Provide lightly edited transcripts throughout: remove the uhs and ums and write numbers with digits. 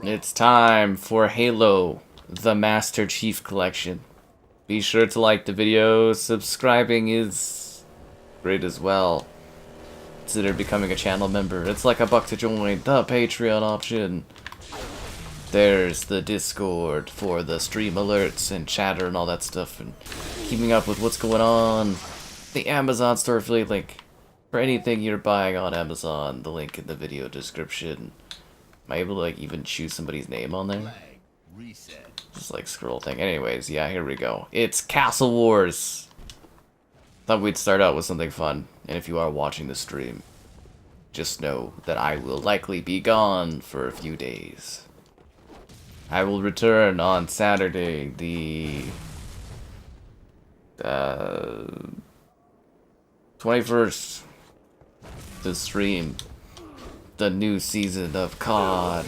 It's time for Halo, the Master Chief Collection. Be sure to like the video, subscribing is great as well. Consider becoming a channel member. It's like $1 to join, the Patreon option. There's the Discord for the stream alerts and chatter and all that stuff, and keeping up with what's going on. The Amazon store affiliate link for anything you're buying on Amazon, the link in the video description. Am I able to like even choose somebody's name on there? Just like scroll thing. Anyways, yeah, here we go. It's Castle Wars. Thought we'd start out with something fun, and if you are watching the stream, just know that I will likely be gone for a few days. I will return on Saturday, the 21st, to stream the new season of COD.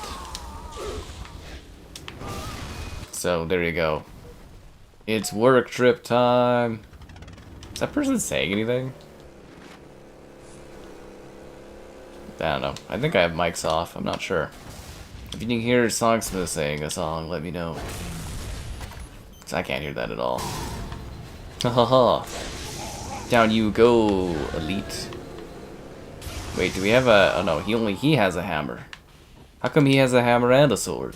So there you go. It's work trip time. Is that person saying anything? I don't know. I think I have mics off. I'm not sure. If you can hear Songsmith saying a song, let me know. 'Cause I can't hear that at all. Hahaha. Down you go, Elite. Wait, do we have a... Oh no, he has a hammer. How come he has a hammer and a sword?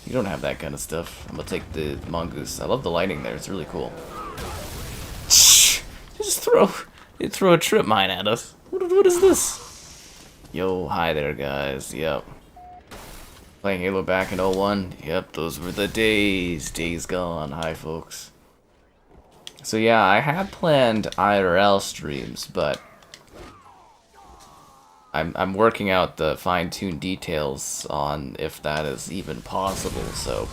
You don't have that kind of stuff. I'm gonna take the mongoose. I love the lighting there. It's really cool. Just throw a trip mine at us. What is this? Yo, hi there, guys. Yep. Playing Halo back in 01. Yep, those were the days. Days gone. Hi, folks. So yeah, I had planned IRL streams, but I'm working out the fine-tuned details on if that is even possible, so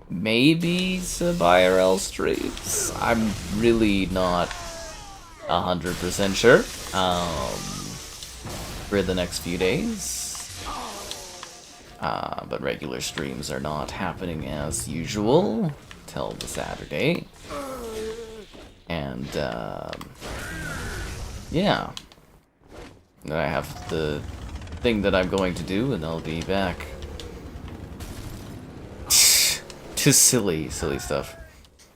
maybe some IRL streams. I'm really not 100% sure for the next few days. But regular streams are not happening as usual till the Saturday. And yeah. Then I have the thing that I'm going to do, and I'll be back. Just silly stuff.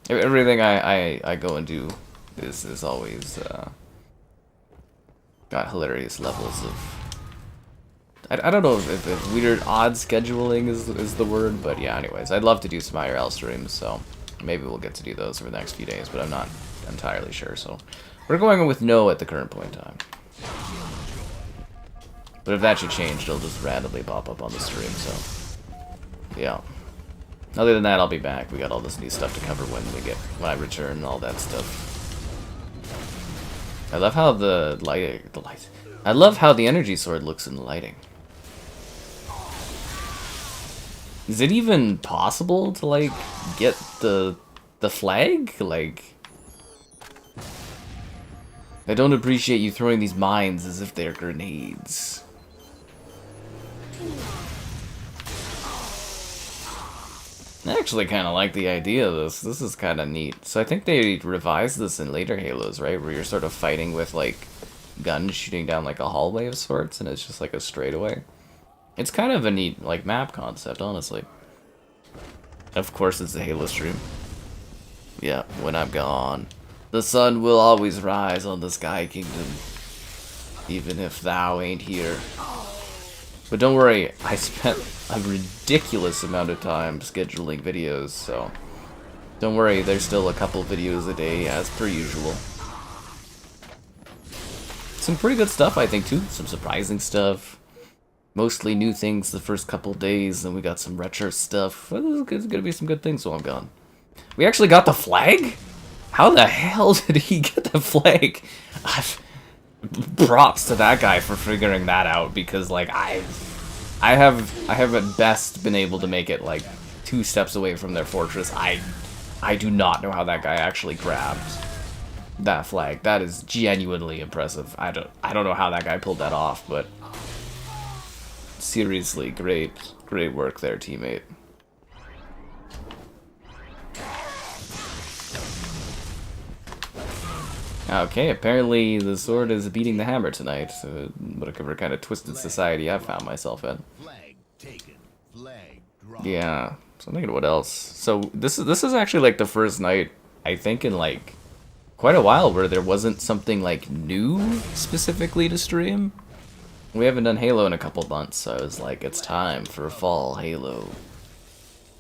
Everything I go and do is always got hilarious levels of... I don't know if weird odd scheduling is the word, but yeah, anyways, I'd love to do some IRL streams, so maybe we'll get to do those over the next few days, but I'm not entirely sure, so we're going with no at the current point in time. But if that should change, it'll just randomly pop up on the stream, so yeah. Other than that, I'll be back. We got all this new stuff to cover when I return and all that stuff. I love how the light. I love how the energy sword looks in the lighting. Is it even possible to like get the flag? Like, I don't appreciate you throwing these mines as if they're grenades. I actually kind of like the idea of this. This is kind of neat. So I think they revised this in later Halos, right? Where you're sort of fighting with like guns shooting down like a hallway of sorts, and it's just like a straightaway. It's kind of a neat like map concept, honestly. Of course, it's a Halo stream. Yeah, when I'm gone, the sun will always rise on the Sky Kingdom, even if thou ain't here. But don't worry, I spent a ridiculous amount of time scheduling videos, so don't worry, there's still a couple videos a day as per usual. Some pretty good stuff, I think, too. Some surprising stuff. Mostly new things the first couple days, and we got some retro stuff. There's gonna be some good things while I'm gone. We actually got the flag? How the hell did he get the flag? Props to that guy for figuring that out, because like I have at best been able to make it like 2 steps away from their fortress. I do not know how that guy actually grabbed that flag. That is genuinely impressive. I don't know how that guy pulled that off, but seriously, great work there, teammate. Okay, apparently the sword is beating the hammer tonight. Whatever kind of twisted society I've found myself in. Yeah, so I'm thinking what else. So this is actually like the first night I think in like quite a while where there wasn't something like new specifically to stream. We haven't done Halo in a couple months, so I was like, it's time for fall Halo.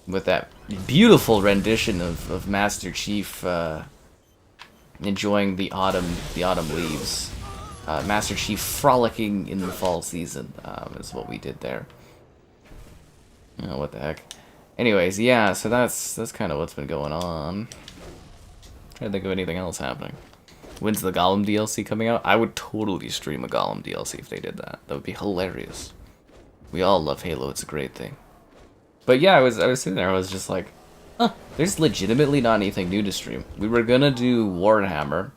With that beautiful rendition of Master Chief enjoying the autumn leaves. Master Chief frolicking in the fall season is what we did there. Oh, what the heck. Anyways, yeah, so that's kind of what's been going on. Trying to think of anything else happening. When's the Gollum DLC coming out? I would totally stream a Gollum DLC if they did that. That would be hilarious. We all love Halo, it's a great thing. But yeah, I was sitting there, I was just like, huh, there's legitimately not anything new to stream. We were gonna do Warhammer,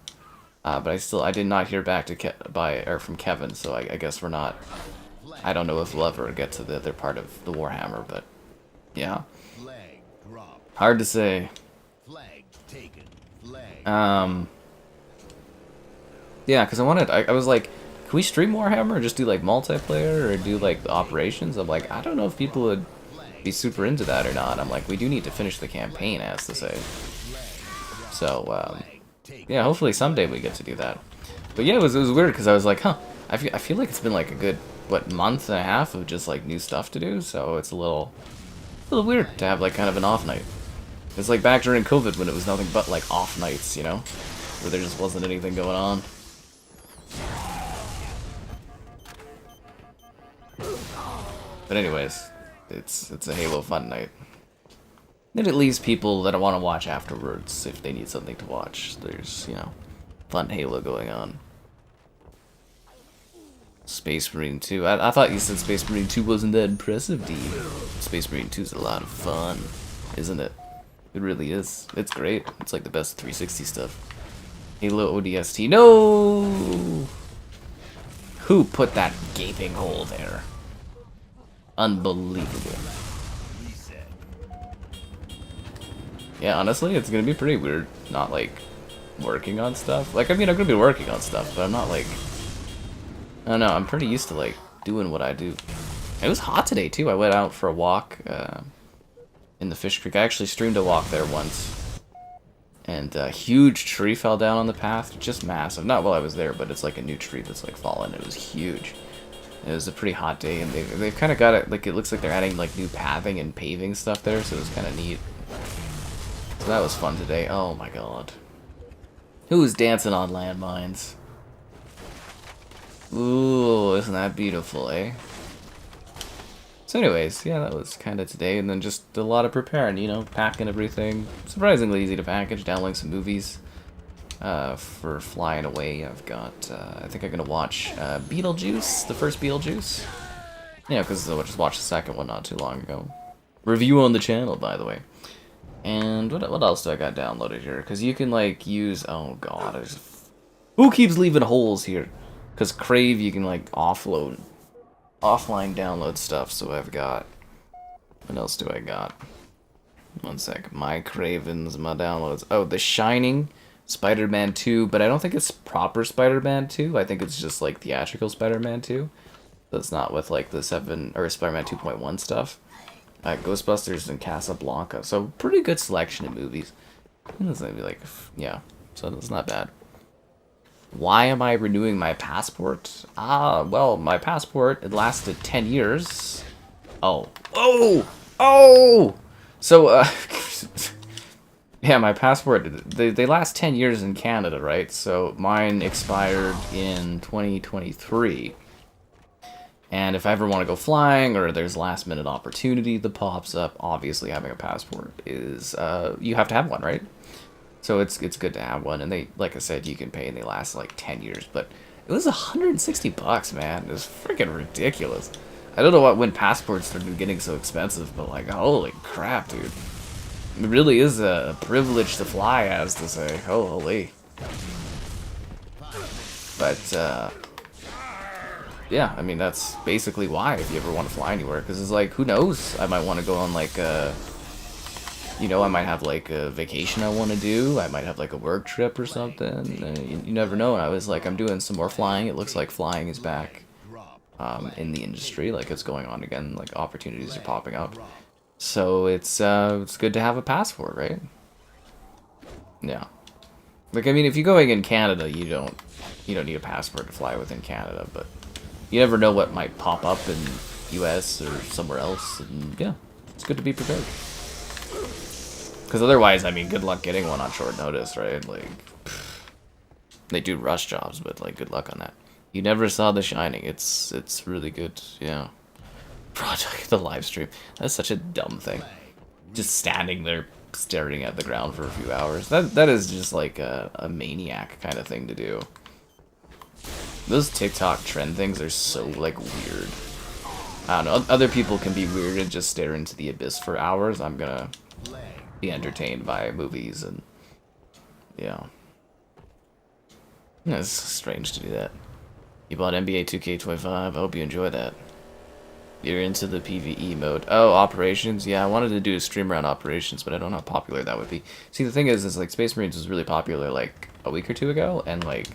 but I did not hear back from Kevin, so I guess we're not. I don't know if we'll ever get to the other part of the Warhammer, but yeah, hard to say. Yeah, because I was like, can we stream Warhammer or just do like multiplayer or do like the operations? I'm like, I don't know if people would be super into that or not. I'm like, we do need to finish the campaign, as to say. So, yeah, hopefully someday we get to do that. But yeah, it was weird because I was like, huh, I feel like it's been like a good, what, month and a half of just like new stuff to do, so it's a little weird to have like kind of an off night. It's like back during COVID when it was nothing but like off nights, you know, where there just wasn't anything going on. But anyways, it's a Halo fun night. And it leaves people that want to watch afterwards if they need something to watch. There's, you know, fun Halo going on. Space Marine 2. I thought you said Space Marine 2 wasn't that impressive, dude. Space Marine 2 is a lot of fun, isn't it? It really is. It's great. It's like the best 360 stuff. Halo ODST. No! Who put that gaping hole there? Unbelievable. Yeah, honestly, it's gonna be pretty weird not, like, working on stuff. Like, I mean, I'm gonna be working on stuff, but I'm not, like... I don't know, I'm pretty used to, like, doing what I do. It was hot today, too. I went out for a walk in the Fish Creek. I actually streamed a walk there once. And a huge tree fell down on the path. Just massive. Not while I was there, but it's, like, a new tree that's, like, fallen. It was huge. It was a pretty hot day, and they've kind of got it, like, it looks like they're adding, like, new pathing and paving stuff there, so it was kind of neat. So that was fun today. Oh my god. Who's dancing on landmines? Ooh, isn't that beautiful, eh? So anyways, yeah, that was kind of today, and then just a lot of preparing, you know, packing everything. Surprisingly easy to package, downloading some movies for flying away. I've got, I think I'm going to watch Beetlejuice, the first Beetlejuice. Yeah, because I just watched the second one not too long ago. Review on the channel, by the way. And what else do I got downloaded here? Because you can, like, use... Oh, God. Who keeps leaving holes here? Because Crave, you can, like, offline download stuff. So I've got... What else do I got? One sec. My Cravens, my downloads. Oh, The Shining, Spider-Man 2. But I don't think it's proper Spider-Man 2. I think it's just, like, theatrical Spider-Man 2. So it's not with, like, the Spider-Man 2.1 stuff. Ghostbusters and Casablanca, so pretty good selection of movies. It's gonna be like, yeah, so it's not bad. Why am I renewing my passport? Well, my passport, it lasted 10 years. Oh. So, yeah, my passport, they last 10 years in Canada, right? So mine expired in 2023. And if I ever want to go flying, or there's last minute opportunity that pops up, obviously having a passport is, you have to have one, right? So it's good to have one, and they, like I said, you can pay, and they last like 10 years, but it was $160, man. It was freaking ridiculous. I don't know when passports started getting so expensive, but like, holy crap, dude. It really is a privilege to fly, as to say. Oh, holy. But, yeah, I mean, that's basically why, if you ever want to fly anywhere, because it's like, who knows, I might want to go on, like, you know, I might have, like, a vacation I want to do, I might have, like, a work trip or something, you never know, and I was like, I'm doing some more flying, it looks like flying is back, in the industry. Like, it's going on again. Like, opportunities are popping up. So it's good to have a passport, right? Yeah. Like, I mean, if you're going in Canada, you don't need a passport to fly within Canada, but you never know what might pop up in US or somewhere else, and yeah, it's good to be prepared. Because otherwise, I mean, good luck getting one on short notice, right? Like, they do rush jobs, but like, good luck on that. You never saw The Shining. It's really good, yeah. Project the live stream. That's such a dumb thing. Just standing there staring at the ground for a few hours. That is just like a maniac kind of thing to do. Those TikTok trend things are so like weird. I don't know. Other people can be weird and just stare into the abyss for hours. I'm gonna be entertained by movies and yeah. It's strange to do that. You bought NBA 2K25. I hope you enjoy that. You're into the PvE mode. Oh, operations? Yeah, I wanted to do a stream around operations, but I don't know how popular that would be. See, the thing is like, Space Marines was really popular, like, a week or two ago, and, like,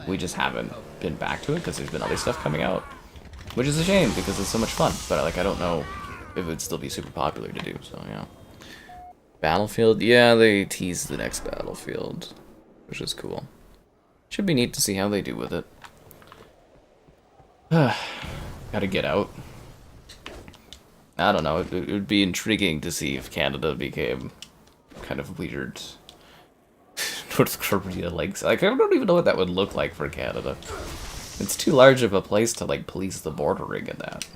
we just haven't been back to it, because there's been other stuff coming out. Which is a shame, because it's so much fun, but, like, I don't know if it would still be super popular to do, so, yeah. Battlefield? Yeah, they teased the next Battlefield, which is cool. Should be neat to see how they do with it. Gotta get out. I don't know, it would be intriguing to see if Canada became kind of weird North Korea, like I don't even know what that would look like for Canada. It's too large of a place to, like, police the bordering in that.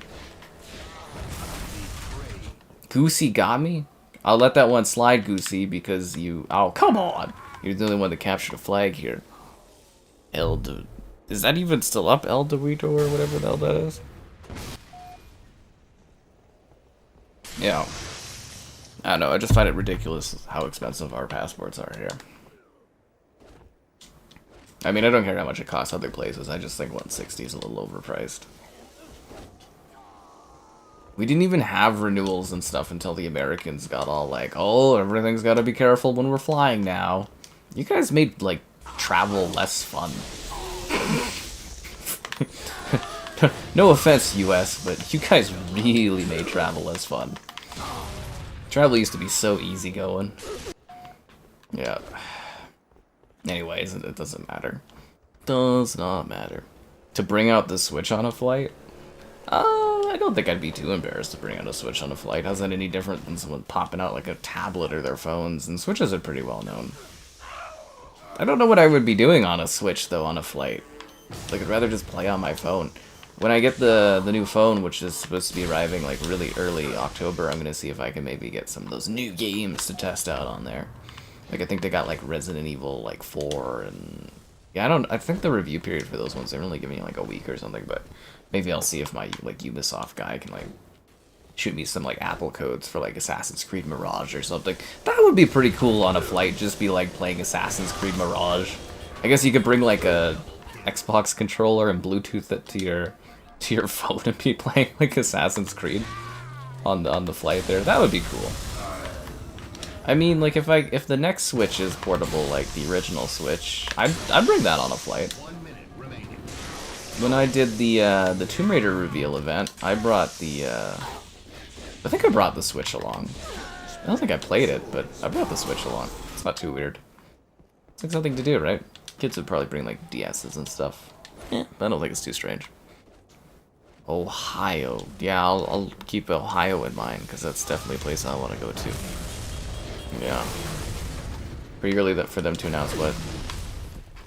Goosey got me? I'll let that one slide, Goosey, because you... Oh, come on! You're the only one that captured a flag here. Is that even still up, El Dorito, or whatever the hell that is? Yeah. I don't know, I just find it ridiculous how expensive our passports are here. I mean, I don't care how much it costs other places, I just think 160 is a little overpriced. We didn't even have renewals and stuff until the Americans got all like, oh, everything's gotta be careful when we're flying now. You guys made, like, travel less fun. No offense, US, but you guys really made travel less fun. Travel used to be so easygoing. Yeah. Anyways, it doesn't matter. Does not matter. To bring out the Switch on a flight? I don't think I'd be too embarrassed to bring out a Switch on a flight. How's that any different than someone popping out like a tablet or their phones? And Switches are pretty well known. I don't know what I would be doing on a Switch, though, on a flight. Like, I'd rather just play on my phone. When I get the new phone, which is supposed to be arriving, like, really early October, I'm gonna see if I can maybe get some of those new games to test out on there. Like, I think they got, like, Resident Evil, like, 4, and... Yeah, I think the review period for those ones, they're only giving me, like, a week or something, but maybe I'll see if my, like, Ubisoft guy can, like, shoot me some, like, Apple codes for, like, Assassin's Creed Mirage or something. That would be pretty cool on a flight, just be, like, playing Assassin's Creed Mirage. I guess you could bring, like, a Xbox controller and Bluetooth it to your phone and be playing, like, Assassin's Creed on the flight there. That would be cool. I mean, like, if the next Switch is portable, like the original Switch, I'd bring that on a flight. When I did the Tomb Raider reveal event, I brought I think I brought the Switch along. I don't think I played it, but I brought the Switch along. It's not too weird. It's like something to do, right? Kids would probably bring, like, DS's and stuff. I don't think it's too strange. Ohio. Yeah, I'll keep Ohio in mind, because that's definitely a place I want to go to. Yeah. Pretty early for them to announce what.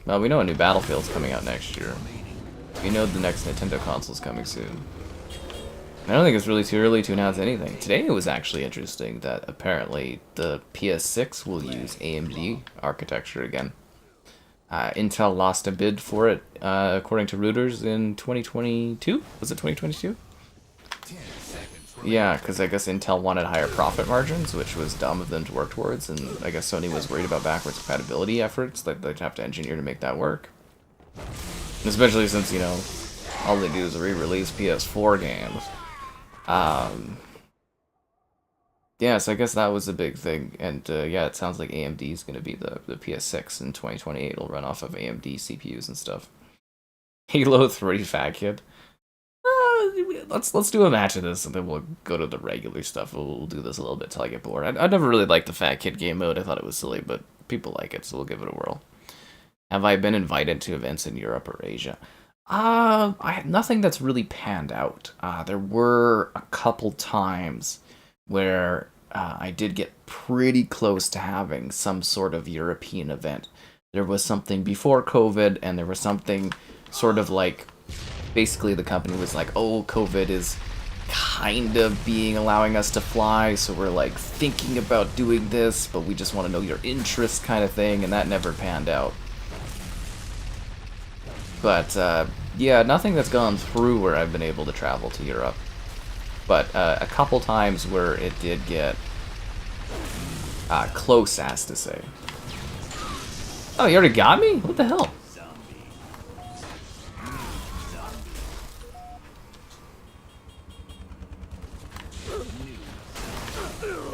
Well, we know a new Battlefield's coming out next year. We know the next Nintendo console's coming soon. I don't think it's really too early to announce anything. Today it was actually interesting that apparently the PS6 will use AMD architecture again. Intel lost a bid for it, according to Reuters, in 2022? Was it 2022? Yeah, because I guess Intel wanted higher profit margins, which was dumb of them to work towards, and I guess Sony was worried about backwards compatibility efforts that they'd have to engineer to make that work. Especially since, you know, all they do is re-release PS4 games. Yeah, so I guess that was a big thing, and yeah, it sounds like AMD is going to be the PS6 in 2028. It'll run off of AMD CPUs and stuff. Halo 3 fat kid. let's do a match of this, and then we'll go to the regular stuff. We'll do this a little bit till I get bored. I never really liked the Fat Kid game mode. I thought it was silly, but people like it, so we'll give it a whirl. Have I been invited to events in Europe or Asia? I had nothing that's really panned out. There were a couple times where I did get pretty close to having some sort of European event. There was something before COVID, and there was something sort of like, basically the company was like, oh, COVID is kind of allowing us to fly, so we're like thinking about doing this, but we just want to know your interest kind of thing, and that never panned out. But yeah, nothing that's gone through where I've been able to travel to Europe. But a couple times where it did get close, as to say. Oh, you already got me? What the hell?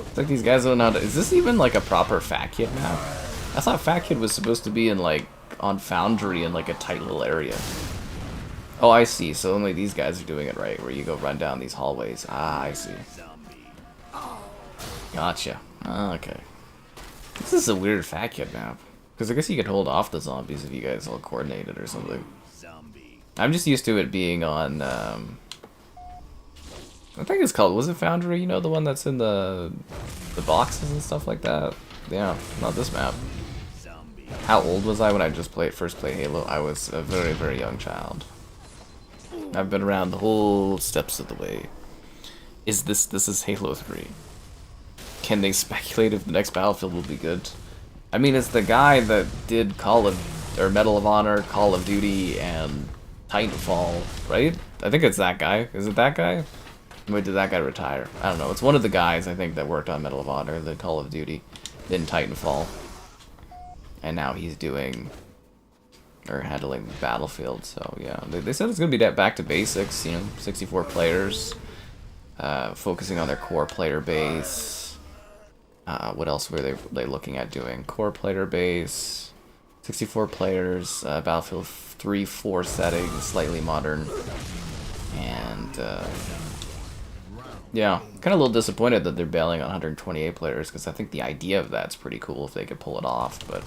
It's like these guys don't know how to... Is this even like a proper Fat Kid map? I thought Fat Kid was supposed to be in like on Foundry in like a tight little area. Oh, I see. So only these guys are doing it right, where you go run down these hallways. Ah, I see. Gotcha. Okay. This is a weird Fat Kid map. Because I guess you could hold off the zombies if you guys all coordinated or something. I'm just used to it being on, I think it's called, was it Foundry? You know, the one that's in the boxes and stuff like that? Yeah, not this map. How old was I when I just first played Halo? I was a very, very young child. I've been around the whole steps of the way. This is Halo 3. Can they speculate if the next Battlefield will be good? I mean, it's the guy that did Medal of Honor, Call of Duty, and Titanfall, right? I think it's that guy. Is it that guy? Wait, did that guy retire? I don't know. It's one of the guys, I think, that worked on Medal of Honor, the Call of Duty, then Titanfall. And now he's doing, or handling Battlefield, so yeah. They said it's going to be back to basics, you know, 64 players, focusing on their core player base. What else were they looking at doing? Core player base, 64 players, Battlefield 3-4 settings, slightly modern, and yeah, kind of a little disappointed that they're bailing on 128 players, because I think the idea of that's pretty cool if they could pull it off, but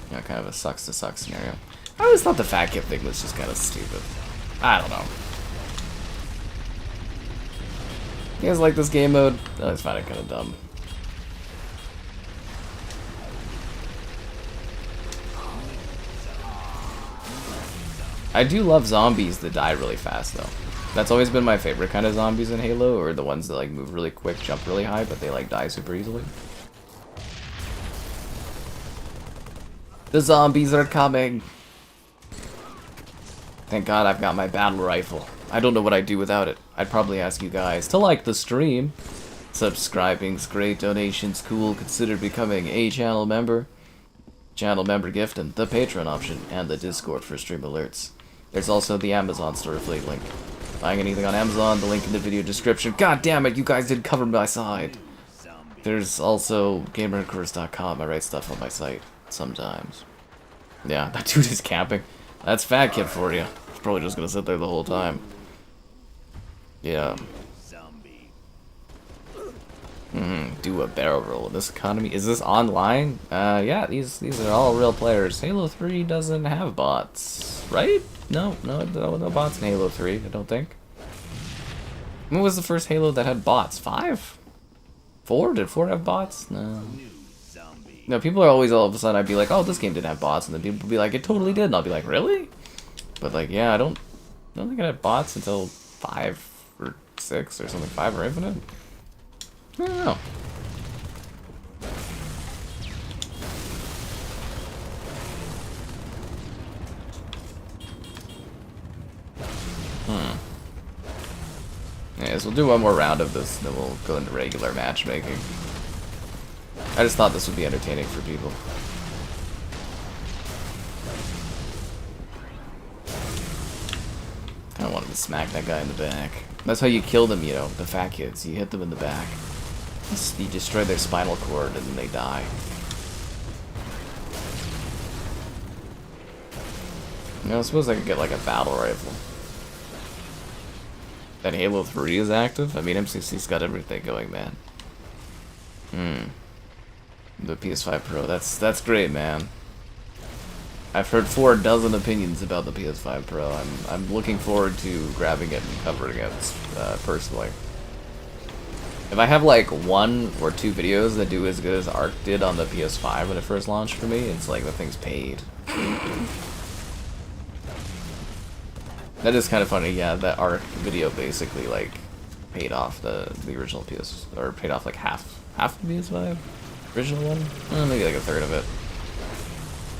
you know, kind of a sucks to suck scenario. I always thought the Fat Kid thing was just kind of stupid. I don't know. You guys like this game mode? I always find it kind of dumb. I do love zombies that die really fast, though. That's always been my favorite kind of zombies in Halo, or the ones that like move really quick, jump really high, but they like die super easily. The zombies are coming! Thank God I've got my battle rifle. I don't know what I'd do without it. I'd probably ask you guys to like the stream. Subscribing's great, donations cool, consider becoming a channel member. Channel member gift and the Patreon option, and the Discord for stream alerts. There's also the Amazon store affiliate link. Buying anything on Amazon, the link in the video description. God damn it, you guys didn't cover my side. There's also gamercourse.com. I write stuff on my site sometimes. Yeah, that dude is camping. That's Fat Kid for you. He's probably just gonna sit there the whole time. Yeah. Do a barrel roll in this economy. Is this online? Yeah, these are all real players. Halo 3 doesn't have bots, right? No bots in Halo 3, I don't think. When was the first Halo that had bots? 5? 4? Did 4 have bots? No. No, people are always all of a sudden, I'd be like, oh, this game didn't have bots, and then people would be like, it totally did, and I'll be like, really? But like, yeah, I don't think it had bots until 5 or 6 or something. 5 or Infinite? I don't know. Yeah, so we'll do one more round of this, then we'll go into regular matchmaking. I just thought this would be entertaining for people. I wanted to smack that guy in the back. That's how you kill them, you know, the Fat Kids. You hit them in the back. You destroy their spinal cord and then they die. You know, I suppose I could get like a battle rifle. That Halo 3 is active? I mean, MCC's got everything going, man. The PS5 Pro, that's great, man. I've heard 4 dozen opinions about the PS5 Pro. I'm looking forward to grabbing it and covering it personally. If I have like 1 or 2 videos that do as good as Ark did on the PS5 when it first launched for me, it's like the thing's paid. That is kind of funny, yeah. That Ark video basically like paid off the original PS, or paid off like half the PS5 original one. Maybe like a third of it.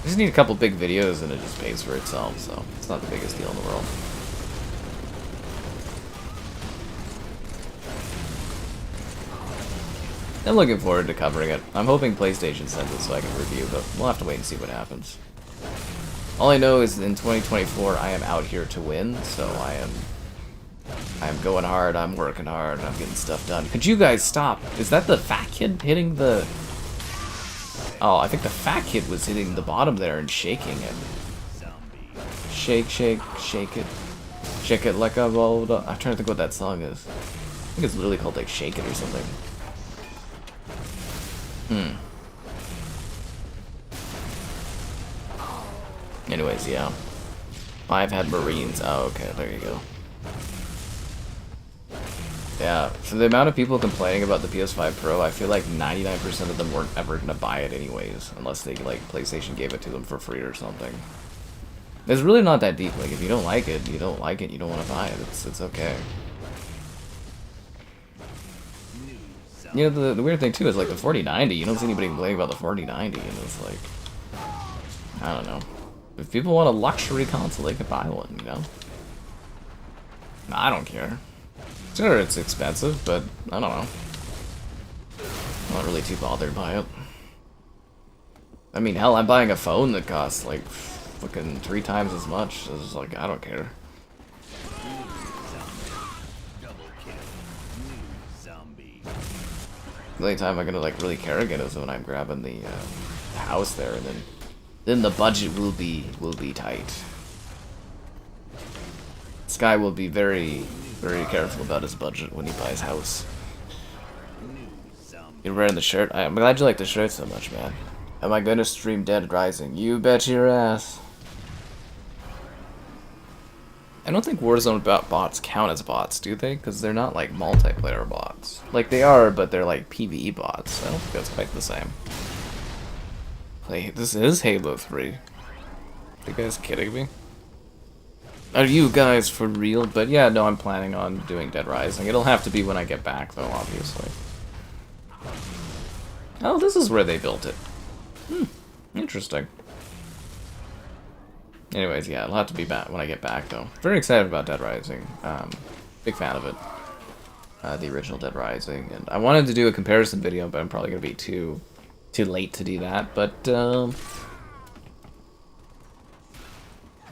I just need a couple big videos and it just pays for itself, so it's not the biggest deal in the world. I'm looking forward to covering it. I'm hoping PlayStation sends it so I can review, but we'll have to wait and see what happens. All I know is in 2024 I am out here to win, so I am going hard, I'm working hard, I'm getting stuff done. Could you guys stop? Is that the fat kid hitting the... Oh, I think the fat kid was hitting the bottom there and shaking it. Shake, shake, shake it. Shake it like a bold... I'm trying to think what that song is. I think it's literally called like Shake It or something. Anyways, yeah. 5 had Marines. Oh, okay, there you go. Yeah, for the amount of people complaining about the PS5 Pro, I feel like 99% of them weren't ever gonna buy it anyways, unless they, like, PlayStation gave it to them for free or something. It's really not that deep. Like, if you don't like it, you don't like it, you don't want to buy it. It's okay. You know, the weird thing, too, is, like, the 4090, you don't see anybody complaining about the 4090, and it's like... I don't know. If people want a luxury console, they can buy one, you know? I don't care. Sure, it's expensive, but I don't know. I'm not really too bothered by it. I mean, hell, I'm buying a phone that costs, like, fucking 3 times as much. So it's like, I don't care. The only time I'm gonna, like, really care again is when I'm grabbing the house there, and then the budget will be tight. Sky will be very careful about his budget when he buys house. You're wearing the shirt? I'm glad you like the shirt so much, man. Am I gonna stream Dead Rising? You bet your ass. I don't think Warzone bots count as bots, do they? Because they're not like multiplayer bots. Like they are, but they're like PvE bots. I don't think that's quite the same. Like, this is Halo 3. Are you guys kidding me? Are you guys for real? But yeah, no, I'm planning on doing Dead Rising. It'll have to be when I get back, though, obviously. Oh, this is where they built it. Interesting. Anyways, yeah, it'll have to be back when I get back, though. Very excited about Dead Rising. Big fan of it. The original Dead Rising. And I wanted to do a comparison video, but I'm probably going to be too late to do that. But, I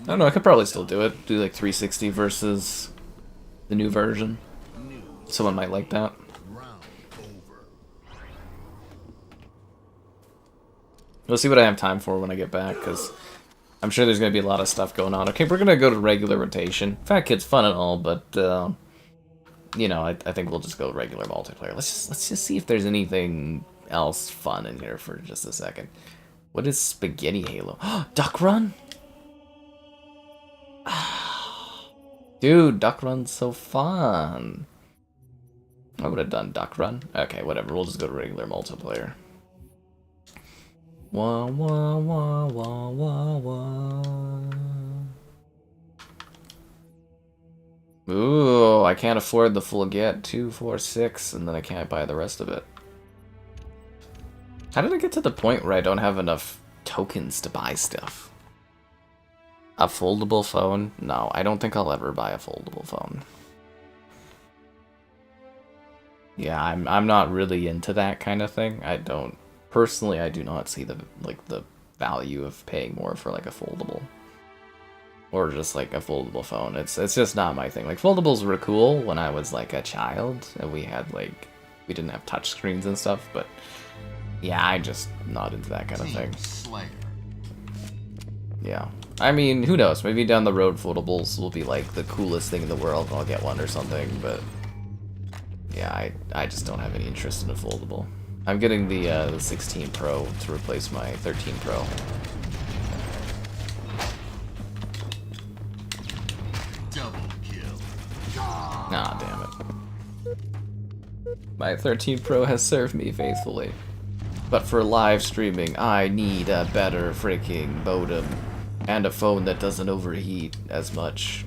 don't know, I could probably still do it. Do like 360 versus the new version. Someone might like that. We'll see what I have time for when I get back, because I'm sure there's going to be a lot of stuff going on. Okay, we're going to go to regular rotation. Fat Kid's fun and all, but, you know, I think we'll just go regular multiplayer. Let's just see if there's anything else fun in here for just a second. What is Spaghetti Halo? Duck Run? Dude, Duck Run's so fun. I would have done Duck Run. Okay, whatever. We'll just go to regular multiplayer. Wah, wah, wah, wah, wah, wah. Ooh, I can't afford the full get. 2, 4, 6, and then I can't buy the rest of it. How did I get to the point where I don't have enough tokens to buy stuff? A foldable phone? No, I don't think I'll ever buy a foldable phone. Yeah, I'm not really into that kind of thing. I don't personally. I do not see the value of paying more for like a foldable, or just like a foldable phone. It's just not my thing. Like foldables were cool when I was like a child and we didn't have touch screens and stuff. But yeah, I'm just not into that kind of thing. Yeah. I mean, who knows? Maybe down the road foldables will be like the coolest thing in the world. I'll get one or something, but yeah, I just don't have any interest in a foldable. I'm getting the 16 Pro to replace my 13 Pro. Double kill. Nah, damn it. My 13 Pro has served me faithfully. But for live streaming, I need a better freaking modem and a phone that doesn't overheat as much.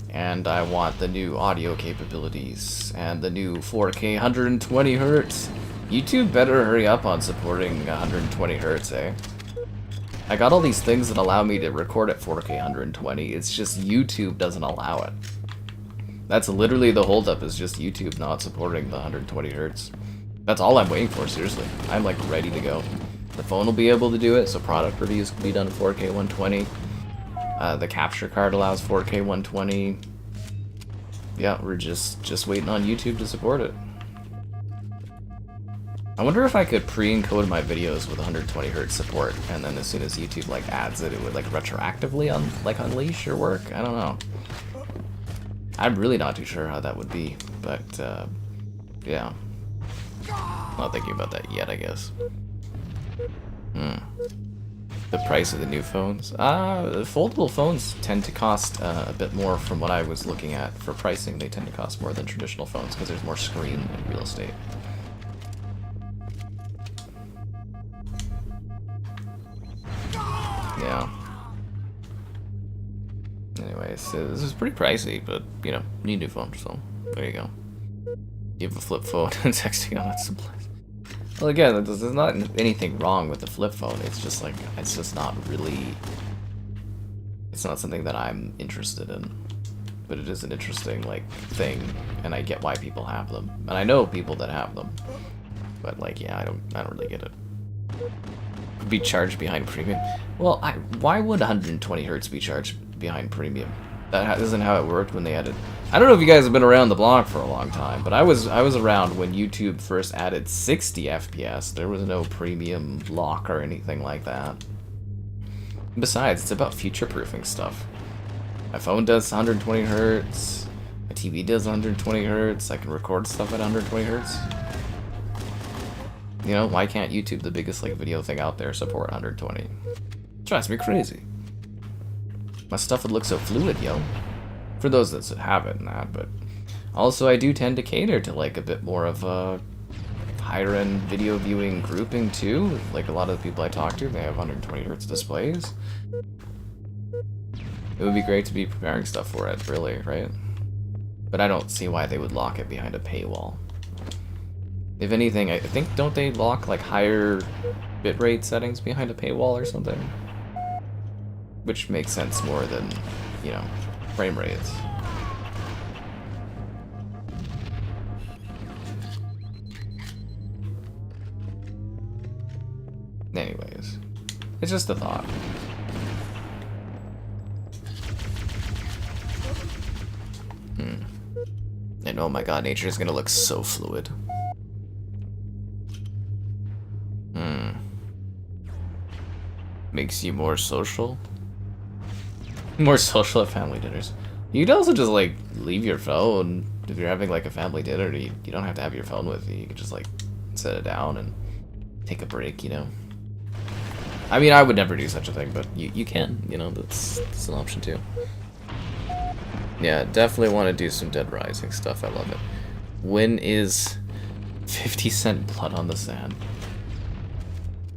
And I want the new audio capabilities and the new 4K 120 Hz. YouTube better hurry up on supporting 120 Hz, eh? I got all these things that allow me to record at 4K 120. It's just YouTube doesn't allow it. That's literally the holdup, is just YouTube not supporting the 120 Hz. That's all I'm waiting for, seriously. I'm like ready to go. The phone will be able to do it, so product reviews can be done in 4K 120. The capture card allows 4K 120. Yeah, we're just waiting on YouTube to support it. I wonder if I could pre-encode my videos with 120 Hz support, and then as soon as YouTube like adds it, it would like retroactively unleash or work. I don't know. I'm really not too sure how that would be, but yeah. Not thinking about that yet, I guess. The price of the new phones? Foldable phones tend to cost a bit more from what I was looking at for pricing. They tend to cost more than traditional phones because there's more screen and real estate. Yeah. Anyways, this is pretty pricey, but, you know, need a new phone, so there you go. You have a flip phone and texting on that supplies. Well, again, there's not anything wrong with the flip phone. It's just like, it's just not really, it's not something that I'm interested in. But it is an interesting, like, thing, and I get why people have them. And I know people that have them. But, like, yeah, I don't really get it. Could be charged behind premium. Well, why would 120 Hz be charged behind premium? That isn't how it worked when they added. I don't know if you guys have been around the block for a long time, but I was around when YouTube first added 60 FPS. There was no premium lock or anything like that. Besides, it's about future-proofing stuff. My phone does 120 Hz. My TV does 120 Hz. I can record stuff at 120 Hz. You know, why can't YouTube, the biggest like video thing out there, support 120? It drives me crazy. My stuff would look so fluid, yo. For those that have it and that, but also I do tend to cater to like a bit more of a higher end video viewing grouping too. Like a lot of the people I talk to, they have 120 Hz displays. It would be great to be preparing stuff for it, really, right? But I don't see why they would lock it behind a paywall. If anything, I think, don't they lock like higher bitrate settings behind a paywall or something? Which makes sense more than, you know, frame rates. Anyways, it's just a thought. And oh my god, nature is gonna look so fluid. Makes you more social? More social at family dinners. You could also just like leave your phone if you're having like a family dinner. You don't have to have your phone with you. You can just like set it down and take a break, you know. I mean, I would never do such a thing, but you can, you know, that's an option too. Yeah, definitely want to do some Dead Rising stuff. I love it. When is 50-cent Blood on the Sand?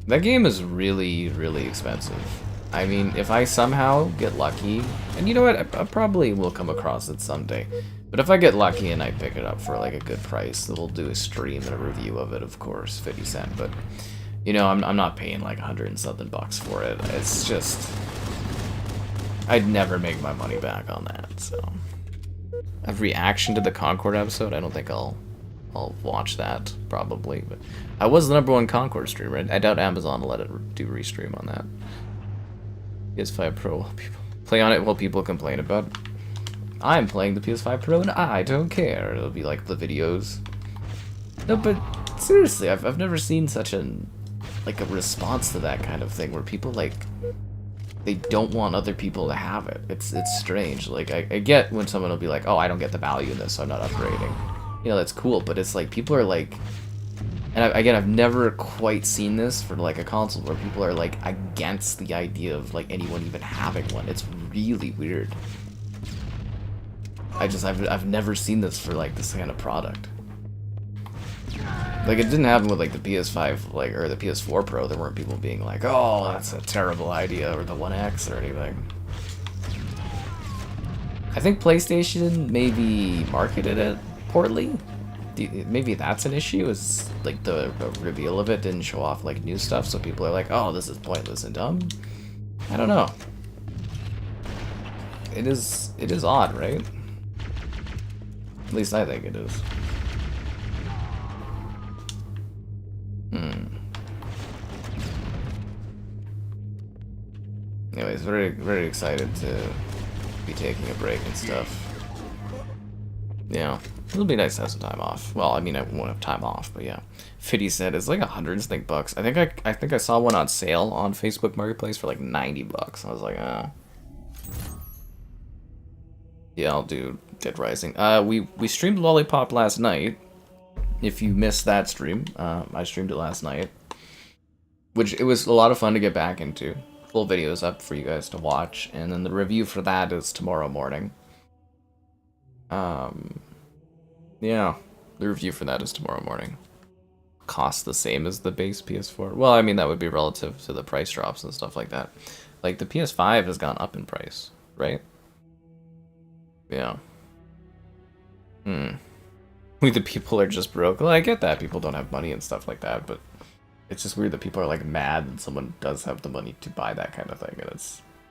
That game is really, really expensive. I mean, if I somehow get lucky, and you know what, I probably will come across it someday. But if I get lucky and I pick it up for like a good price, then we'll do a stream and a review of it, of course, 50 cent. But, you know, I'm not paying like 100 and something bucks for it. It's just, I'd never make my money back on that, so. A reaction to the Concord episode, I don't think I'll watch that, probably. But I was the #1 Concord streamer. I doubt Amazon will let it do restream on that. PS5 Pro, play on it while people complain about it. I'm playing the PS5 Pro and I don't care. It'll be like the videos. No, but seriously, I've never seen such an like a response to that kind of thing where people like they don't want other people to have it. It's strange. Like I get when someone will be like, oh, I don't get the value in this, so I'm not upgrading. You know, that's cool, but it's like people are like, and again, I've never quite seen this for like a console where people are like against the idea of like anyone even having one. It's really weird. I've never seen this for like this kind of product. Like, it didn't happen with, like, the PS5, like, or the PS4 Pro. There weren't people being like, oh, that's a terrible idea, or the One X, or anything. I think PlayStation maybe marketed it poorly. Maybe that's an issue, is, like, the reveal of it didn't show off, like, new stuff, so people are like, oh, this is pointless and dumb. I don't know. It is odd, right? At least I think it is. Anyways, very excited to be taking a break and stuff. Yeah, it'll be nice to have some time off. Well, I mean, I won't have time off, but yeah. Fiddy said it's like $100 I think I saw one on sale on Facebook Marketplace for like $90. I was like, ah. Yeah, I'll do Dead Rising. We streamed Lollipop last night. If you missed that stream, I streamed it last night, which it was a lot of fun to get back into. Full videos up for you guys to watch, and then the review for that is tomorrow morning. Yeah, the review for that is tomorrow morning. Cost the same as the base PS4. Well, I mean, that would be relative to the price drops and stuff like that. Like, the PS5 has gone up in price, right? Yeah. The people are just broke. Well, I get that people don't have money and stuff like that, but it's just weird that people are like mad that someone does have the money to buy that kind of thing, and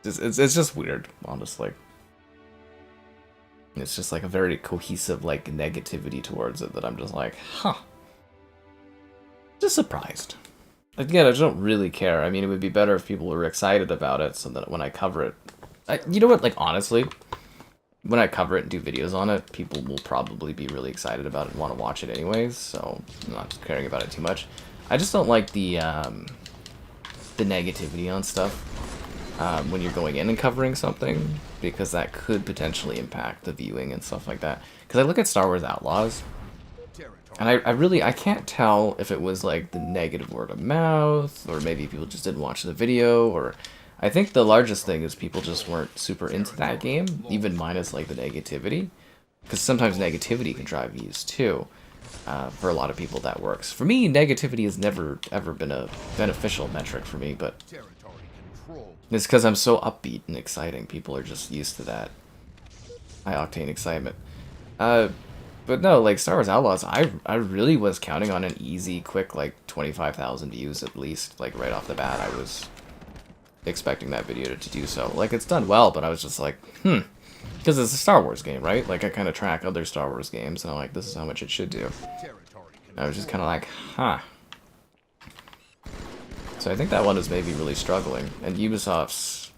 it's just weird, honestly. It's just like a very cohesive like negativity towards it that I'm just like, huh. Just surprised. Again, I don't really care. I mean, it would be better if people were excited about it, so that when I cover it, you know what? Like, honestly, when I cover it and do videos on it, people will probably be really excited about it and want to watch it anyways, so I'm not caring about it too much. I just don't like the negativity on stuff when you're going in and covering something, because that could potentially impact the viewing and stuff like that. Because I look at Star Wars Outlaws, and I can't tell if it was like the negative word of mouth, or maybe people just didn't watch the video, or I think the largest thing is people just weren't super into that game, even minus like the negativity, because sometimes negativity can drive views too. For a lot of people that works. For me, negativity has never ever been a beneficial metric for me, but it's because I'm so upbeat and exciting. People are just used to that high octane excitement. But no, like Star Wars Outlaws, I really was counting on an easy, quick, like 25,000 views at least. Like right off the bat, I was expecting that video to do so. Like, it's done well, but I was just like, because it's a Star Wars game, right? Like, I kind of track other Star Wars games, and I'm like, this is how much it should do. And I was just kind of like, huh. So I think that one is maybe really struggling. And Ubisoft's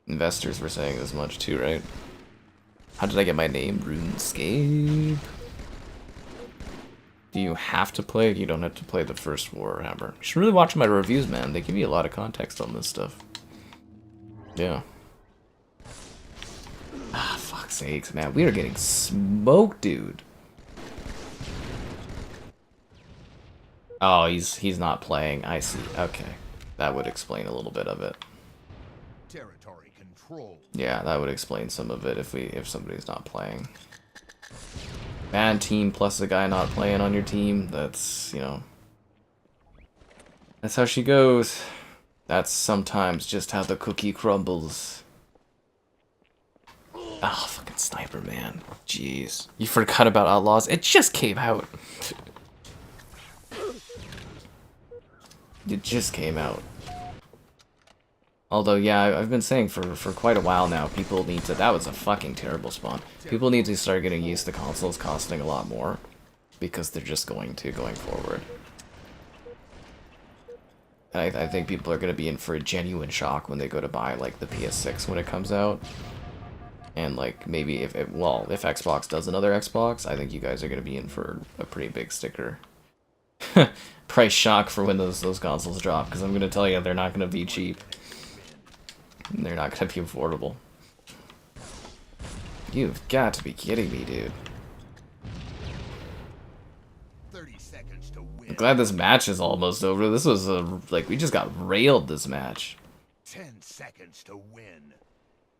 investors were saying as much too, right? How did I get my name? RuneScape? Do you have to play it? You don't have to play the first Warhammer. You should really watch my reviews, man. They give you a lot of context on this stuff. Yeah. Ah, fuck's sakes, man. We are getting smoked, dude. Oh, he's not playing. I see. Okay. That would explain a little bit of it. Territory control. Yeah, that would explain some of it if somebody's not playing. Man, team plus a guy not playing on your team, that's, you know, that's how she goes. That's sometimes just how the cookie crumbles. Oh, fucking sniper, man. Jeez. You forgot about Outlaws? It just came out. It just came out. Although, yeah, I've been saying for quite a while now, people need to... That was a fucking terrible spawn. People need to start getting used to consoles costing a lot more, because they're just going forward. And I think people are going to be in for a genuine shock when they go to buy, like, the PS6 when it comes out. And, like, maybe if Xbox does another Xbox, I think you guys are going to be in for a pretty big sticker. Price shock for when those consoles drop, because I'm gonna tell you they're not gonna be cheap. They're not gonna be affordable. You've got to be kidding me, dude. 30 seconds to win. I'm glad this match is almost over. This was like we just got railed this match. 10 seconds to win.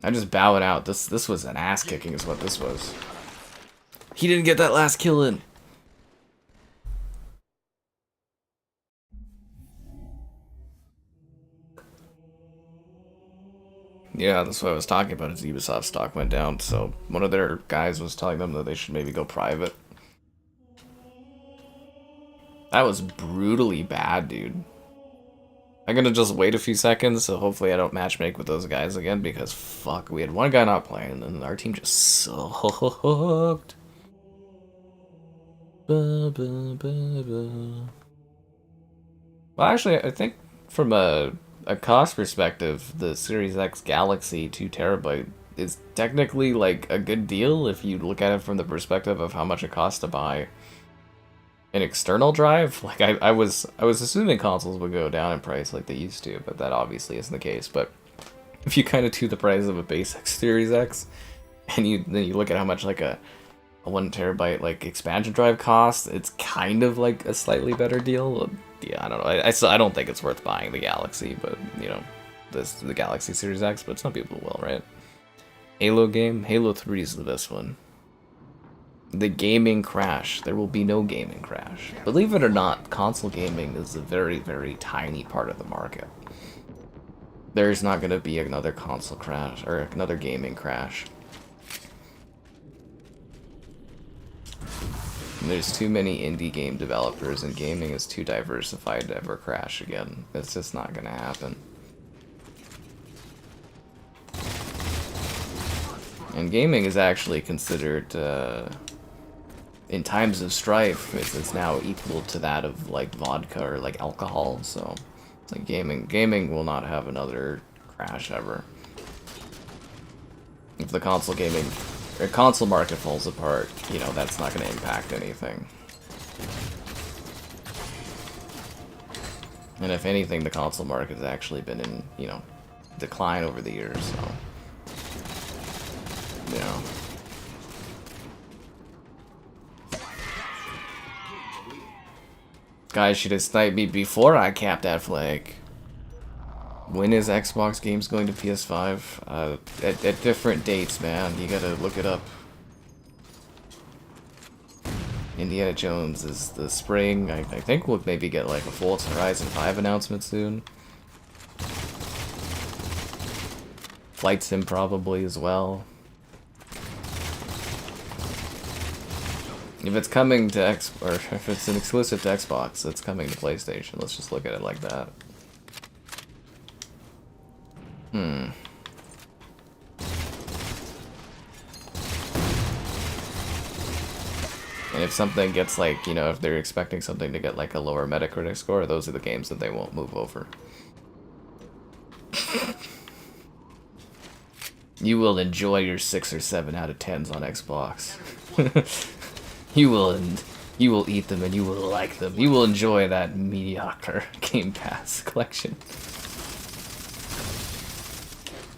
I'm just bowing out. This was an ass kicking is what this was. He didn't get that last kill in. Yeah, that's what I was talking about. Is Ubisoft stock went down, so one of their guys was telling them that they should maybe go private. That was brutally bad, dude. I'm gonna just wait a few seconds, so hopefully I don't matchmake with those guys again, because fuck, we had one guy not playing, and our team just sucked. Well, actually, I think from a cost perspective, the Series X Galaxy 2TB is technically like a good deal if you look at it from the perspective of how much it costs to buy an external drive. Like I was assuming consoles would go down in price like they used to, but that obviously isn't the case. But if you kind of do the price of a basic Series X, and then you look at how much like a 1TB like expansion drive costs, it's kind of like a slightly better deal. Yeah, I don't know. I don't think it's worth buying the Galaxy, but you know, the Galaxy Series X. But some people will, right? Halo game, Halo 3 is the best one. The gaming crash. There will be no gaming crash. Believe it or not, console gaming is a very, very tiny part of the market. There's not going to be another console crash or another gaming crash. There's too many indie game developers, and gaming is too diversified to ever crash again. It's just not going to happen. And gaming is actually considered, in times of strife, it's now equal to that of like vodka or like alcohol. So, it's like gaming will not have another crash ever. If the console market falls apart, you know, that's not going to impact anything. And if anything, the console market has actually been in, you know, decline over the years, so, you know. Guys should have sniped me before I capped that flag. When is Xbox games going to PS5? At different dates, man. You gotta look it up. Indiana Jones is the spring. I think we'll maybe get like a full Horizon 5 announcement soon. Flight Sim probably as well. If it's coming to or if it's an exclusive to Xbox, it's coming to PlayStation. Let's just look at it like that. And if something gets like, you know, if they're expecting something to get like a lower Metacritic score, those are the games that they won't move over. You will enjoy your 6 or 7 out of 10s on Xbox. You will eat them and you will like them. You will enjoy that mediocre Game Pass collection.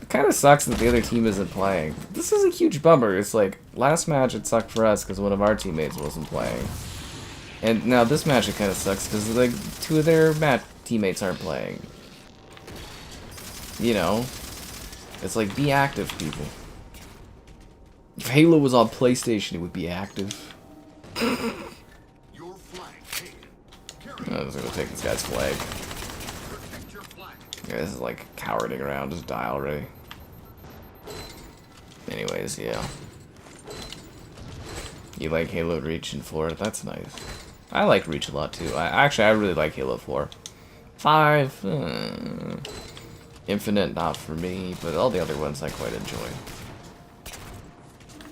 It kind of sucks that the other team isn't playing. This is a huge bummer. It's like, last match it sucked for us because one of our teammates wasn't playing. And now this match it kind of sucks because like 2 of their teammates aren't playing. You know? It's like, be active, people. If Halo was on PlayStation, it would be active. Your flag taken. I'm just gonna take this guy's flag. Protect your flag. Yeah, this is like cowarding around, just die already. Anyways, yeah. You like Halo Reach in Florida? That's nice. I like Reach a lot too. I really like Halo 4. 5, Infinite, not for me, but all the other ones I quite enjoy.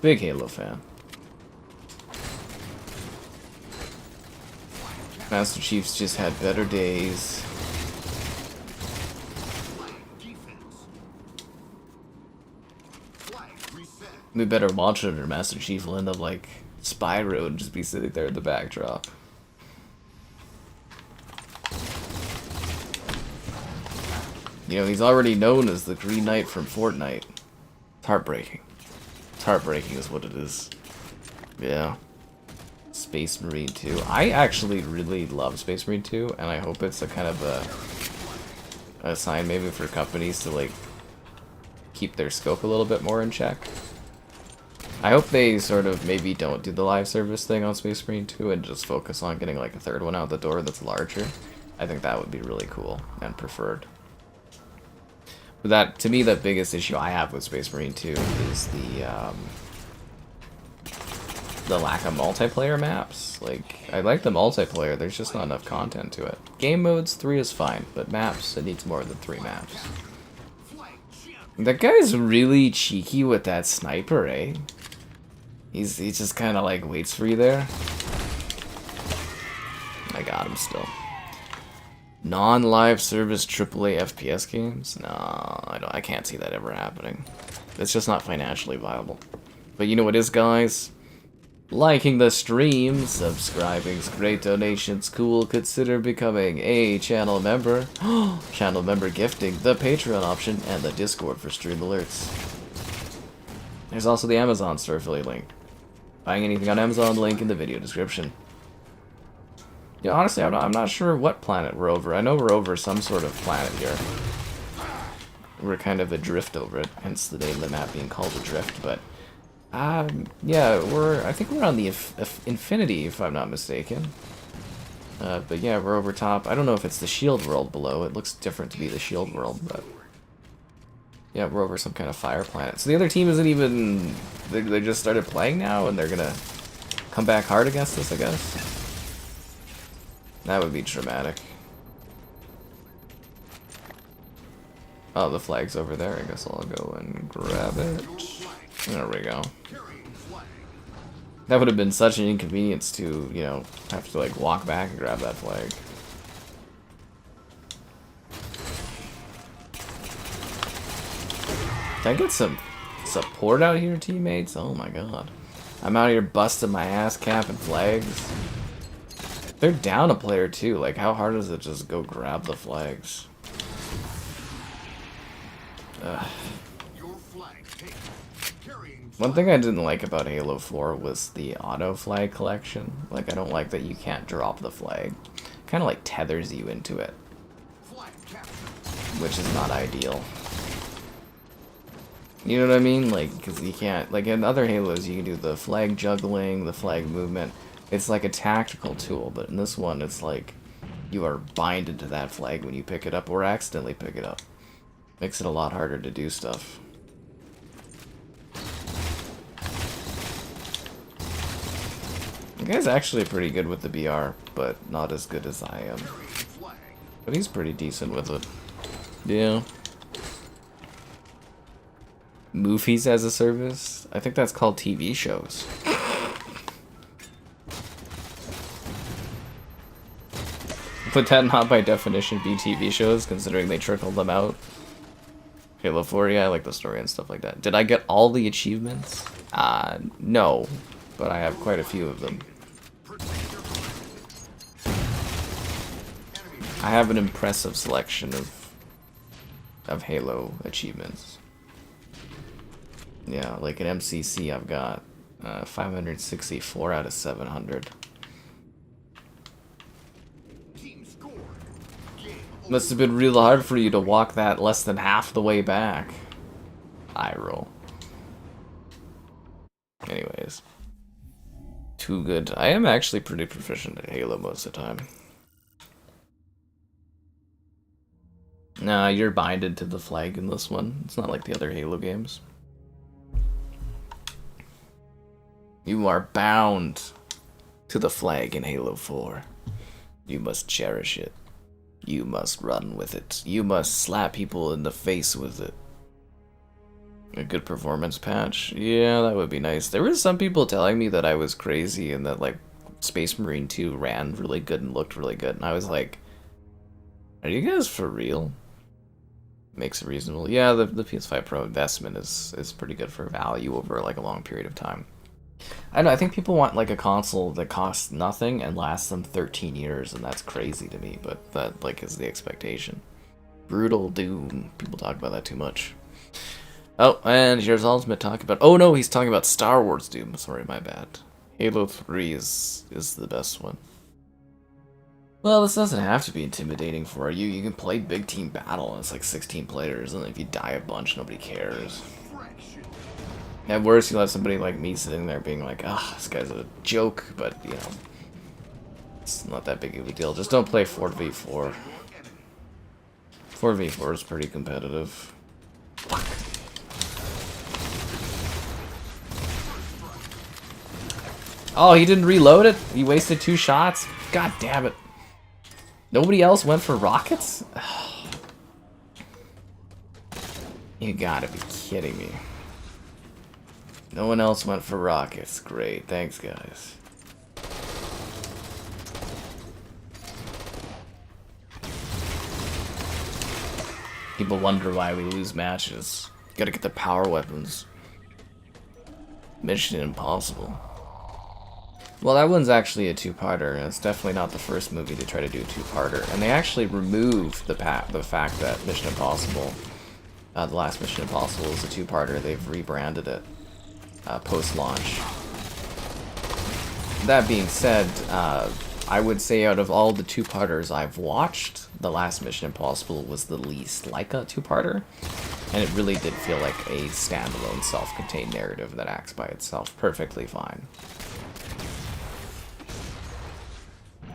Big Halo fan. Master Chief's just had better days. We better watch it or Master Chief will end up like Spyro and just be sitting there in the backdrop. You know, he's already known as the Green Knight from Fortnite. It's heartbreaking. It's heartbreaking is what it is. Yeah. Space Marine 2. I actually really love Space Marine 2, and I hope it's a kind of a sign maybe for companies to, like, keep their scope a little bit more in check. I hope they sort of maybe don't do the live service thing on Space Marine 2 and just focus on getting, like, a third one out the door that's larger. I think that would be really cool and preferred. But that, to me, the biggest issue I have with Space Marine 2 is the lack of multiplayer maps. Like, I like the multiplayer, there's just not enough content to it. Game modes, 3 is fine, but maps, it needs more than 3 maps. That guy's really cheeky with that sniper, eh? He just kind of like waits for you there. I got him still. Non-live service AAA FPS games? No, I can't see that ever happening. It's just not financially viable. But you know what is, guys? Liking the stream, subscribing's great, donations cool, consider becoming a channel member. Channel member gifting, the Patreon option, and the Discord for stream alerts. There's also the Amazon store affiliate link. Buying anything on Amazon, link in the video description. Yeah, honestly, I'm not sure what planet we're over. I know we're over some sort of planet here. We're kind of adrift over it, hence the name of the map being called Adrift, but... yeah, I think we're on the Infinity, if I'm not mistaken. But yeah, we're over top. I don't know if it's the Shield world below. It looks different to be the Shield world, but... yeah, we're over some kind of fire planet. So the other team isn't even... They just started playing now, and they're gonna come back hard against us, I guess? That would be dramatic. Oh, the flag's over there. I guess I'll go and grab it. There we go. That would have been such an inconvenience to, you know, have to like walk back and grab that flag. Can I get some support out here, teammates? Oh my god. I'm out here busting my ass capping flags. They're down a player too. Like, how hard is it to just go grab the flags? Ugh. One thing I didn't like about Halo 4 was the auto flag collection. Like, I don't like that you can't drop the flag. Kind of like tethers you into it, which is not ideal. You know what I mean? Like, because you can't, like in other Halos you can do the flag juggling, the flag movement. It's like a tactical tool, but in this one it's like you are binded to that flag when you pick it up or accidentally pick it up. Makes it a lot harder to do stuff. The guy's actually pretty good with the BR, but not as good as I am. But he's pretty decent with it. Yeah. Movies as a service? I think that's called TV shows. Would that not by definition be TV shows, considering they trickled them out? Halo 4, yeah, I like the story and stuff like that. Did I get all the achievements? No. But I have quite a few of them. I have an impressive selection of Halo achievements. Yeah, like an MCC I've got 564 out of 700. Must have been real hard for you to walk that less than half the way back. Eye roll. Anyways. Too good. I am actually pretty proficient at Halo most of the time. Nah, you're binded to the flag in this one. It's not like the other Halo games. You are bound to the flag in Halo 4. You must cherish it. You must run with it. You must slap people in the face with it. A good performance patch? Yeah, that would be nice. There were some people telling me that I was crazy and that, like, Space Marine 2 ran really good and looked really good. And I was like, are you guys for real? Makes it reasonable. Yeah, the PS5 Pro investment is pretty good for value over, like, a long period of time. I know, I think people want, like, a console that costs nothing and lasts them 13 years, and that's crazy to me, but that, like, is the expectation. Brutal Doom. People talk about that too much. Oh, and here's Ultimate talking about... Oh no, he's talking about Star Wars Doom. Sorry, my bad. Halo 3 is the best one. Well, this doesn't have to be intimidating for you. You can play big team battle, and it's like 16 players, and if you die a bunch, nobody cares. At worst, you'll have somebody like me sitting there being like, ah, this guy's a joke, but, you know, it's not that big of a deal. Just don't play 4v4. 4v4 is pretty competitive. Fuck. Oh, he didn't reload it? He wasted 2 shots? God damn it. Nobody else went for rockets? You gotta be kidding me. No one else went for rockets. Great. Thanks, guys. People wonder why we lose matches. Gotta get the power weapons. Mission Impossible. Well, that one's actually a 2-parter, and it's definitely not the first movie to try to do a 2-parter. And they actually removed the fact that Mission Impossible, the last Mission Impossible, is a 2-parter. They've rebranded it post-launch. That being said, I would say out of all the 2-parters I've watched, the last Mission Impossible was the least like a 2-parter, and it really did feel like a standalone, self-contained narrative that acts by itself perfectly fine.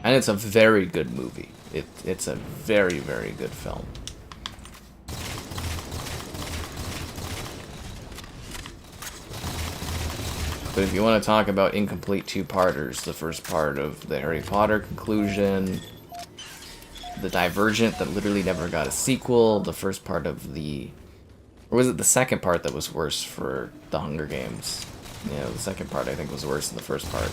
And it's a very good movie. It's a very, very good film. But if you want to talk about incomplete 2-parters, the first part of the Harry Potter conclusion, the Divergent that literally never got a sequel, the first part of the... Or was it the second part that was worse for the Hunger Games? Yeah, the second part I think was worse than the first part.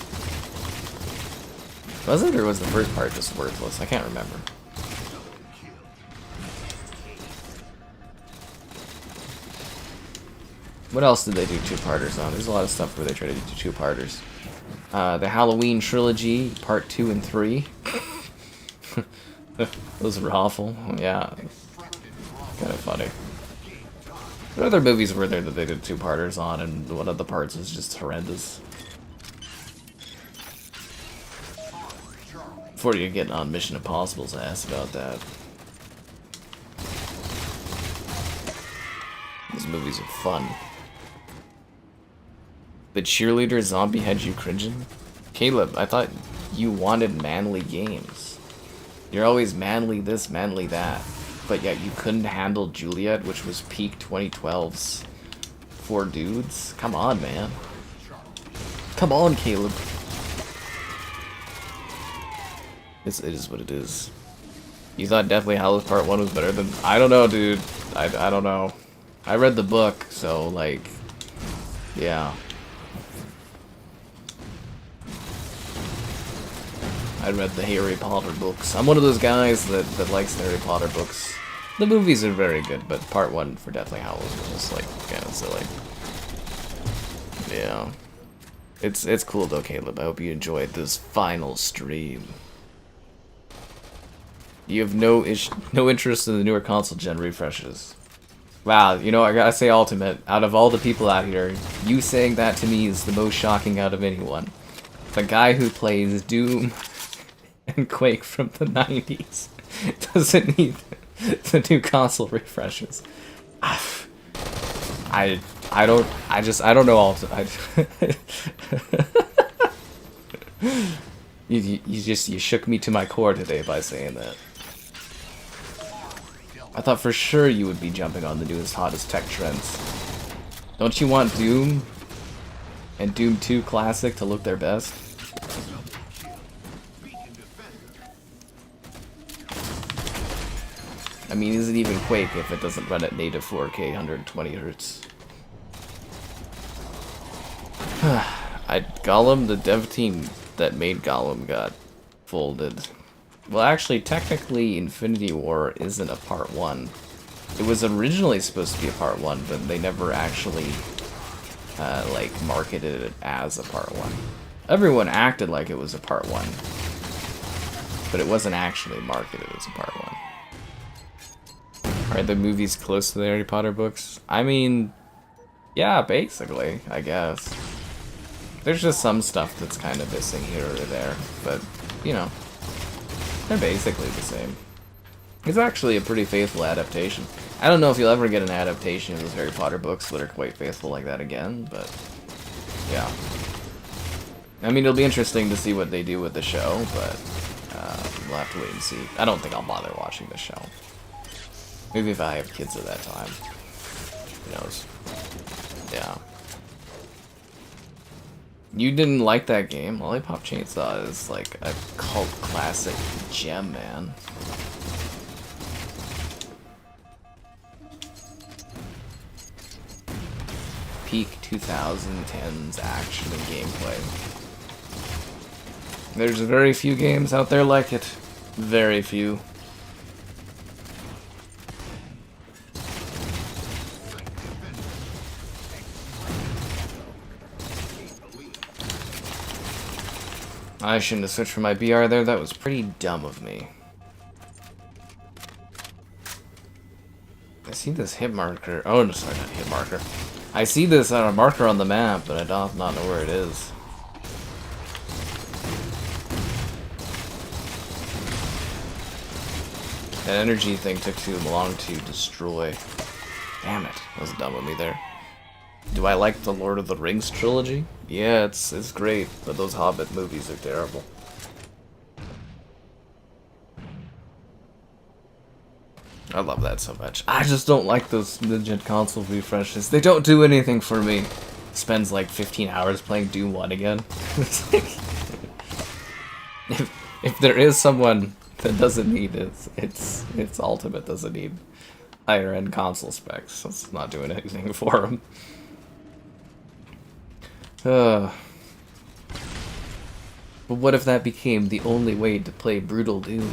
Was it, or was the first part just worthless? I can't remember. What else did they do 2-parters on? There's a lot of stuff where they try to do 2-parters. The Halloween trilogy, part 2 and 3. Those were awful. Yeah. Kind of funny. What other movies were there that they did 2-parters on, and one of the parts was just horrendous? Before you get on Mission Impossible's ass about that. Those movies are fun. The cheerleader zombie had you cringing? Caleb, I thought you wanted manly games. You're always manly this, manly that. But yet you couldn't handle Juliet, which was peak 2012's 4 dudes? Come on, man. Come on, Caleb. It is what it is. You thought Deathly Hallows Part 1 was better than... I don't know, dude. I don't know. I read the book, so, like... Yeah. I read the Harry Potter books. I'm one of those guys that likes the Harry Potter books. The movies are very good, but Part 1 for Deathly Hallows was just, like, kind of silly. Yeah. It's cool, though, Caleb. I hope you enjoyed this final stream. You have no interest in the newer console gen refreshes. Wow, you know, I gotta say, Ultimate, out of all the people out here, you saying that to me is the most shocking out of anyone. The guy who plays Doom and Quake from the 90s doesn't need the new console refreshes. I don't know, Ultimate. You shook me to my core today by saying that. I thought for sure you would be jumping on the newest, hottest tech trends. Don't you want Doom and Doom 2 Classic to look their best? I mean, is it even Quake if it doesn't run at native 4K 120 Hz? Gollum, the dev team that made Gollum got folded. Well, actually, technically, Infinity War isn't a part 1. It was originally supposed to be a part 1, but they never actually, like, marketed it as a part 1. Everyone acted like it was a part 1, but it wasn't actually marketed as a part 1. Are the movies close to the Harry Potter books? I mean, yeah, basically, I guess. There's just some stuff that's kind of missing here or there, but, you know, they're basically the same. It's actually a pretty faithful adaptation. I don't know if you'll ever get an adaptation of those Harry Potter books that are quite faithful like that again, but yeah. I mean, it'll be interesting to see what they do with the show, but we'll have to wait and see. I don't think I'll bother watching the show. Maybe if I have kids at that time. Who knows? Yeah. You didn't like that game? Lollipop Chainsaw is like a cult classic gem, man. Peak 2010s action and gameplay. There's very few games out there like it. Very few. I shouldn't have switched from my BR there. That was pretty dumb of me. I see this hit marker. Oh, no, sorry, not hit marker. I see this marker on the map, but I do not know where it is. That energy thing took too long to destroy. Damn it. That was dumb of me there. Do I like the Lord of the Rings trilogy? Yeah, it's great, but those Hobbit movies are terrible. I love that so much. I just don't like those Ninja console refreshes. They don't do anything for me. Spends like 15 hours playing Doom 1 again. It's like, if there is someone that doesn't need it, it's Ultimate doesn't need higher end console specs. It's not doing anything for them. But what if that became the only way to play Brutal Doom?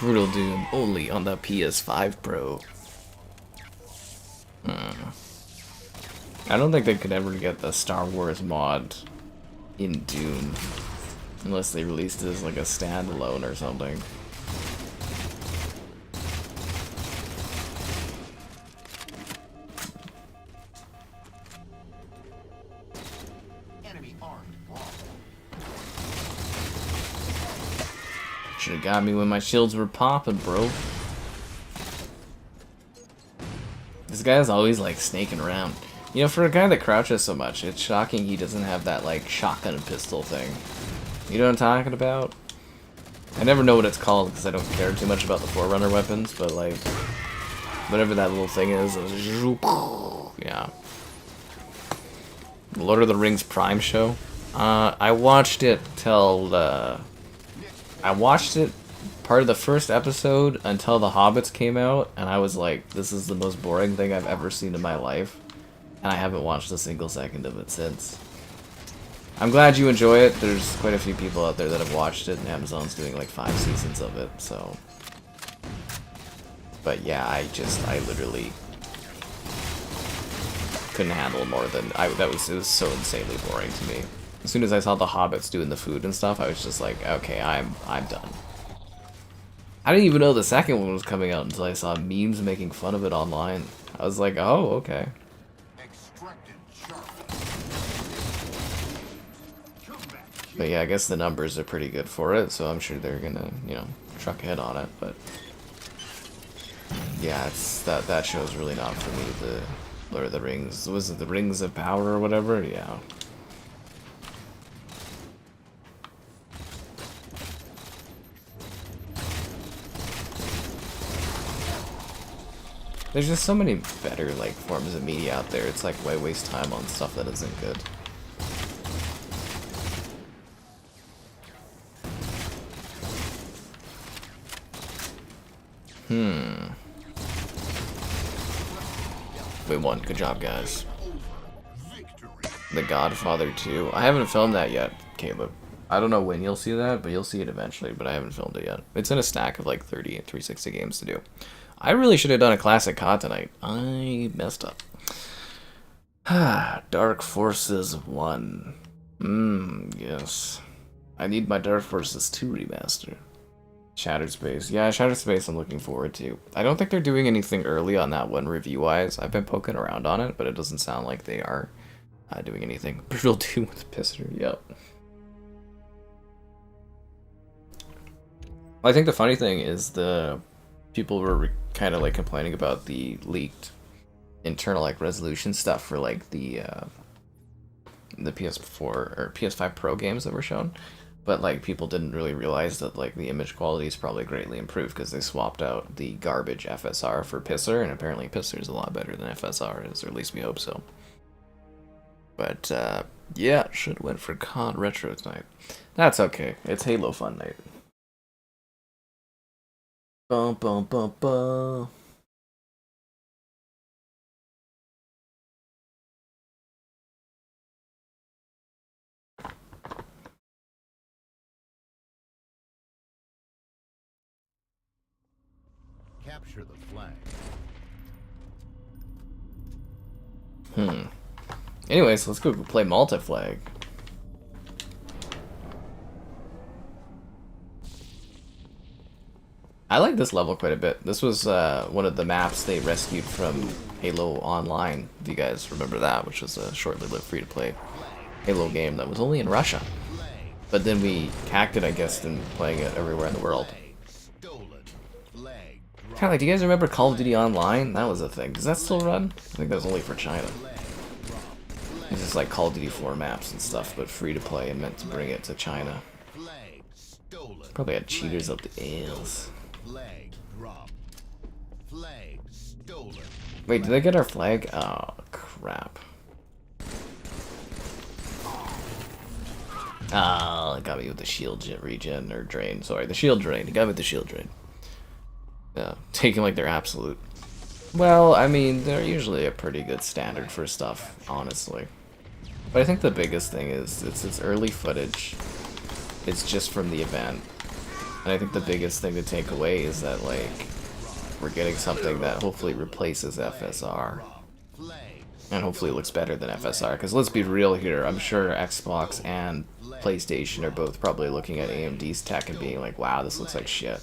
Brutal Doom only on the PS5 Pro. I don't think they could ever get the Star Wars mod in Doom unless they released it as like a standalone or something. Should've got me when my shields were popping, bro. This guy's always like snaking around. You know, for a guy that crouches so much, it's shocking he doesn't have that like shotgun pistol thing. You know what I'm talking about? I never know what it's called because I don't care too much about the Forerunner weapons, but like whatever that little thing is, yeah. Lord of the Rings Prime show. I watched it till I watched it part of the first episode until the Hobbits came out, and I was like, this is the most boring thing I've ever seen in my life. And I haven't watched a single second of it since. I'm glad you enjoy it. There's quite a few people out there that have watched it, and Amazon's doing like 5 seasons of it, so. But yeah, I literally couldn't handle more than, it was so insanely boring to me. As soon as I saw the Hobbits doing the food and stuff, I was just like, okay, I'm done. I didn't even know the second one was coming out until I saw memes making fun of it online. I was like, oh, okay. But yeah, I guess the numbers are pretty good for it, so I'm sure they're gonna, you know, truck ahead on it, but yeah, it's that show's really not for me. The Lord of the Rings, was it the Rings of Power or whatever? Yeah. There's just so many better like forms of media out there. It's like why waste time on stuff that isn't good. We won. Good job, guys. The Godfather 2. I haven't filmed that yet, Caleb. I don't know when you'll see that, but you'll see it eventually, but I haven't filmed it yet. It's in a stack of like 30 and 360 games to do. I really should have done a classic COD tonight. I messed up. Dark Forces 1. Yes. I need my Dark Forces 2 remaster. Shattered Space. Yeah, Shattered Space I'm looking forward to. I don't think they're doing anything early on that one review-wise. I've been poking around on it, but it doesn't sound like they are doing anything. Brutal 2 with Pisser, yep. I think the funny thing is the people were kind of like complaining about the leaked internal like resolution stuff for like the PS4 or PS5 Pro games that were shown. But like people didn't really realize that like the image quality is probably greatly improved because they swapped out the garbage FSR for Pisser, and apparently Pisser is a lot better than FSR is, or at least we hope so. But yeah, should have went for COD Retro tonight. That's okay. It's Halo Fun Night. Bum bum bum bum. Capture the flag. Anyways, let's go play multi-flag. I like this level quite a bit. This was one of the maps they rescued from Halo Online, if you guys remember that, which was a shortly lived free-to-play Halo game that was only in Russia. But then we hacked it, I guess, and playing it everywhere in the world. Kind of like, do you guys remember Call of Duty Online? That was a thing. Does that still run? I think that was only for China. It's just like Call of Duty 4 maps and stuff, but free to play and meant to bring it to China. Probably had cheaters up the ass. Wait, did they get our flag? Oh, crap. Oh, it got me with the shield regen, or drain. Sorry, the shield drain. It got me with the shield drain. Yeah, taking like their absolute. Well, I mean, they're usually a pretty good standard for stuff, honestly. But I think the biggest thing is it's early footage. It's just from the event. And I think the biggest thing to take away is that, like, we're getting something that hopefully replaces FSR. And hopefully looks better than FSR. Because let's be real here, I'm sure Xbox and PlayStation are both probably looking at AMD's tech and being like, wow, this looks like shit.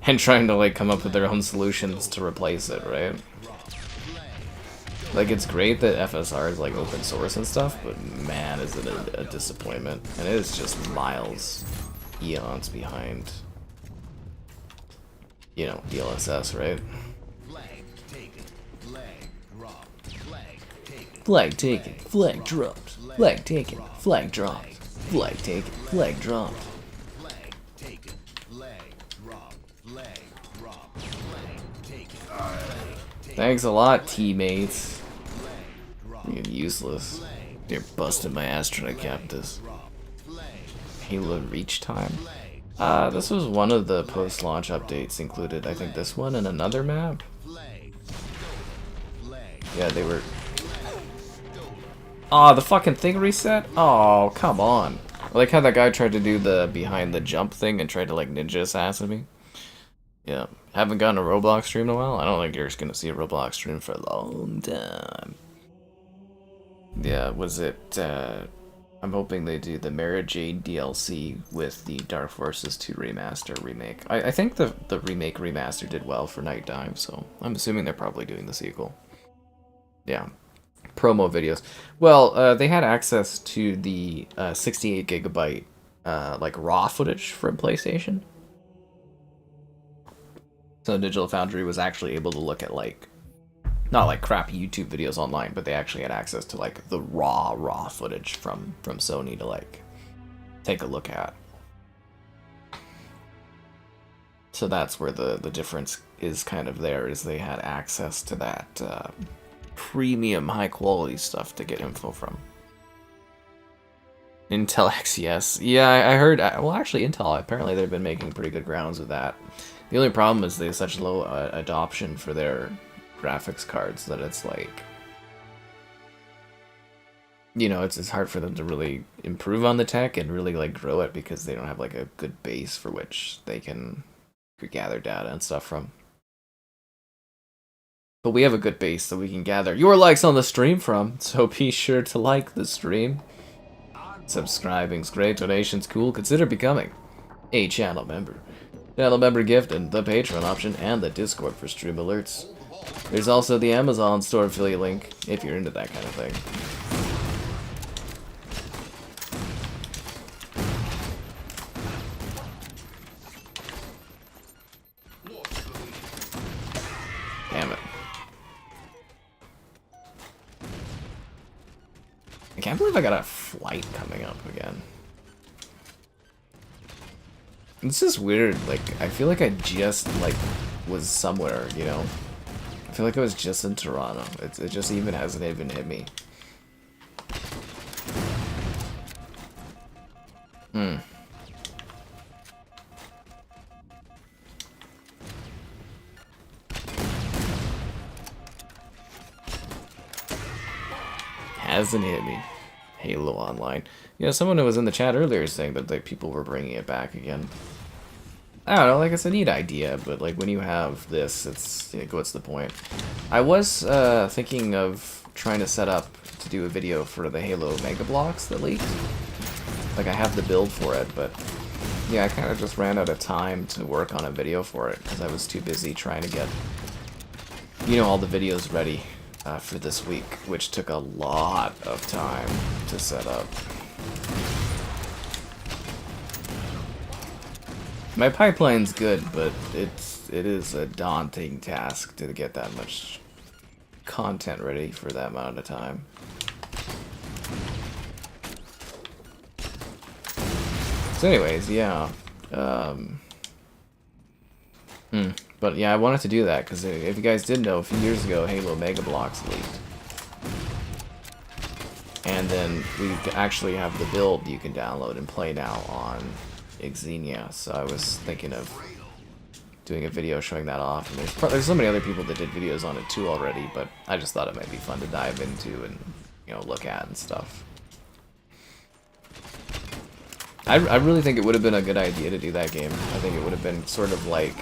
And trying to, like, come up with their own solutions to replace it, right? Like, it's great that FSR is, like, open source and stuff, but man, is it a disappointment. And it is just miles, eons behind, you know, DLSS, right? Flag taken, flag dropped. Flag taken, flag dropped. Flag taken, flag dropped. Thanks a lot, teammates. You're useless. You're busting my ass trying to cap this. Halo reach time? This was one of the post-launch updates included. I think this one and another map. Yeah, they were... Aw, the fucking thing reset? Oh, come on. I like how that guy tried to do the behind the jump thing and tried to, like, ninja assassin me. Yeah. Haven't gotten a Roblox stream in a while? I don't think you're just gonna see a Roblox stream for a long time. Yeah, was it, I'm hoping they do the Mara Jade DLC with the Dark Forces 2 remaster remake. I think the remake remaster did well for Night Dive, so I'm assuming they're probably doing the sequel. Yeah. Promo videos. Well, they had access to the 68 gigabyte like raw footage from PlayStation. So Digital Foundry was actually able to look at, like, not like crappy YouTube videos online, but they actually had access to, like, the raw footage from Sony to, like, take a look at. So that's where the difference is kind of there, is they had access to that premium high quality stuff to get info from. Intel XES. Yeah, I heard, well, actually Intel, apparently they've been making pretty good grounds with that. The only problem is they have such low adoption for their graphics cards that it's like, you know, it's hard for them to really improve on the tech and really, like, grow it because they don't have, like, a good base for which they can gather data and stuff from. But we have a good base that we can gather your likes on the stream from, so be sure to like the stream. Subscribing's great, donations cool. Consider becoming a channel member. Channel member gift and the Patreon option and the Discord for stream alerts. There's also the Amazon store affiliate link if you're into that kind of thing. Damn it. I can't believe I got a flight coming up again. This is weird, like, I feel like I just, like, was somewhere, you know? I feel like I was just in Toronto. It just even hasn't even hit me. Hasn't hit me. Halo Online. You know, someone who was in the chat earlier saying that like people were bringing it back again. I don't know, like it's a neat idea, but like when you have this, it's like, what's the point? I was thinking of trying to set up to do a video for the Halo Mega Blocks that leaked. Like I have the build for it, but yeah, I kind of just ran out of time to work on a video for it because I was too busy trying to get, you know, all the videos ready for this week, which took a lot of time to set up. My pipeline's good, but it is a daunting task to get that much content ready for that amount of time. So anyways, yeah. But yeah, I wanted to do that, because if you guys didn't know, a few years ago, Halo Mega Blocks leaked. And then we actually have the build you can download and play now on Xenia, so I was thinking of doing a video showing that off, and there's so many other people that did videos on it too already, but I just thought it might be fun to dive into and, you know, look at and stuff. I really think it would have been a good idea to do that game. I think it would have been sort of like,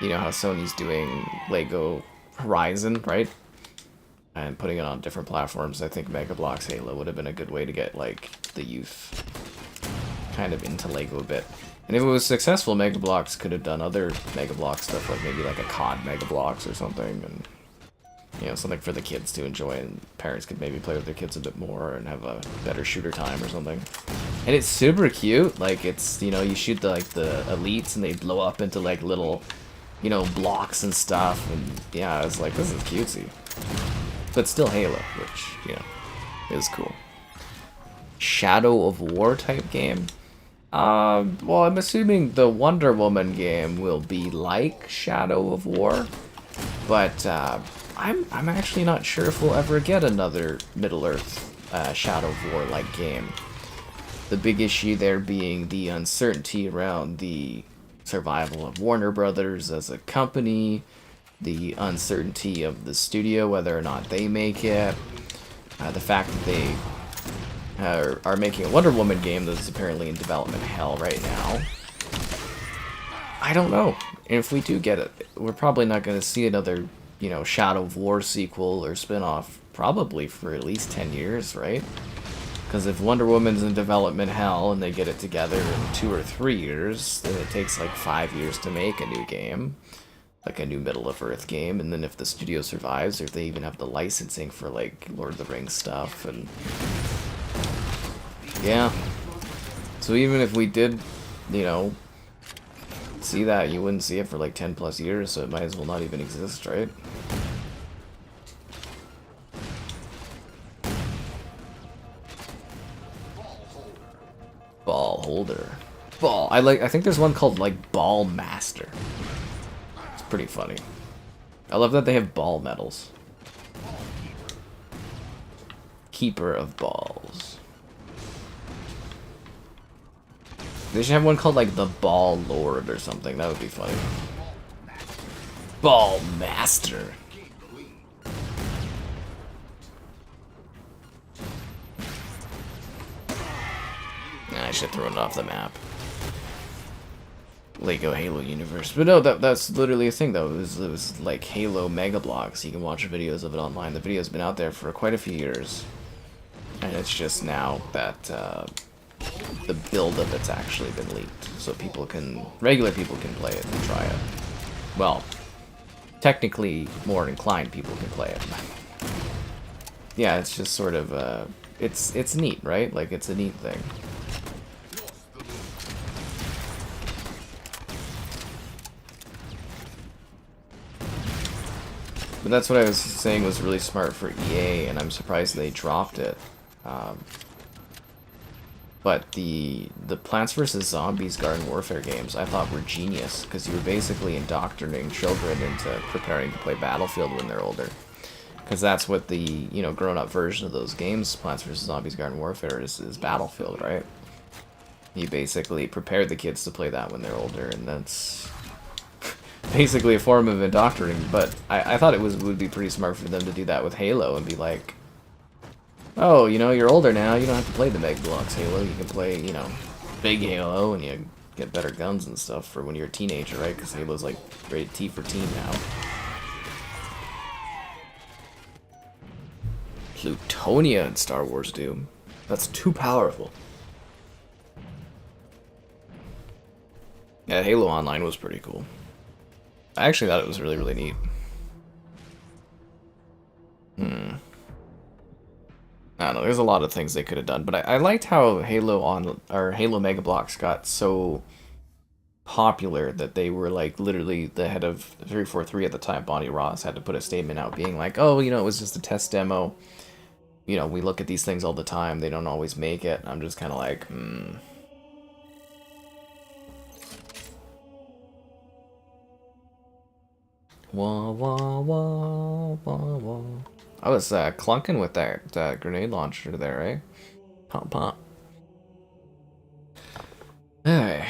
you know, how Sony's doing Lego Horizon, right? And putting it on different platforms. I think Mega Bloks Halo would have been a good way to get, like, the youth kind of into Lego a bit. And if it was successful, Mega Bloks could have done other Mega Bloks stuff, like maybe like a COD Mega Bloks or something, and, you know, something for the kids to enjoy, and parents could maybe play with their kids a bit more and have a better shooter time or something. And it's super cute. Like, it's, you know, you shoot the elites and they blow up into like little, you know, blocks and stuff, and yeah, I was like, this is cutesy. But still Halo, which, you know, is cool. Shadow of War type game? Well, I'm assuming the Wonder Woman game will be like Shadow of War, but I'm actually not sure if we'll ever get another Middle-earth Shadow of War like game. The big issue there being the uncertainty around the survival of Warner Brothers as a company, the uncertainty of the studio, whether or not they make it, the fact that they are making a Wonder Woman game that's apparently in development hell right now. I don't know. And if we do get it, we're probably not going to see another, you know, Shadow of War sequel or spin-off probably for at least 10 years, right? Because if Wonder Woman's in development hell and they get it together in 2 or 3 years, then it takes like 5 years to make a new game. Like a new Middle-of-Earth game, and then if the studio survives, or if they even have the licensing for like Lord of the Rings stuff, and yeah. So even if we did, you know, see that, you wouldn't see it for like 10 plus years, so it might as well not even exist, right? Ball holder. Ball. I think there's one called like Ball Master. It's pretty funny. I love that they have ball medals. Keeper of balls. They should have one called like the Ball Lord or something. That would be funny. Ball Master. I should throw it off the map. Lego Halo universe. But no, that's literally a thing though. It was like Halo Mega Bloks. You can watch videos of it online. The video's been out there for quite a few years. And it's just now that the build of it's actually been leaked, so regular people can play it and try it. Well, technically more inclined people can play it. Yeah, it's just sort of it's neat, right? Like, it's a neat thing. But that's what I was saying was really smart for EA, and I'm surprised they dropped it. But the Plants vs. Zombies Garden Warfare games I thought were genius, because you were basically indoctrinating children into preparing to play Battlefield when they're older. Because that's what the, you know, grown-up version of those games, Plants vs. Zombies Garden Warfare, is Battlefield, right? You basically prepare the kids to play that when they're older, and that's basically a form of indoctrinating. But I thought it would be pretty smart for them to do that with Halo and be like, oh, you know, you're older now, you don't have to play the Mega Bloks Halo, you can play, you know, big Halo, and you get better guns and stuff for when you're a teenager, right? Because Halo's like rated T for teen now. Plutonia in Star Wars Doom. That's too powerful. Yeah, Halo Online was pretty cool. I actually thought it was really, really neat. I don't know, there's a lot of things they could have done, but I liked how Halo Mega Bloks got so popular that they were like literally the head of 343 at the time, Bonnie Ross, had to put a statement out being like, oh, you know, it was just a test demo. You know, we look at these things all the time, they don't always make it. I'm just kind of like, Wah, wah, wah, wah, wah. I was clunking with that grenade launcher there, eh? Pop, pop. Hey.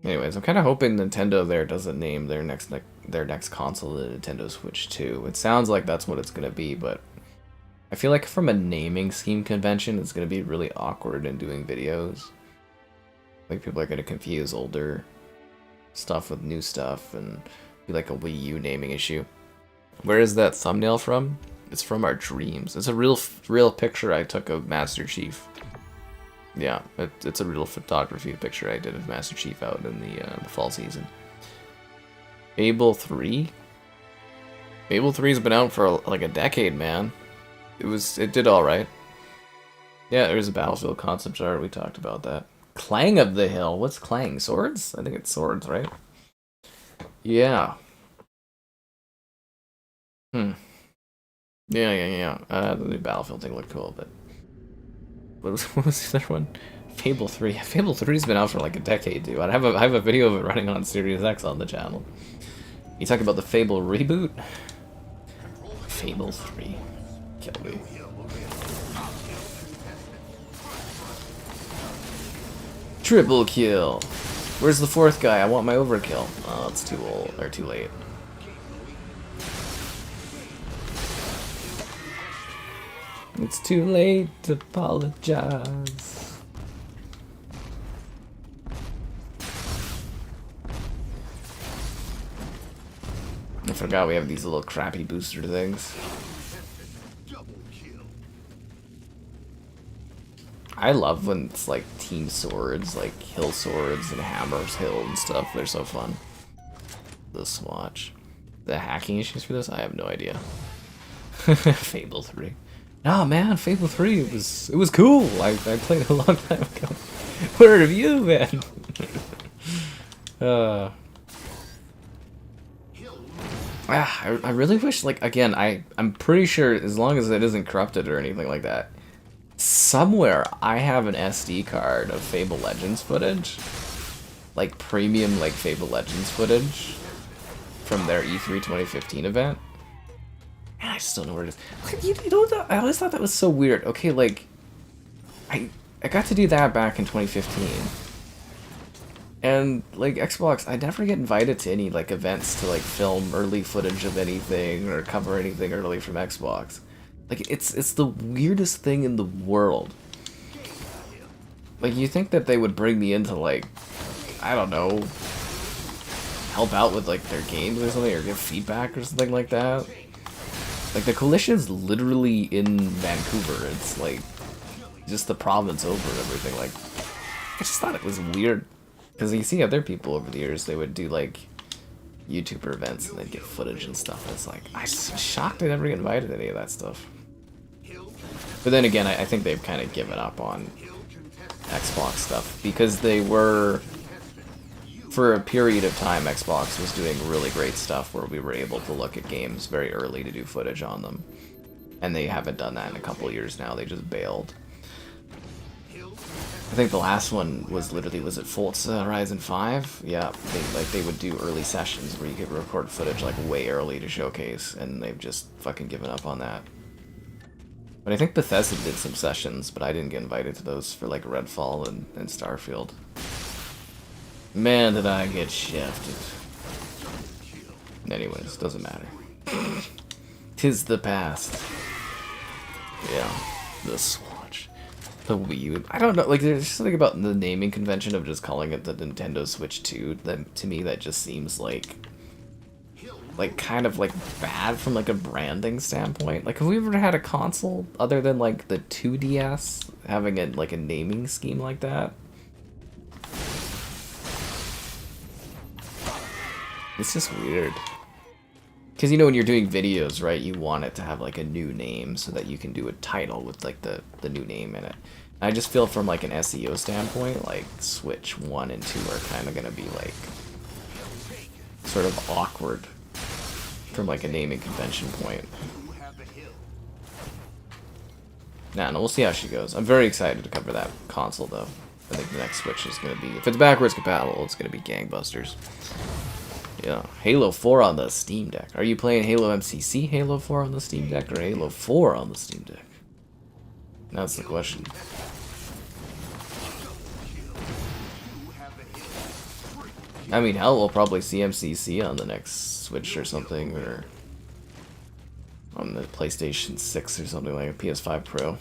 Anyways, I'm kind of hoping Nintendo there doesn't name their next console the Nintendo Switch 2. It sounds like that's what it's gonna be, but I feel like from a naming scheme convention, it's gonna be really awkward in doing videos. Like, people are gonna confuse older stuff with new stuff and be like a Wii U naming issue. Where is that thumbnail from? It's from our dreams. It's a real picture I took of Master Chief. Yeah, it's a real photography picture I did of Master Chief out in the fall season. Fable 3? Fable 3's been out for like a decade, man. It did alright. Yeah, there's a Battlefield concept art, we talked about that. Clang of the Hill. What's Clang? Swords? I think it's swords, right? Yeah. Yeah. The new Battlefield thing looked cool, but what was the other one? Fable 3. Fable 3's been out for like a decade, dude. I have a video of it running on Series X on the channel. You talk about the Fable reboot? Fable 3. Kill me. Triple kill. Where's the fourth guy? I want my overkill. Oh, it's too old or too late. It's too late to apologize. I forgot we have these little crappy booster things. I love when it's like team swords, like hill swords and hammers hill and stuff. They're so fun. The swatch. The hacking issues for this? I have no idea. Fable 3. Nah, man, Fable 3, it was cool. I played it a long time ago. Where have you been? I really wish, like, again, I'm pretty sure as long as it isn't corrupted or anything like that, somewhere I have an SD card of Fable Legends footage. Like, premium, like, Fable Legends footage from their E3 2015 event. I just don't know where it is. You know, I always thought that was so weird. Okay, like, I got to do that back in 2015. And, like, Xbox, I never get invited to any, like, events to, like, film early footage of anything or cover anything early from Xbox. Like, it's the weirdest thing in the world. Like, you think that they would bring me in to, like, I don't know, help out with, like, their games or something, or give feedback or something like that. Like, the coalition's literally in Vancouver. It's, like, just the province over everything. Like, I just thought it was weird. Because you see other people over the years, they would do, like, YouTuber events and they'd get footage and stuff. And it's like, I'm shocked I never get invited to any of that stuff. But then again, I think they've kind of given up on Xbox stuff. Because they were... For a period of time, Xbox was doing really great stuff where we were able to look at games very early to do footage on them. And they haven't done that in a couple of years now, they just bailed. I think the last one was literally, was it Forza Horizon 5? Yeah, they would do early sessions where you could record footage like way early to showcase, and they've just fucking given up on that. But I think Bethesda did some sessions, but I didn't get invited to those for like Redfall and Starfield. Man, did I get shafted. Anyways, doesn't matter. 'Tis the past. Yeah, the Swatch. The Wii U. I don't know, like, there's something about the naming convention of just calling it the Nintendo Switch 2 that, to me, that just seems like kind of, like, bad from, like, a branding standpoint. Like, have we ever had a console other than, like, the 2DS having, a naming scheme like that? It's just weird. Because, you know, when you're doing videos, right, you want it to have, like, a new name so that you can do a title with, like, the new name in it. And I just feel from, like, an SEO standpoint, like, Switch 1 and 2 are kind of going to be, like, sort of awkward from, like, a naming convention point. Nah, no, we'll see how she goes. I'm very excited to cover that console, though. I think the next Switch is going to be, if it's backwards compatible, it's going to be gangbusters. Yeah, Halo 4 on the Steam Deck. Are you playing Halo MCC Halo 4 on the Steam Deck or Halo 4 on the Steam Deck? That's the question. I mean, hell, we'll probably see MCC on the next Switch or something, or on the PlayStation 6 or something, like a PS5 Pro.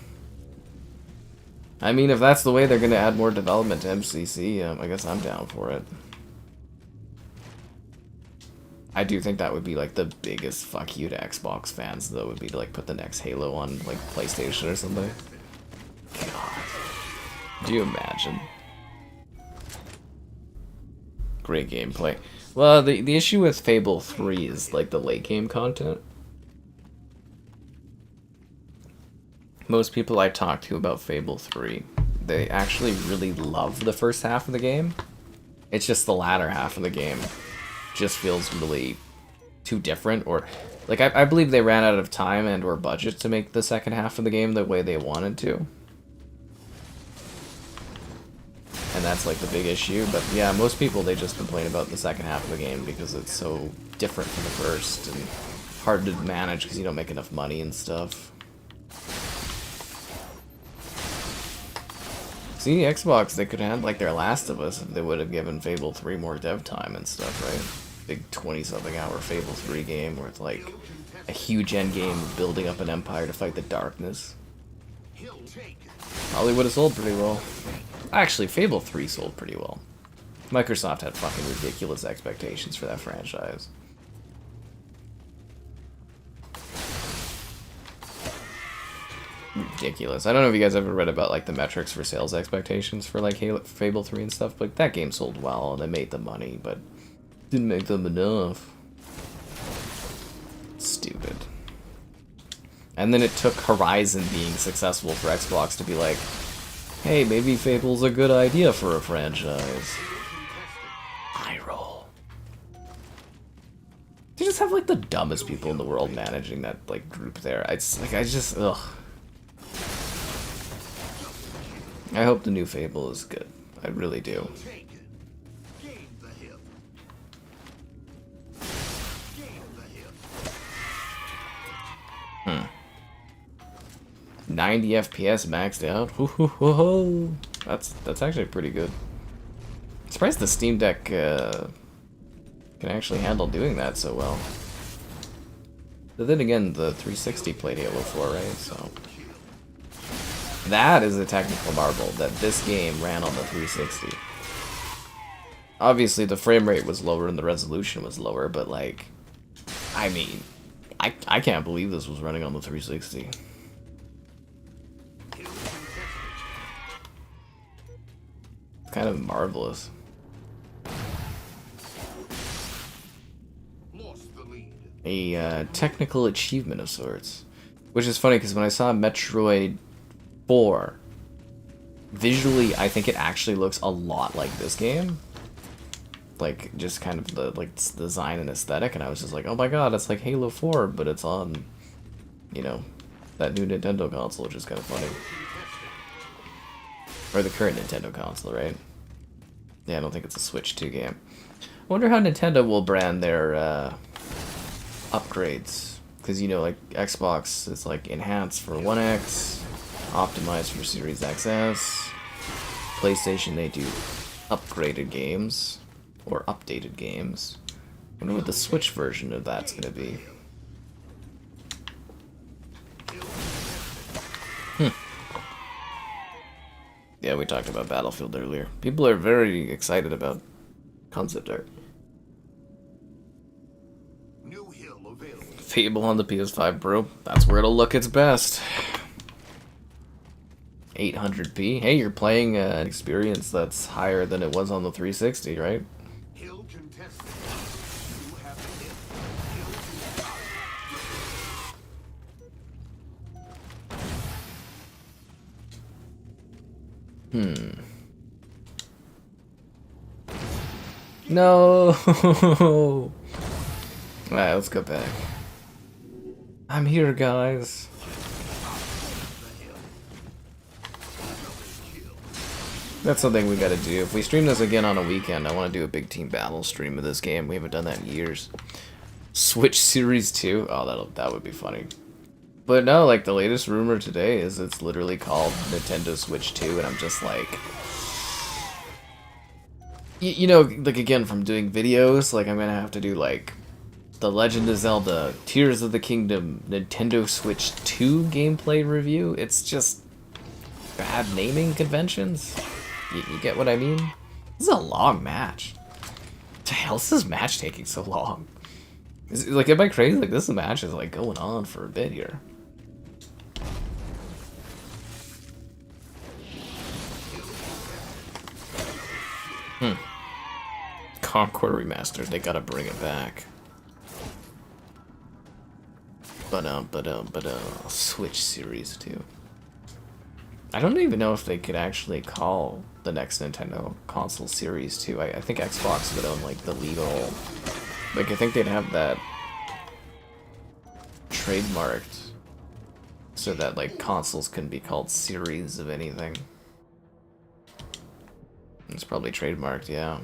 I mean, if that's the way they're going to add more development to MCC, I guess I'm down for it. I do think that would be, like, the biggest fuck you to Xbox fans, though, would be to, like, put the next Halo on, like, PlayStation or something. God. Do you imagine? Great gameplay. Well, the issue with Fable 3 is, like, the late game content. Most people I talk to about Fable 3, they actually really love the first half of the game. It's just the latter half of the game just feels really too different, or like I believe they ran out of time and or budget to make the second half of the game the way they wanted to, and that's like the big issue. But yeah, most people, they just complain about the second half of the game because it's so different from the first and hard to manage because you don't make enough money and stuff. See, Xbox, they could have had like their Last of Us if they would have given Fable 3 more dev time and stuff, right? Big 20-something hour Fable 3 game where it's like a huge end game building up an empire to fight the darkness. Probably would have sold pretty well. Actually, Fable 3 sold pretty well. Microsoft had fucking ridiculous expectations for that franchise. Ridiculous. I don't know if you guys ever read about like the metrics for sales expectations for like Fable 3 and stuff, but that game sold well and they made the money, but didn't make them enough. Stupid. And then it took Horizon being successful for Xbox to be like, hey, maybe Fable's a good idea for a franchise. Eye roll. They just have like the dumbest people in the world managing that like group there. It's like, I just, ugh. I hope the new Fable is good. I really do. 90 FPS maxed out. That's actually pretty good. I'm surprised the Steam Deck can actually handle doing that so well. But then again, the 360 played Halo 4, right? So that is a technical marvel that this game ran on the 360. Obviously, the frame rate was lower and the resolution was lower, but like, I mean, I can't believe this was running on the 360. Kind of marvelous. Lost the lead. A technical achievement of sorts. Which is funny, because when I saw Metroid 4, visually, I think it actually looks a lot like this game. Like, just kind of the design and aesthetic, and I was just like, oh my god, it's like Halo 4, but it's on, you know, that new Nintendo console, which is kind of funny. Or the current Nintendo console, right? Yeah, I don't think it's a Switch 2 game. I wonder how Nintendo will brand their upgrades. Because, you know, like, Xbox is, like, enhanced for One X, optimized for Series XS. PlayStation, they do upgraded games. Or updated games. I wonder what the Switch version of that's gonna be. Yeah, we talked about Battlefield earlier. People are very excited about concept art. New hill available. Fable on the PS5 Pro. That's where it'll look its best. 800p. Hey, you're playing an experience that's higher than it was on the 360, right? Hill contested. You have the hill. No. Alright, let's go back. I'm here, guys. That's something we gotta do. If we stream this again on a weekend, I want to do a big team battle stream of this game. We haven't done that in years. Switch Series 2? Oh, that would be funny. But no, like, the latest rumor today is it's literally called Nintendo Switch 2, and I'm just like... You know, like, again, from doing videos, like, I'm gonna have to do, like, The Legend of Zelda, Tears of the Kingdom, Nintendo Switch 2 gameplay review. It's just bad naming conventions. You get what I mean? This is a long match. What the hell is this match taking so long? Is it, like, am I crazy? Like, this match is, like, going on for a bit here. Concord Remastered, they gotta bring it back. But Switch Series 2. I don't even know if they could actually call the next Nintendo console Series 2. I think Xbox would own, like, the legal... Like, I think they'd have that trademarked so that, like, consoles can be called series of anything. It's probably trademarked, yeah.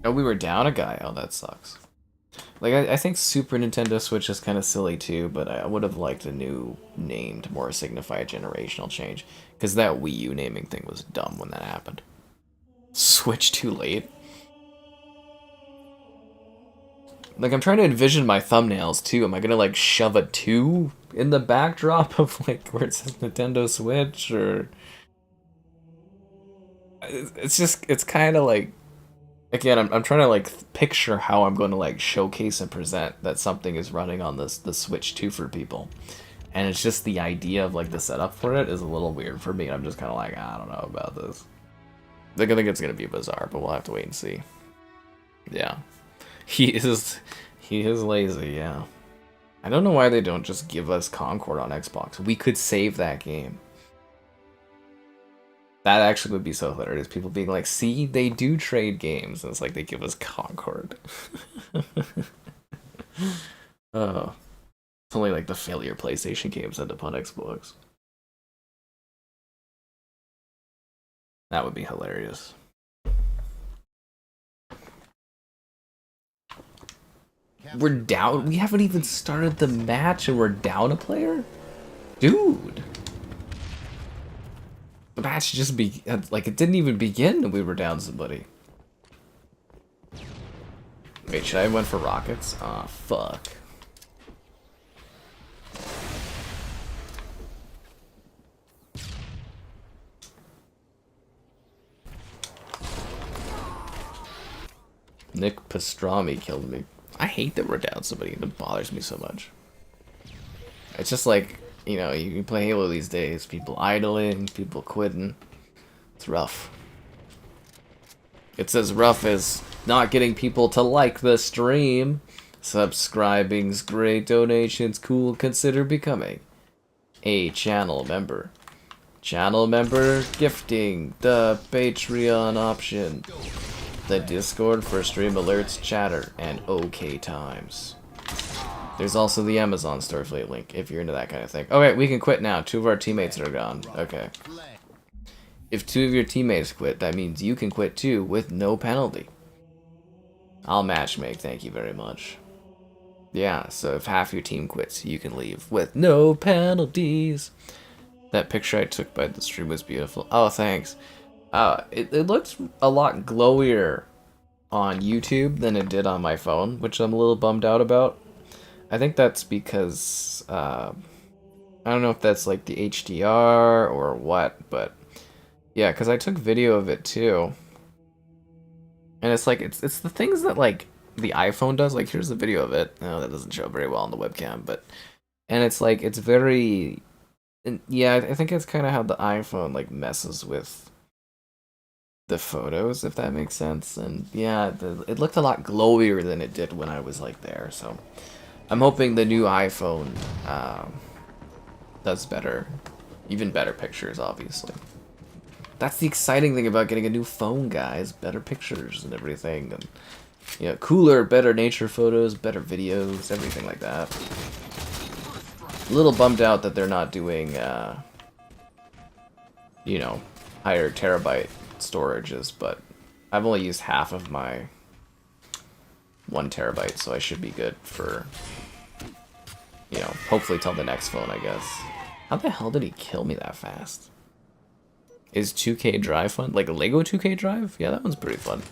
Oh, we were down a guy. Oh, that sucks. Like, I think Super Nintendo Switch is kind of silly too, but I would have liked a new name to more signify a generational change. Because that Wii U naming thing was dumb when that happened. Switch too late? Like, I'm trying to envision my thumbnails too. Am I gonna, like, shove a 2 in the backdrop of, like, where it says Nintendo Switch, or... It's just, it's kind of like... Again, I'm trying to, like, picture how I'm going to, like, showcase and present that something is running on the Switch 2 for people. And it's just the idea of, like, the setup for it is a little weird for me. I'm just kind of like, I don't know about this. I think it's going to be bizarre, but we'll have to wait and see. Yeah. He is lazy, yeah. I don't know why they don't just give us Concord on Xbox. We could save that game. That actually would be so hilarious. People being like, see, they do trade games. And it's like they give us Concord. Oh. It's only like the failure PlayStation games end up on Xbox. That would be hilarious. We're down. We haven't even started the match and we're down a player? Dude. The match just like, it didn't even begin and we were down somebody. Wait, should I have went for rockets? Ah, fuck. Nick Pastrami killed me. I hate that we're down somebody. It bothers me so much. It's just like, you know, you play Halo these days. People idling, people quitting. It's rough. It's as rough as not getting people to like the stream. Subscribing's great, donations cool. Consider becoming a channel member. Channel member gifting, the Patreon option, the Discord for stream alerts, chatter, and OK times. There's also the Amazon Starfleet link if you're into that kind of thing. Okay, we can quit now. 2 of our teammates are gone. Okay. If 2 of your teammates quit, that means you can quit too with no penalty. I'll matchmake, thank you very much. Yeah, so if half your team quits, you can leave with no penalties. That picture I took by the stream was beautiful. Oh, thanks. It looked a lot glowier on YouTube than it did on my phone, which I'm a little bummed out about. I think that's because, I don't know if that's like the HDR or what, but yeah, because I took video of it too. And it's like, it's the things that like the iPhone does. Like, here's the video of it. No, that doesn't show very well on the webcam, but, and it's like, it's very, and yeah, I think it's kind of how the iPhone like messes with the photos, if that makes sense. And yeah, it looked a lot glowier than it did when I was like there, so I'm hoping the new iPhone does better, even better pictures, obviously. That's the exciting thing about getting a new phone, guys. Better pictures and everything, and you know, cooler, better nature photos, better videos, everything like that. A little bummed out that they're not doing, you know, higher terabyte storages, but I've only used half of my 1 terabyte, so I should be good for, you know, hopefully till the next phone, I guess. How the hell did he kill me that fast? Is 2K Drive fun? Like a Lego 2K Drive? Yeah, that one's pretty fun.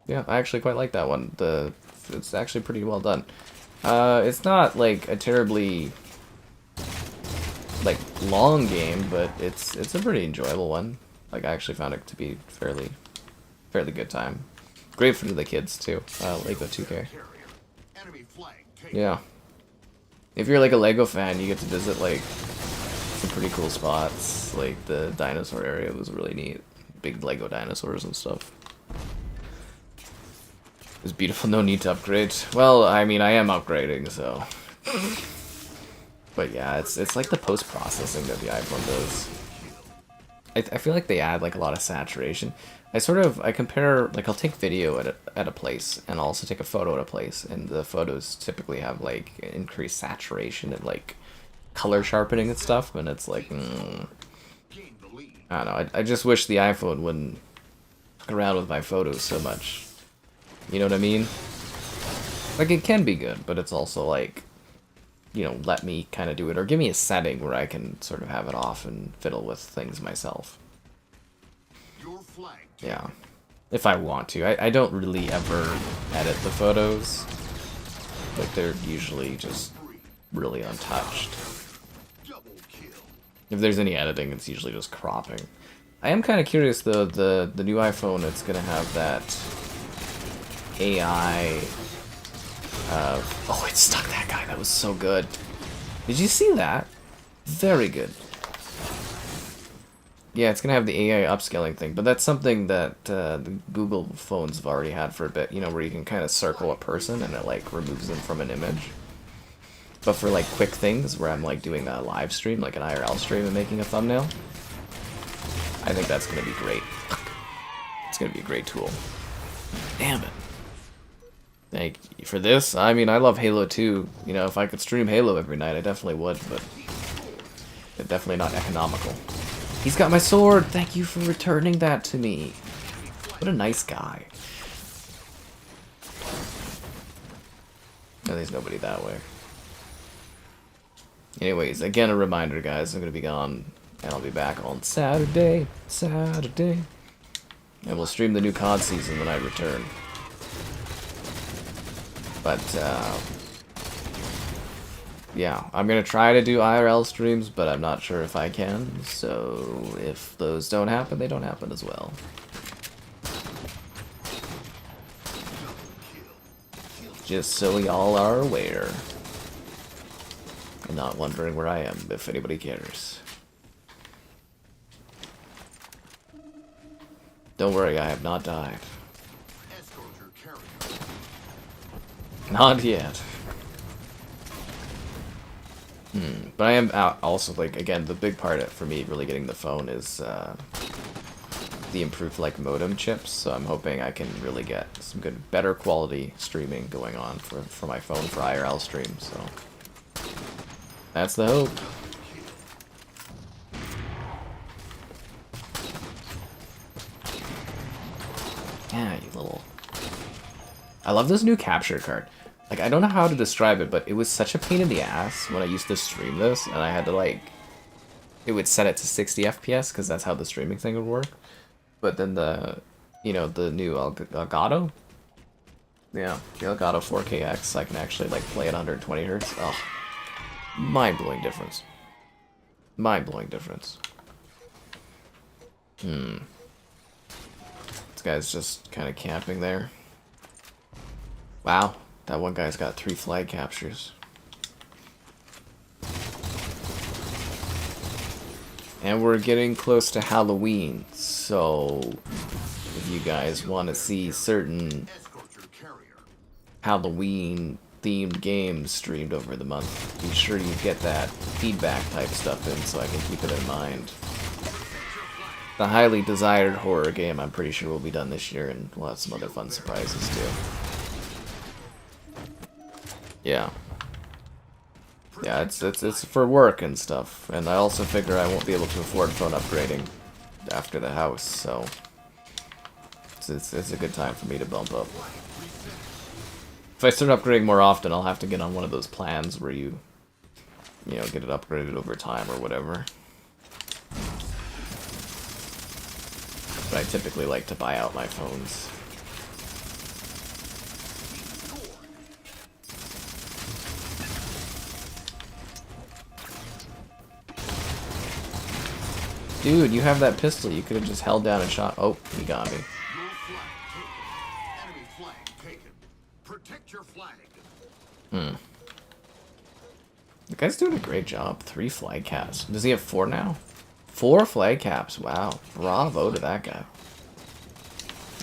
Yeah, I actually quite like that one. It's actually pretty well done. It's not like a terribly like long game, but it's a pretty enjoyable one. Like, I actually found it to be fairly good time. Great for the kids too. Lego 2K. Yeah. If you're like a Lego fan, you get to visit like some pretty cool spots. Like the dinosaur area was really neat. Big Lego dinosaurs and stuff. It was beautiful, no need to upgrade. Well, I mean, I am upgrading, so. But yeah, it's like the post-processing that the iPhone does. I feel like they add like a lot of saturation. I compare, like, I'll take video at a place, and I'll also take a photo at a place, and the photos typically have like increased saturation and like color sharpening and stuff, and it's like, I don't know, I just wish the iPhone wouldn't fuck around with my photos so much. You know what I mean? Like, it can be good, but it's also like, you know, let me kind of do it, or give me a setting where I can sort of have it off and fiddle with things myself. Yeah. If I want to. I don't really ever edit the photos. Like, they're usually just really untouched. If there's any editing, it's usually just cropping. I am kind of curious, though, the new iPhone, it's going to have that AI oh, it stuck that guy. That was so good. Did you see that? Very good. Yeah, it's gonna have the AI upscaling thing, but that's something that the Google phones have already had for a bit, you know, where you can kind of circle a person and it like removes them from an image. But for like quick things where I'm like doing a live stream, like an IRL stream, and making a thumbnail, I think that's gonna be great. It's gonna be a great tool. Damn it. Thank you for this. I mean, I love Halo 2. You know, if I could stream Halo every night, I definitely would, but it's definitely not economical. He's got my sword! Thank you for returning that to me. What a nice guy. No, there's nobody that way. Anyways, again, a reminder, guys, I'm gonna be gone, and I'll be back on Saturday. And we'll stream the new COD season when I return. But, yeah, I'm gonna try to do IRL streams, but I'm not sure if I can, so if those don't happen, they don't happen as well. Just so y'all are aware. And not wondering where I am, if anybody cares. Don't worry, I have not died. Not yet. But I am out also, like, again, the big part for me really getting the phone is the improved, like, modem chips, so I'm hoping I can really get some good, better quality streaming going on for my phone for IRL streams, so that's the hope. Yeah, you little... I love this new capture card. Like, I don't know how to describe it, but it was such a pain in the ass when I used to stream this, and I had to, like... It would set it to 60 FPS, because that's how the streaming thing would work. But then the, you know, the new Elgato? Yeah, the Elgato 4KX, I can actually, like, play at 120 Hz. Oh, mind-blowing difference. Mind-blowing difference. This guy's just kind of camping there. Wow. That one guy's got 3 flag captures. And we're getting close to Halloween, so if you guys want to see certain Halloween-themed games streamed over the month, be sure you get that feedback type stuff in so I can keep it in mind. The highly desired horror game I'm pretty sure will be done this year, and we'll have some other fun surprises too. Yeah. Yeah, it's for work and stuff, and I also figure I won't be able to afford phone upgrading after the house, so it's a good time for me to bump up. If I start upgrading more often, I'll have to get on one of those plans where you know, get it upgraded over time or whatever. But I typically like to buy out my phones. Dude, you have that pistol. You could have just held down and shot. Oh, he got me. The guy's doing a great job. 3 flag caps. Does he have 4 now? 4 flag caps. Wow. Bravo to that guy.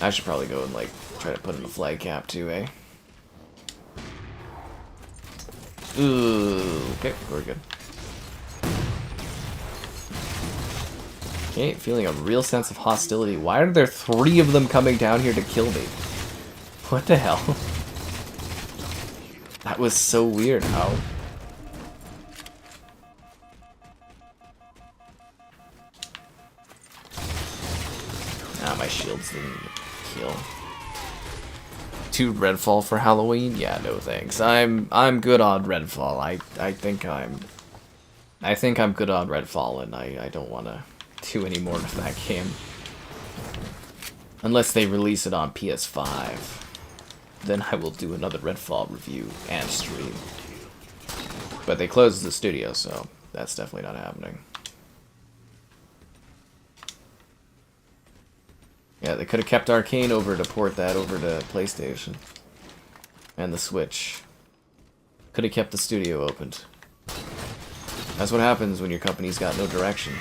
I should probably go and, like, try to put in a flag cap too, eh? Ooh. Okay, we're good. Okay, feeling a real sense of hostility. Why are there 3 of them coming down here to kill me? What the hell? That was so weird. How? Ah, my shields didn't kill. 2 Redfall for Halloween? Yeah, no thanks. I'm good on Redfall. I think I'm good on Redfall, and I don't want to do any more of that game. Unless they release it on PS5. Then I will do another Redfall review and stream. But they closed the studio, so that's definitely not happening. Yeah, they could have kept Arcane over to port that over to PlayStation. And the Switch. Could have kept the studio opened. That's what happens when your company's got no direction.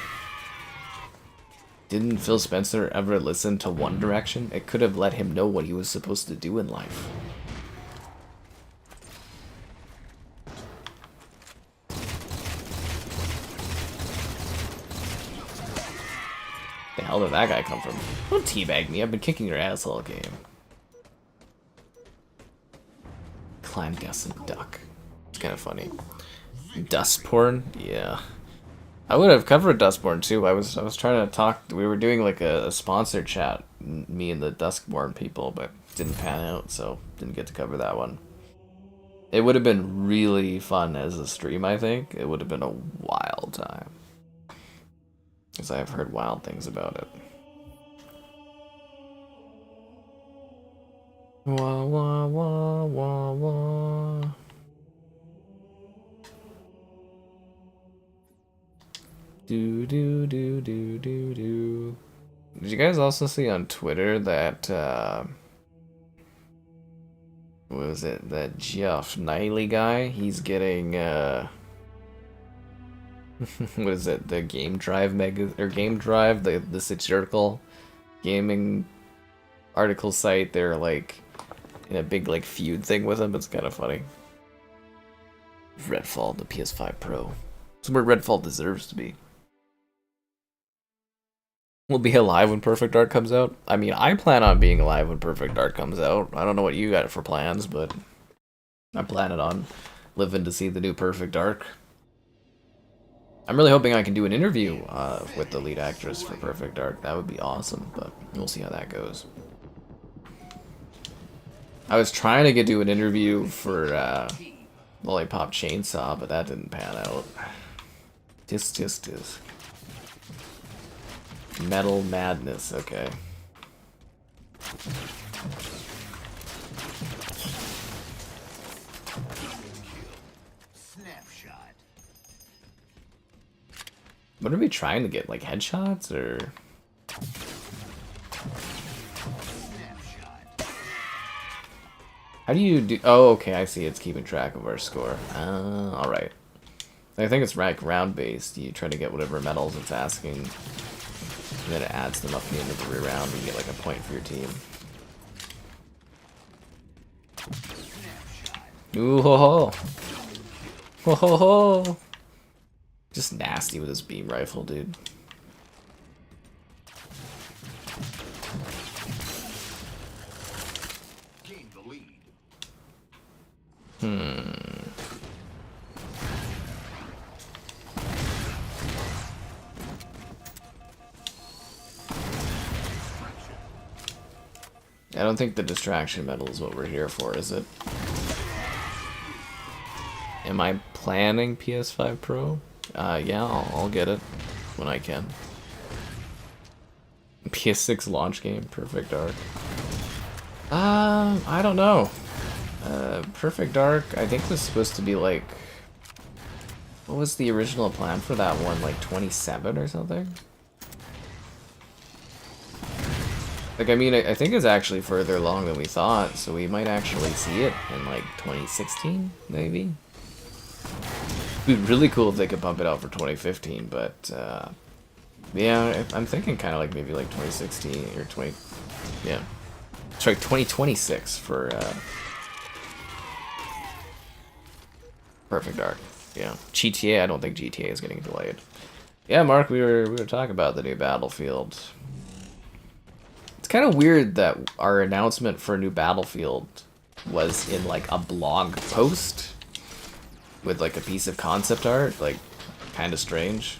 Didn't Phil Spencer ever listen to One Direction? It could have let him know what he was supposed to do in life. The hell did that guy come from? Don't teabag me, I've been kicking your ass all game. Climb Gus and Duck. It's kind of funny. Dust porn? Yeah. I would have covered Dustborn too. I was trying to talk. We were doing like a sponsored chat, me and the Duskborn people, but didn't pan out, so didn't get to cover that one. It would have been really fun as a stream. I think it would have been a wild time, because I have heard wild things about it. Wah wah wah wah wah. Do do do do do do. Did you guys also see on Twitter that what was it? That Geoff Knightley guy? He's getting what is it? The Game Drive Game Drive, the satirical gaming article site. They're like in a big like feud thing with him. It's kind of funny. Redfall, the PS5 Pro. It's where Redfall deserves to be. We'll be alive when Perfect Dark comes out. I mean, I plan on being alive when Perfect Dark comes out. I don't know what you got for plans, but I'm planning on living to see the new Perfect Dark. I'm really hoping I can do an interview with the lead actress for Perfect Dark. That would be awesome, but we'll see how that goes. I was trying to do an interview for Lollipop Chainsaw, but that didn't pan out. Just is. Metal Madness, okay. Snapshot. What are we trying to get? Like headshots or? Snapshot. How do you do? Oh, okay, I see. It's keeping track of our score. All right. I think it's like round based. You try to get whatever medals it's asking, and then it adds them up at the end of every round, and you get like a point for your team. Ooh ho ho! Ho ho ho! Just nasty with his beam rifle, dude. Gain the lead. I don't think the distraction medal is what we're here for, is it? Am I planning PS5 Pro? Yeah, I'll get it when I can. PS6 launch game, Perfect Dark. I don't know. Perfect Dark, I think was supposed to be like... What was the original plan for that one? Like 27 or something? Like, I mean, I think it's actually further along than we thought, so we might actually see it in, like, 2016, maybe? It'd be really cool if they could bump it out for 2015, but, yeah, I'm thinking kind of like maybe, like, 2016 or 20... Yeah. Sorry, 2026 for, Perfect Dark. Yeah. GTA, I don't think GTA is getting delayed. Yeah, Mark, we were talking about the new Battlefield. It's kind of weird that our announcement for a new Battlefield was in like a blog post with like a piece of concept art, like kind of strange.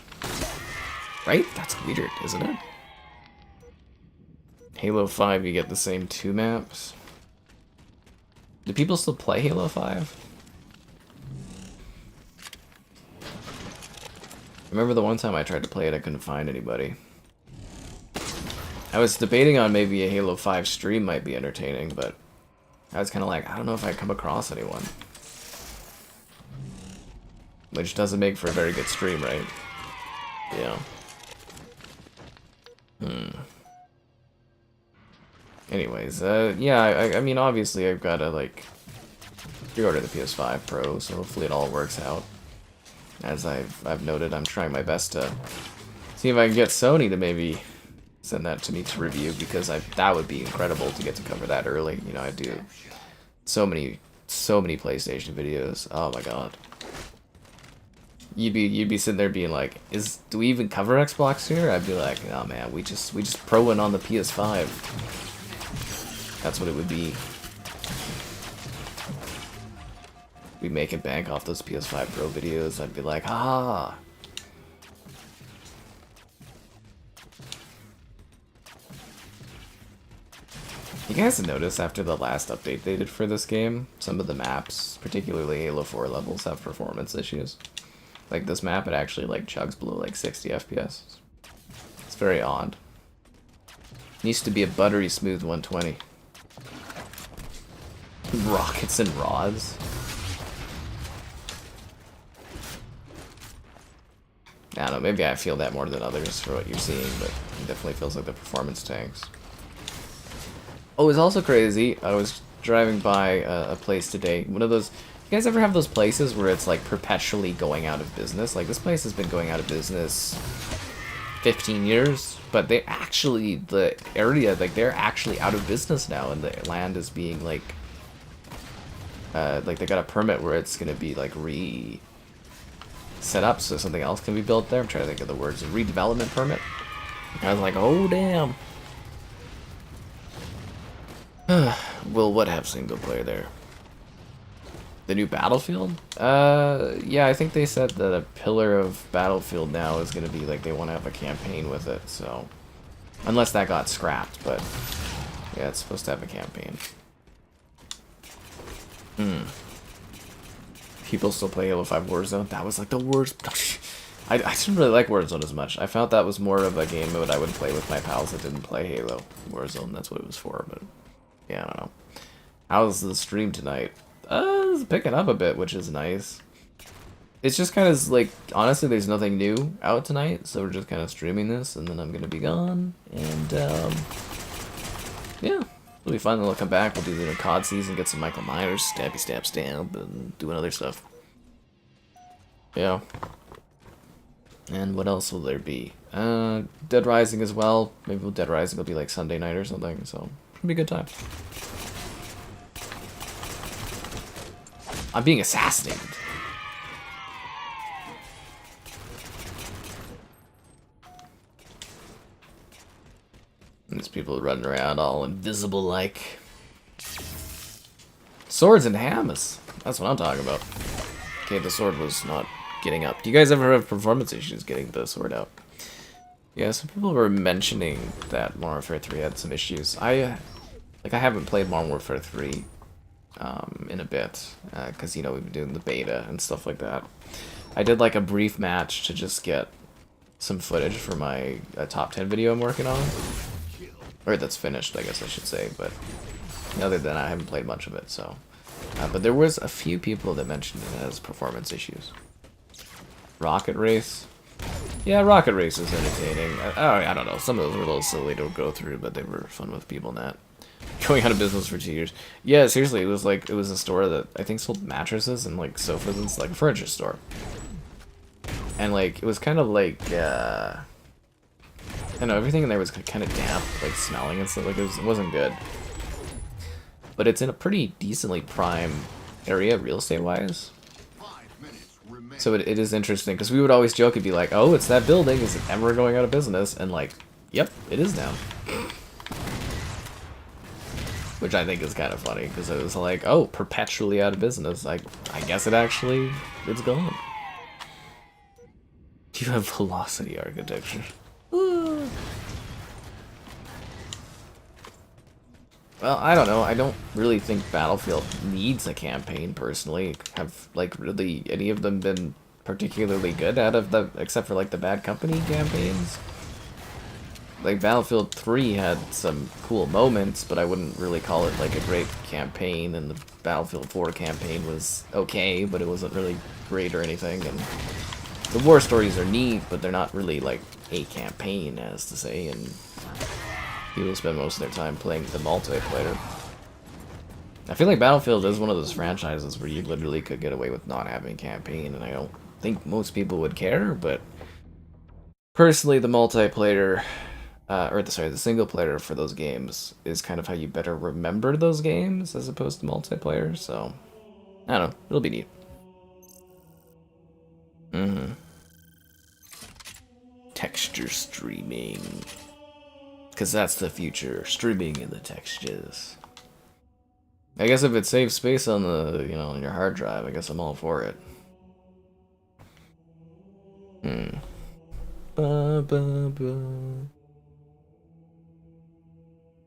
Right? That's weird, isn't it? Halo 5, you get the same 2 maps. Do people still play Halo 5? I remember the one time I tried to play it, I couldn't find anybody. I was debating on maybe a Halo 5 stream might be entertaining, but I was kind of like, I don't know if I come across anyone. Which doesn't make for a very good stream, right? Yeah. Anyways, yeah, I mean, obviously I've got to, like, pre-order the PS5 Pro, so hopefully it all works out. As I've noted, I'm trying my best to see if I can get Sony to maybe send that to me to review, because that would be incredible to get to cover that early. You know, I do so many PlayStation videos. Oh my god. You'd be sitting there being like, do we even cover Xbox here? I'd be like, oh man, we just pro in on the PS5. That's what it would be. We making bank off those PS5 Pro videos. I'd be like, ha. You guys have noticed after the last update they did for this game, some of the maps, particularly Halo 4 levels, have performance issues. Like this map, it actually like chugs below like 60 FPS. It's very odd. It used to be a buttery smooth 120. Rockets and rods. I don't know, maybe I feel that more than others for what you're seeing, but it definitely feels like the performance tanks. Oh, it's also crazy. I was driving by a place today. One of those. You guys ever have those places where it's like perpetually going out of business? Like this place has been going out of business 15 years, but they actually, the area, like they're actually out of business now, and the land is being like they got a permit where it's gonna be like set up so something else can be built there. I'm trying to think of the words. A redevelopment permit. I was like, oh damn. Will what have single player there? The new Battlefield? Yeah, I think they said that a pillar of Battlefield now is going to be, like, they want to have a campaign with it, so... Unless that got scrapped, but... Yeah, it's supposed to have a campaign. People still play Halo 5 Warzone? That was, like, the worst... I didn't really like Warzone as much. I found that was more of a game mode I would play with my pals that didn't play Halo. Warzone, that's what it was for, but... Yeah, I don't know. How's the stream tonight? It's picking up a bit, which is nice. It's just kind of like, honestly, there's nothing new out tonight, so we're just kind of streaming this, and then I'm gonna be gone, and yeah, it'll be fun. Then we'll come back, we'll do the COD season, get some Michael Myers, stabby stab stamp, and doing other stuff. Yeah. And what else will there be? Dead Rising as well. Maybe Dead Rising will be like Sunday night or something, so it'll be a good time. I'm being assassinated. And there's people running around all invisible like. Swords and hammers. That's what I'm talking about. Okay, the sword was not getting up. Do you guys ever have performance issues getting the sword out? Yeah, some people were mentioning that Modern Warfare 3 had some issues. I haven't played Modern Warfare 3 in a bit, because, you know, we've been doing the beta and stuff like that. I did, like, a brief match to just get some footage for my top 10 video I'm working on. Or that's finished, I guess I should say, but other than that, I haven't played much of it, so. But there was a few people that mentioned it as performance issues. Rocket Race? Yeah, Rocket Race is entertaining. I don't know, some of those were a little silly to go through, but they were fun with people in that. Going out of business for 2 years. Yeah, seriously, it was a store that I think sold mattresses and like sofas and like a furniture store. And like it was kind of like I don't know, everything in there was kind of damp, like smelling and stuff. Like it wasn't good. But it's in a pretty decently prime area, real estate wise. So it is interesting because we would always joke and be like, "Oh, it's that building. Is it ever going out of business?" And like, yep, it is now. Which I think is kind of funny, because it was like, oh, perpetually out of business. Like, I guess it's gone. Do you have velocity architecture? Well, I don't know. I don't really think Battlefield needs a campaign, personally. Have, like, really any of them been particularly good out of the, except for, like, the Bad Company campaigns? Like, Battlefield 3 had some cool moments, but I wouldn't really call it, like, a great campaign, and the Battlefield 4 campaign was okay, but it wasn't really great or anything, and the war stories are neat, but they're not really, like, a campaign, as to say, and people spend most of their time playing the multiplayer. I feel like Battlefield is one of those franchises where you literally could get away with not having a campaign, and I don't think most people would care, but personally, the multiplayer... the single player for those games is kind of how you better remember those games as opposed to multiplayer, so I don't know, it'll be neat. Texture streaming. Because that's the future, streaming in the textures. I guess if it saves space on the, you know, on your hard drive, I guess I'm all for it.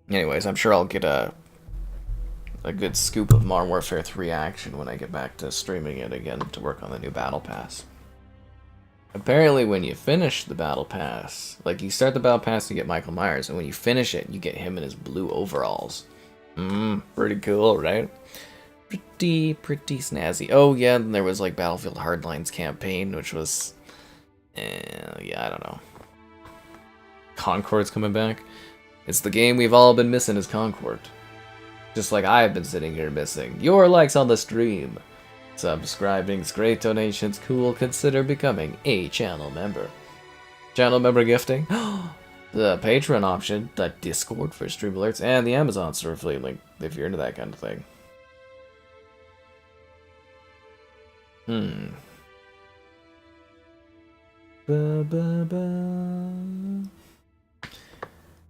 Anyways, I'm sure I'll get a good scoop of Modern Warfare 3 action when I get back to streaming it again to work on the new Battle Pass. Apparently, when you finish the Battle Pass, like, you start the Battle Pass to get Michael Myers, and when you finish it, you get him in his blue overalls. Pretty cool, right? Pretty snazzy. Oh, yeah, and there was, like, Battlefield Hardline's campaign, which was... yeah, I don't know. Concord's coming back. It's the game we've all been missing, is Concord. Just like I've been sitting here missing your likes on the stream. Subscribing's great, donations cool, consider becoming a channel member. Channel member gifting, the Patreon option, the Discord for stream alerts, and the Amazon store affiliate link if you're into that kind of thing.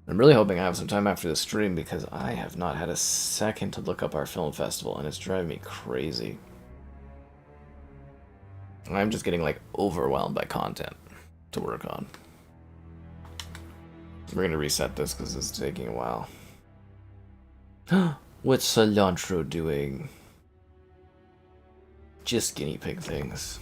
I'm really hoping I have some time after the stream because I have not had a second to look up our film festival and it's driving me crazy. I'm just getting like overwhelmed by content to work on. We're gonna reset this because it's taking a while. What's cilantro doing? Just guinea pig things.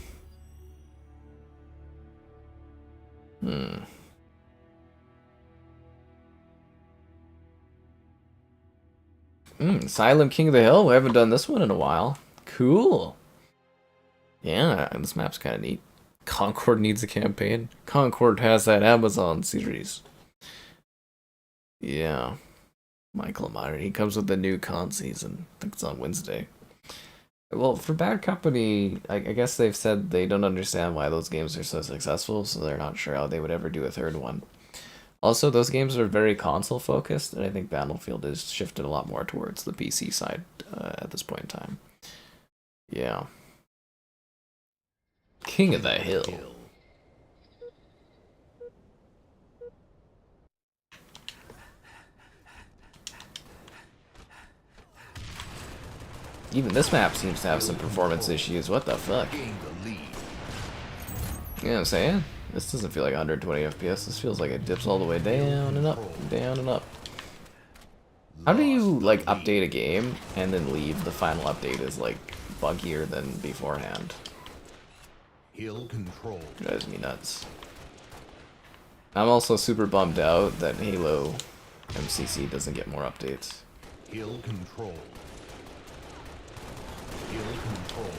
Asylum King of the Hill. We haven't done this one in a while. Cool. Yeah, this map's kind of neat. Concord needs a campaign. Concord has that Amazon series. Yeah. Michael Meyer. He comes with the new con season. I think it's on Wednesday. Well, for Bad Company, I guess they've said they don't understand why those games are so successful, so they're not sure how they would ever do a third one. Also, those games are very console-focused, and I think Battlefield has shifted a lot more towards the PC side at this point in time. Yeah. King of the Hill. Even this map seems to have some performance issues. What the fuck? You know what I'm saying? This doesn't feel like 120 FPS. This feels like it dips all the way down and up, down and up. How do you, like, update a game and then leave the final update is, like, buggier than beforehand? Hill control. Drives me nuts. I'm also super bummed out that Halo MCC doesn't get more updates. Hill control. Hill control.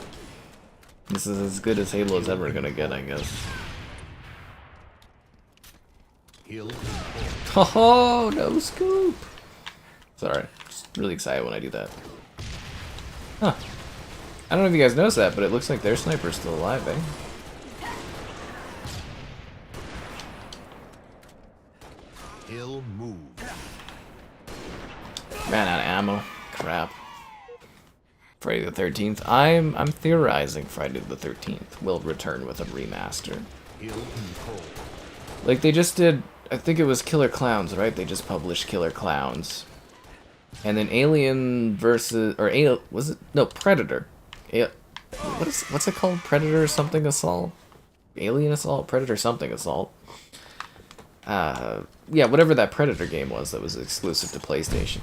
This is as good as Halo's ever gonna get, I guess. Hill control. Oh, no scoop! Sorry, just really excited when I do that. Huh. I don't know if you guys noticed that, but it looks like their sniper's still alive, eh? Hill move. Ran out of ammo. Crap. Friday the 13th. I'm theorizing Friday the 13th will return with a remaster. Hill control. Like they just did, I think it was Killer Clowns, right? They just published Killer Clowns. And then Alien versus, or was it? No, Predator. What's it called? Predator something assault? Alien assault? Predator something assault. Yeah, whatever that Predator game was that was exclusive to PlayStation.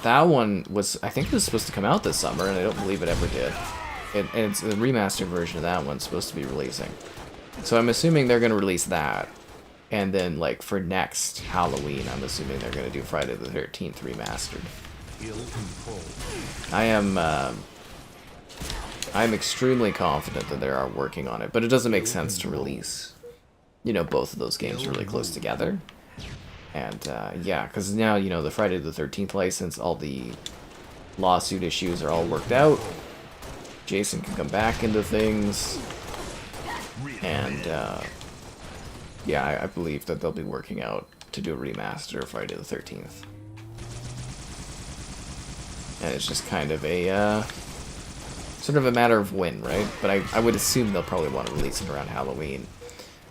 That one was, I think it was supposed to come out this summer, and I don't believe it ever did. And it's the remastered version of that one's supposed to be releasing. So I'm assuming they're going to release that. And then, like, for next Halloween, I'm assuming they're going to do Friday the 13th remastered. I'm extremely confident that they are working on it, but it doesn't make sense to release, you know, both of those games really close together. And, yeah, because now, you know, the Friday the 13th license, all the lawsuit issues are all worked out. Jason can come back into things. And, yeah, I believe that they'll be working out to do a remaster of Friday the 13th. And it's just kind of a, sort of a matter of when, right? But I would assume they'll probably want to release it around Halloween.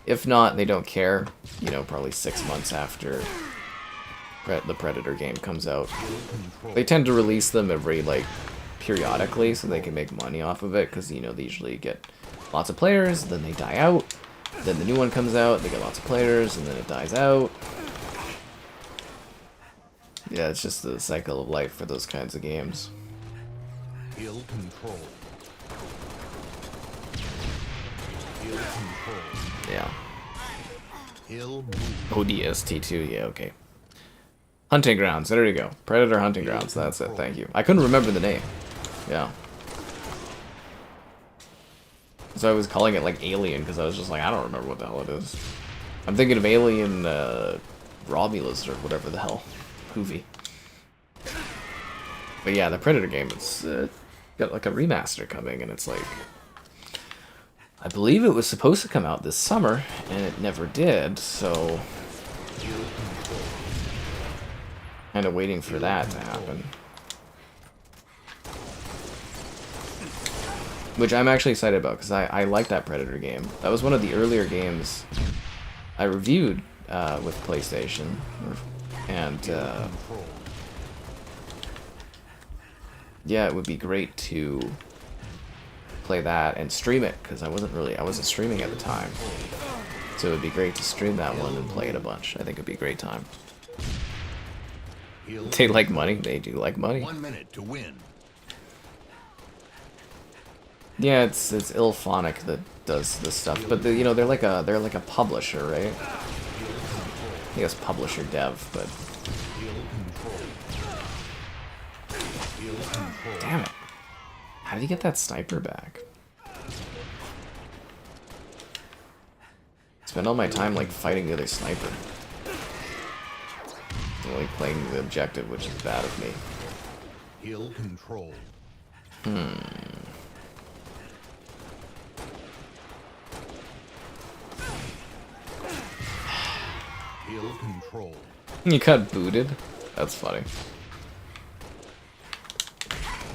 If not, they don't care. You know, probably 6 months after the Predator game comes out. They tend to release them every, like, periodically so they can make money off of it, because, you know, they usually get lots of players, then they die out, then the new one comes out, they get lots of players, and then it dies out. Yeah, it's just the cycle of life for those kinds of games. Hill control. Hill control. Yeah. Hill move. ODST too, yeah, okay. Hunting Grounds, there you go. Predator Hunting Grounds, that's it, thank you. I couldn't remember the name. Yeah. So I was calling it like Alien because I was just like, I don't remember what the hell it is. I'm thinking of Alien Romulus or whatever the hell. Hoovy. But yeah, the Predator game, it's got like a remaster coming, and it's like, I believe it was supposed to come out this summer, and it never did, so kind of waiting for that to happen. Which I'm actually excited about, because I like that Predator game. That was one of the earlier games I reviewed with PlayStation, and yeah, it would be great to play that and stream it, because I wasn't streaming at the time. So it would be great to stream that one and play it a bunch. I think it'd be a great time. They like money. They do like money. 1 minute to win. Yeah, it's Ilphonic that does this stuff, but you know, they're like a publisher, right? I guess publisher dev, but damn it! How did he get that sniper back? Spend all my time like fighting the other sniper, only playing the objective, which is bad of me. Hill control. Hill control. You got booted? That's funny.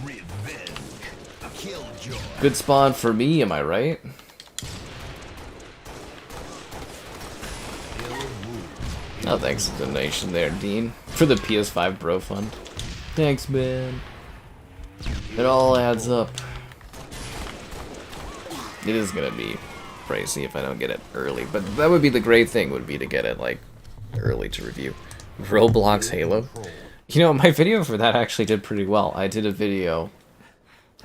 Revenge. Killjoy. Good spawn for me, am I right? Oh, thanks for the donation there, Dean. For the PS5 Bro Fund. Thanks, man. It all adds up. It is gonna be pricey if I don't get it early, but that would be the great thing, would be to get it, like, early to review. Roblox Halo. You know, my video for that actually did pretty well. I did a video,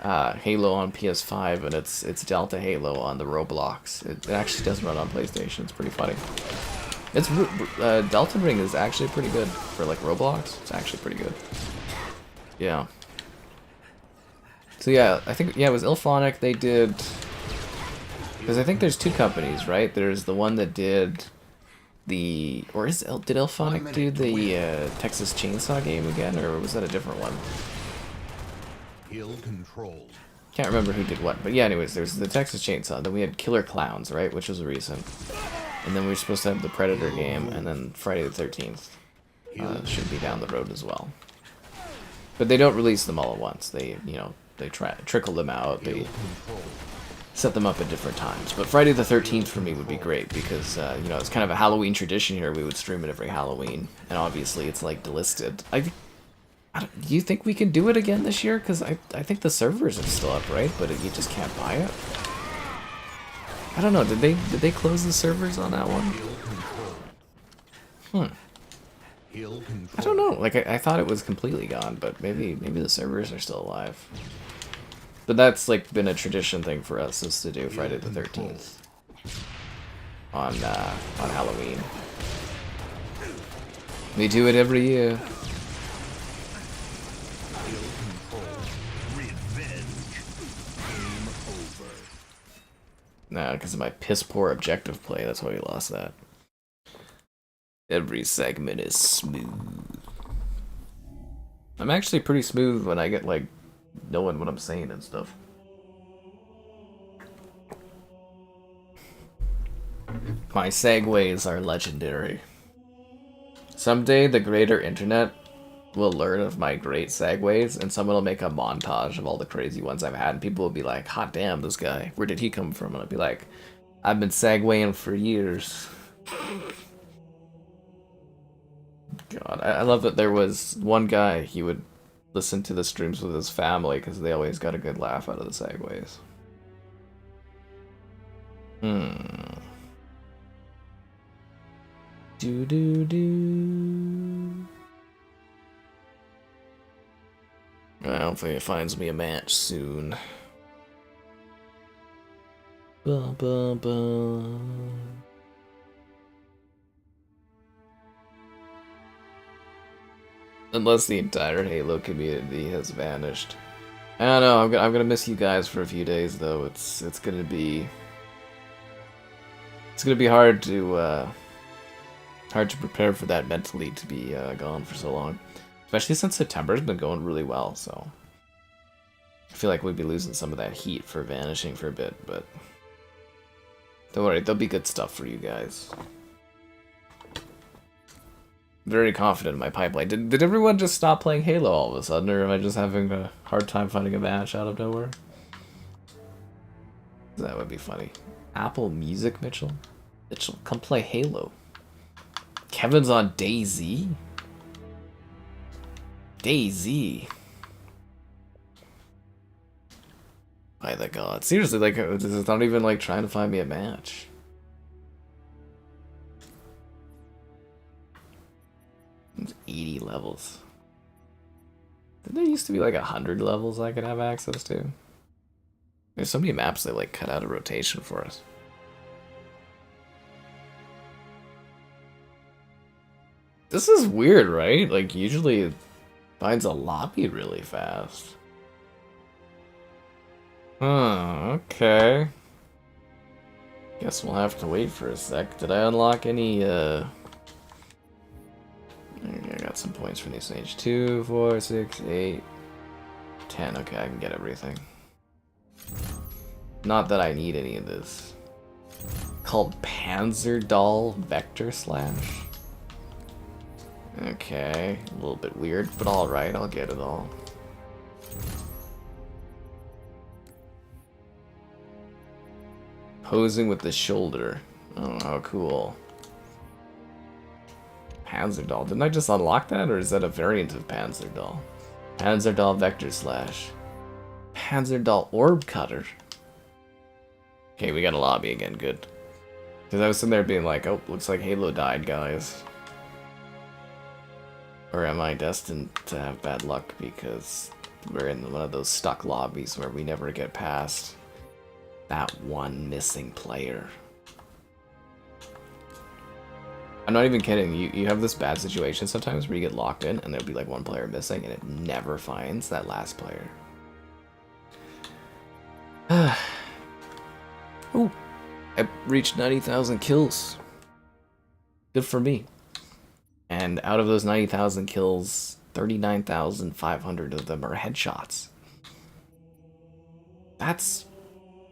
Halo on PS5, and it's Delta Halo on the Roblox. It actually does run on PlayStation. It's pretty funny. It's Delta Ring is actually pretty good for like Roblox. It's actually pretty good. Yeah. So yeah, I think it was Ilphonic. They did, because I think there's two companies, right? There's the one that did the, or did Ilphonic do the Texas Chainsaw game again, or was that a different one? Hill control. Can't remember who did what, but yeah. Anyways, there's the Texas Chainsaw. Then we had Killer Clowns, right, which was recent. And then we were supposed to have the Predator game, and then Friday the 13th should be down the road as well. But they don't release them all at once. They, you know, they trickle them out. They set them up at different times. But Friday the 13th for me would be great because, you know, it's kind of a Halloween tradition here. We would stream it every Halloween, and obviously it's like delisted. Do you think we can do it again this year? Because I think the servers are still up, right? But you just can't buy it. I don't know. Did they close the servers on that one? I don't know. Like I thought it was completely gone, but maybe the servers are still alive. But that's like been a tradition thing for us, is to do Friday the 13th on Halloween. We do it every year. Nah, because of my piss poor objective play, that's why we lost that. Every segment is smooth. I'm actually pretty smooth when I get, like, knowing what I'm saying and stuff. My segues are legendary. Someday the greater internet will learn of my great segues, and someone will make a montage of all the crazy ones I've had, and people will be like, hot damn, this guy, where did he come from? And I'll be like, I've been segueing for years. God, I love that there was one guy, he would listen to the streams with his family because they always got a good laugh out of the segues. Hopefully it finds me a match soon. Ba, ba, ba. Unless the entire Halo community has vanished. I don't know. I'm gonna miss you guys for a few days, though. It's gonna be hard to prepare for that mentally, to be gone for so long. Especially since September's been going really well, so I feel like we'd be losing some of that heat for vanishing for a bit, but don't worry, there'll be good stuff for you guys. Very confident in my pipeline. Did everyone just stop playing Halo all of a sudden, or am I just having a hard time finding a match out of nowhere? That would be funny. Apple Music, Mitchell? Mitchell, come play Halo. Kevin's on DayZ? DayZ. By the god. Seriously, like, it's not even like trying to find me a match. It's 80 levels. Didn't there used to be like 100 levels I could have access to? There's so many maps they like cut out of rotation for us. This is weird, right? Like, usually it finds a lobby really fast. Huh, okay. Guess we'll have to wait for a sec. Did I unlock any, I got some points for new stage. 2, 4, 6, 8, 10. Okay, I can get everything. Not that I need any of this. Called Panzerdoll Vector Slash. Okay, a little bit weird, but alright, I'll get it all. Posing with the shoulder. Oh, how cool. Panzerdoll. Didn't I just unlock that, or is that a variant of Panzerdoll? Panzerdoll Vector Slash. Panzerdoll Orb Cutter. Okay, we got a lobby again, good. Because I was sitting there being like, oh, looks like Halo died, guys. Or am I destined to have bad luck because we're in one of those stuck lobbies where we never get past that one missing player? I'm not even kidding. You have this bad situation sometimes where you get locked in and there'll be like one player missing and it never finds that last player. Ooh, I reached 90,000 kills. Good for me. And out of those 90,000 kills, 39,500 of them are headshots. That's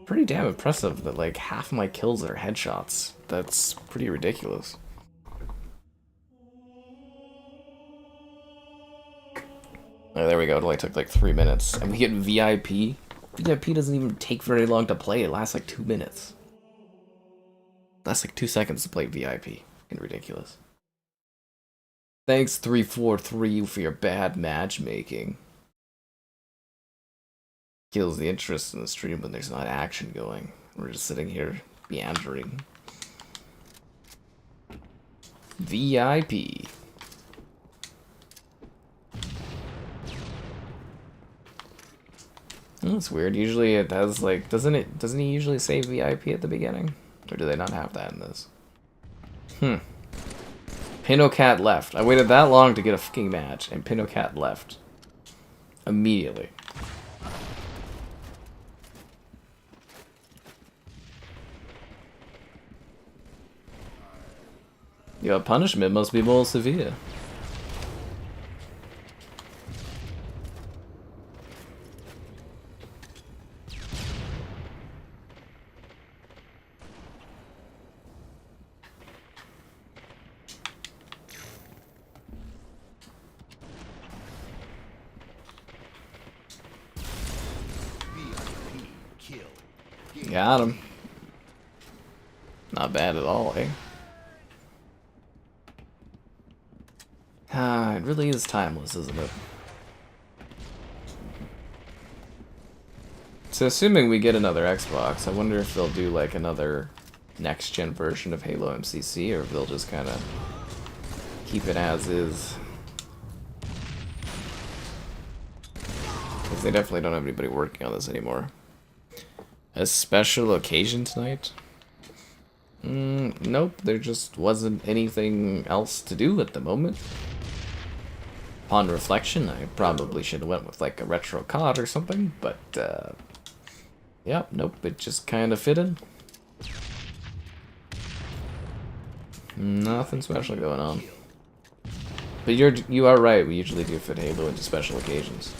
pretty damn impressive that like half my kills are headshots. That's pretty ridiculous. Oh, there we go. It only took like 3 minutes. And we get VIP. VIP doesn't even take very long to play. It lasts like 2 minutes. It lasts like 2 seconds to play VIP. Fucking ridiculous. Thanks 343 for your bad matchmaking. Kills the interest in the stream when there's not action going. We're just sitting here meandering. VIP. Oh, that's weird. Usually it has like, doesn't he usually say VIP at the beginning? Or do they not have that in this? Pinocat left. I waited that long to get a fucking match, and Pinocat left. Immediately. Your punishment must be more severe. Got him. Not bad at all, eh? Ah, it really is timeless, isn't it? So assuming we get another Xbox, I wonder if they'll do like another next-gen version of Halo MCC, or if they'll just kind of keep it as is. Because they definitely don't have anybody working on this anymore. A special occasion tonight? Nope, there just wasn't anything else to do at the moment. Upon reflection, I probably should have went with like a retro COD or something, but yeah, nope, it just kind of fit in. Nothing special going on. But you are right, we usually do fit Halo into special occasions.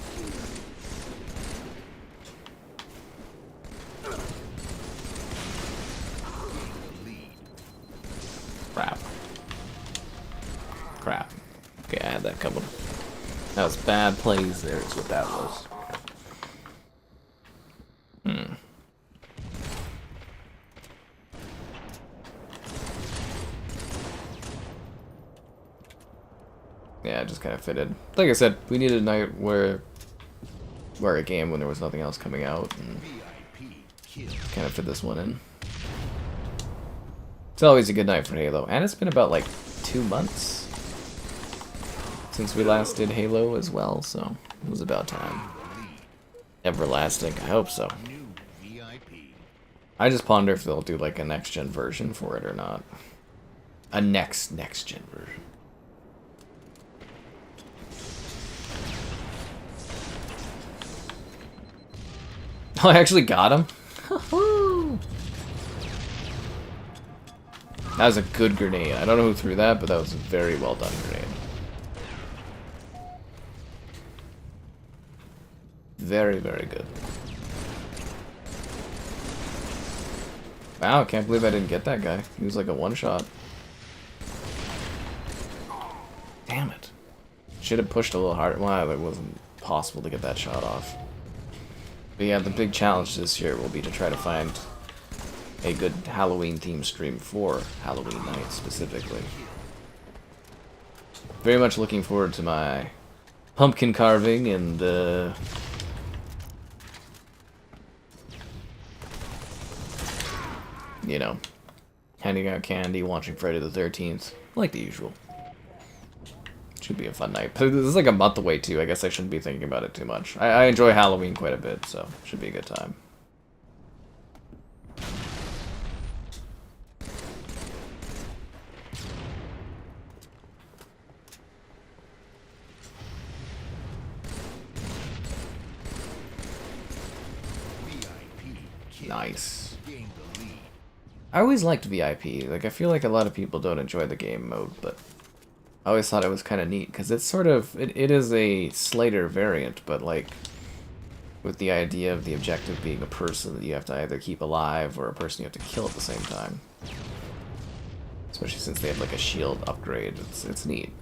Crap. Crap. Okay, I had that coming. That was bad plays there, is what that was. Yeah, it just kind of fitted. Like I said, we needed a night where a game when there was nothing else coming out, and kind of fit this one in. It's always a good night for Halo, and it's been about like 2 months since we last did Halo as well, so it was about time. Everlasting, I hope so. I just ponder if they'll do like a next-gen version for it or not. A next-gen version. Oh, I actually got him. That was a good grenade. I don't know who threw that, but that was a very well done grenade. Very, very good. Wow, I can't believe I didn't get that guy. He was like a one-shot. Damn it. Should have pushed a little harder. Wow, it wasn't possible to get that shot off. But yeah, the big challenge this year will be to try to find a good Halloween themed stream for Halloween night specifically. Very much looking forward to my pumpkin carving and you know, handing out candy, watching Friday the 13th, like the usual. Should be a fun night. But this is like a month away too. I guess I shouldn't be thinking about it too much. I enjoy Halloween quite a bit, so should be a good time. Nice. I always liked VIP. Like, I feel like a lot of people don't enjoy the game mode, but I always thought it was kind of neat, because it's sort of, it is a Slater variant, but like, with the idea of the objective being a person that you have to either keep alive or a person you have to kill at the same time. Especially since they have like a shield upgrade, it's neat.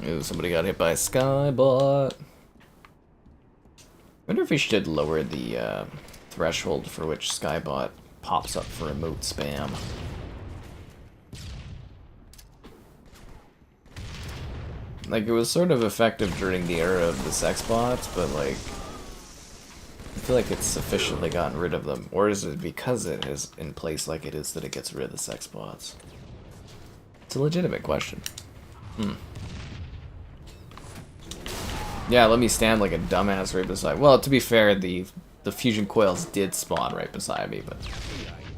Ooh, somebody got hit by a Skybot. Wonder if we should lower the threshold for which Skybot pops up for emote spam. Like, it was sort of effective during the era of the sex bots, but like, I feel like it's sufficiently gotten rid of them. Or is it because it is in place like it is that it gets rid of the sex bots? It's a legitimate question. Yeah, let me stand like a dumbass right beside. Well, to be fair, the fusion coils did spawn right beside me, but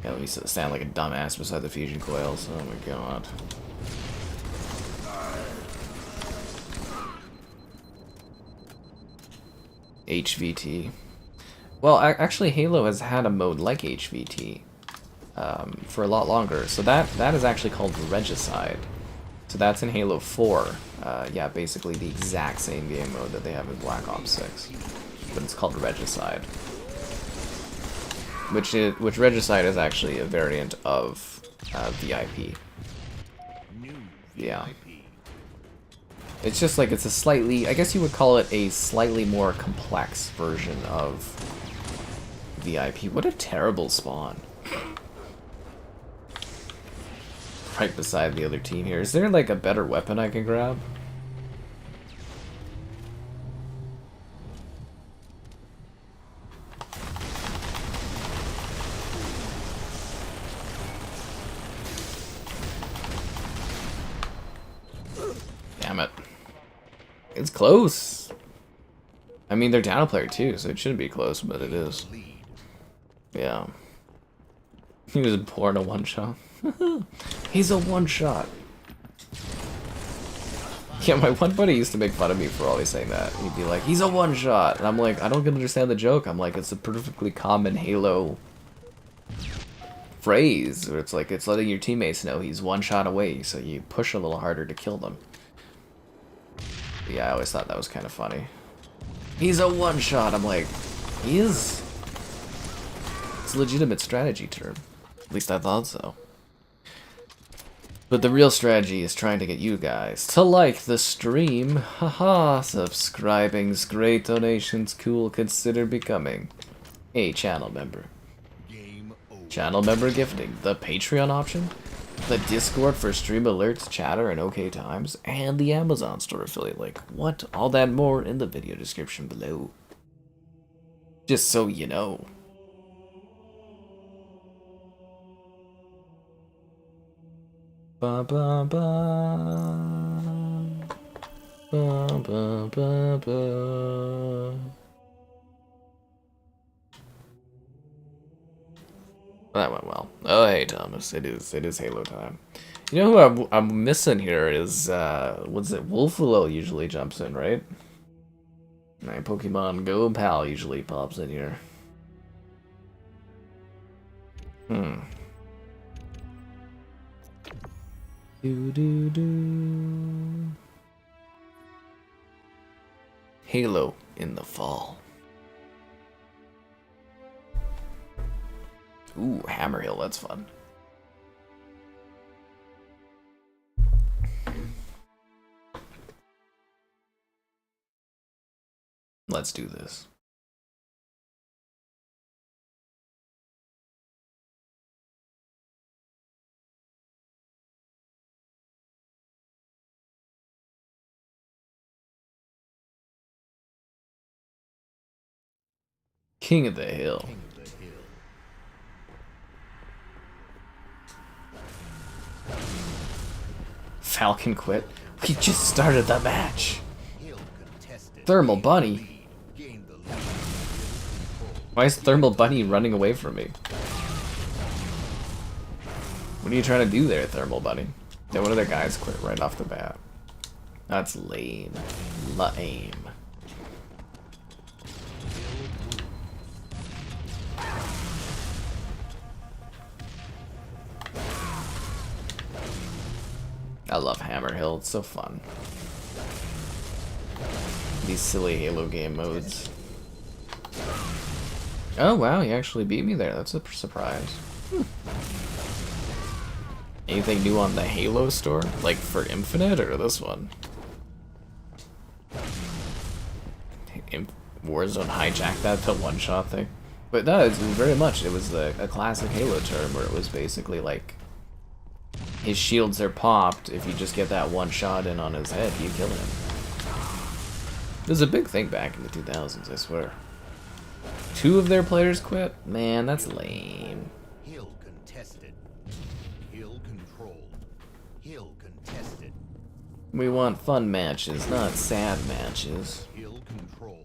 yeah, let me stand like a dumbass beside the fusion coils. Oh my god. HVT. Well, actually, Halo has had a mode like HVT for a lot longer. So that is actually called Regicide. So that's in Halo 4. Yeah, basically the exact same game mode that they have in Black Ops 6. But it's called Regicide. Which Regicide is actually a variant of VIP. Yeah. It's just like, it's a slightly, I guess you would call it a slightly more complex version of VIP. What a terrible spawn. Right beside the other team here. Is there like a better weapon I can grab? Damn it. It's close. I mean, they're down a player too, so it shouldn't be close, but it is. Yeah. He was born a one-shot. He's a one-shot. Yeah, my one buddy used to make fun of me for always saying that. He'd be like, he's a one-shot. And I'm like, I don't understand the joke. I'm like, it's a perfectly common Halo phrase. Where it's like, it's letting your teammates know he's one shot away, so you push a little harder to kill them. But yeah, I always thought that was kind of funny. He's a one-shot. I'm like, he is. It's a legitimate strategy term. At least I thought so. But the real strategy is trying to get you guys to like the stream. Haha, subscribing's great, donations cool, consider becoming a channel member. Channel member gifting, the Patreon option, the Discord for stream alerts, chatter, and OK times, and the Amazon store affiliate link. What? All that and more in the video description below. Just so you know. Ba ba ba ba ba ba ba. That went well. Oh hey Thomas, it is Halo time. You know who I'm missing here is what's it? Wolfalo usually jumps in, right? My Pokemon Go pal usually pops in here. Halo in the fall. Ooh, Hammerhill, that's fun. Let's do this. King of the Hill. Falcon quit. We just started the match. Thermal Bunny. Why is Thermal Bunny running away from me? What are you trying to do there, Thermal Bunny? Yeah, one of their guys quit right off the bat. That's lame. Lame. I love Hammerhill, it's so fun. These silly Halo game modes. Oh wow, you actually beat me there, that's a surprise. Anything new on the Halo store? Like for Infinite or this one? Warzone hijacked that to one-shot thing. But no, it's very much, it was a classic Halo term where it was basically like his shields are popped. If you just get that one shot in on his head, you kill him. It was a big thing back in the 2000s, I swear. 2 of their players quit? Man, that's lame. Hill contested. Hill controlled. Hill contested. We want fun matches, not sad matches. Hill controlled.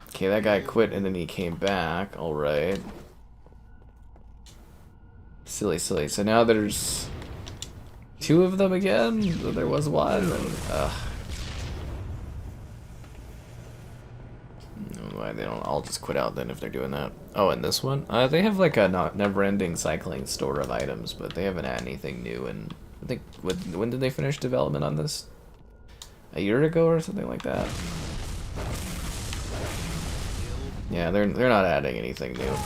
Okay, that guy quit and then he came back. Alright. Silly, silly. So now there's 2 of them again? There was 1. And, why they don't all just quit out then if they're doing that? Oh, and this one? They have like a never-ending cycling store of items, but they haven't had anything new. And I think when did they finish development on this? A year ago or something like that. Yeah, they're not adding anything new.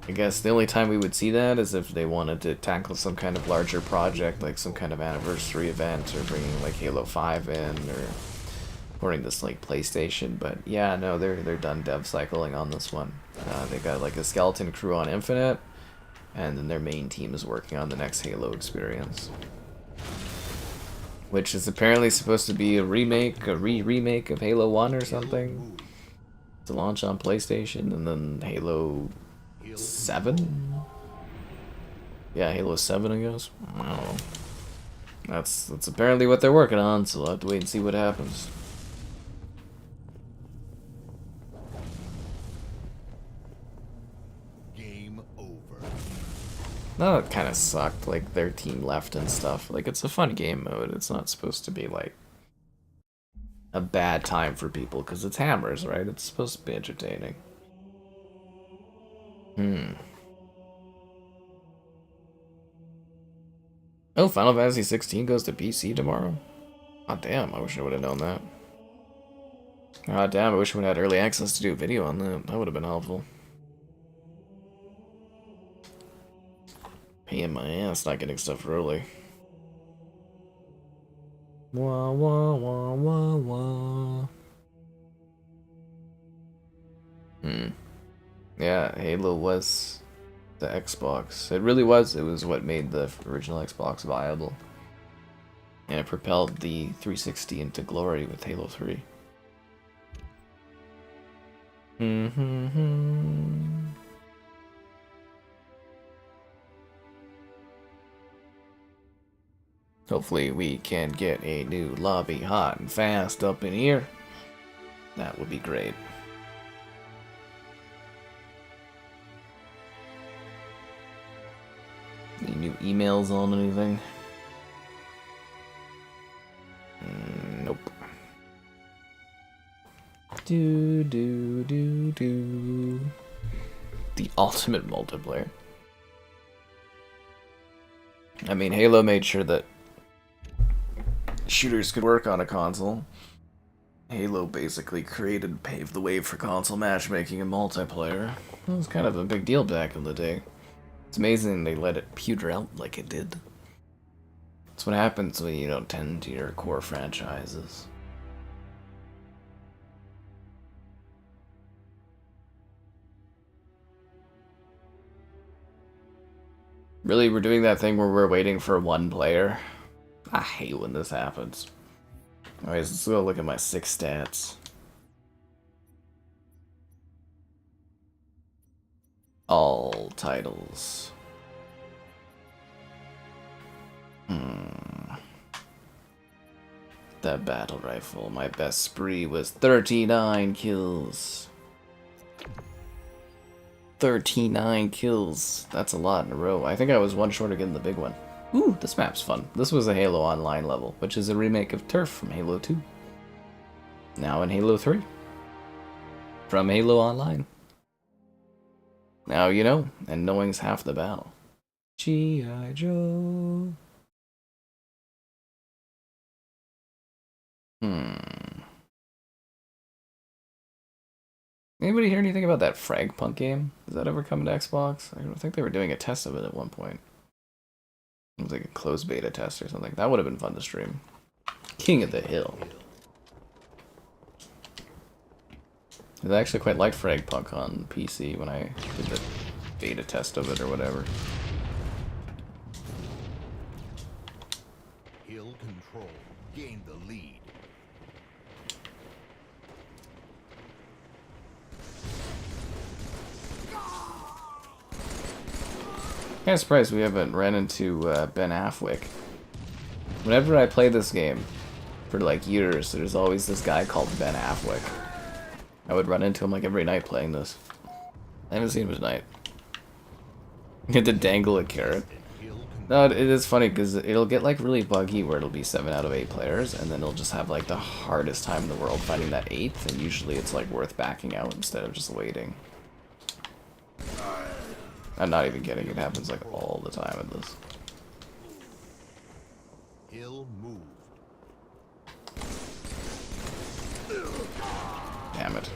I guess the only time we would see that is if they wanted to tackle some kind of larger project, like some kind of anniversary event, or bringing like Halo 5 in, or porting this like PlayStation. But yeah, no, they're done dev cycling on this one. They got like a skeleton crew on Infinite, and then their main team is working on the next Halo experience, which is apparently supposed to be a remake, remake of Halo 1 or something, to launch on PlayStation, and then Halo 7? Yeah, Halo 7, I guess. I don't know. That's apparently what they're working on, so we'll have to wait and see what happens. No, it kind of sucked. Like their team left and stuff. Like it's a fun game mode. It's not supposed to be like a bad time for people because it's hammers, right? It's supposed to be entertaining. Oh, Final Fantasy 16 goes to PC tomorrow? Oh, damn, I wish I would have known that. Oh, damn, I wish we had early access to do a video on that. That would have been helpful. Paying my ass not getting stuff early. Wah, wah, wah, wah, wah. Yeah, Halo was the Xbox. It really was. It was what made the original Xbox viable. And it propelled the 360 into glory with Halo 3. Hopefully we can get a new lobby hot and fast up in here. That would be great. Any new emails on anything? Nope. Do. The ultimate multiplayer. I mean, Halo made sure that shooters could work on a console. Halo basically paved the way for console matchmaking and multiplayer. It was kind of a big deal back in the day. It's amazing they let it pewter out like it did. That's what happens when you don't tend to your core franchises. Really, we're doing that thing where we're waiting for one player? I hate when this happens. Alright, let's go look at my 6 stats. All titles. That battle rifle. My best spree was 39 kills. 39 kills. That's a lot in a row. I think I was one short of getting the big one. Ooh, this map's fun. This was a Halo Online level, which is a remake of Turf from Halo 2. Now in Halo 3. From Halo Online. Now you know, and knowing's half the battle. G.I. Joe. Anybody hear anything about that Fragpunk game? Does that ever come to Xbox? I don't think they were doing a test of it at one point. It was like a closed beta test or something. That would have been fun to stream. King of the Hill. I actually quite liked Fragpunk on PC when I did the beta test of it or whatever. Hill control. Gain the lead. Kind of surprised we haven't ran into Ben Affleck. Whenever I play this game, for like years, there's always this guy called Ben Affleck. I would run into him like every night playing this. I haven't seen him tonight. You had to dangle a carrot. No, it is funny because it'll get like really buggy where it'll be 7 out of 8 players, and then it'll just have like the hardest time in the world finding that 8th, and usually it's like worth backing out instead of just waiting. I'm not even kidding, it happens like all the time with this. Hill moved. Damn it.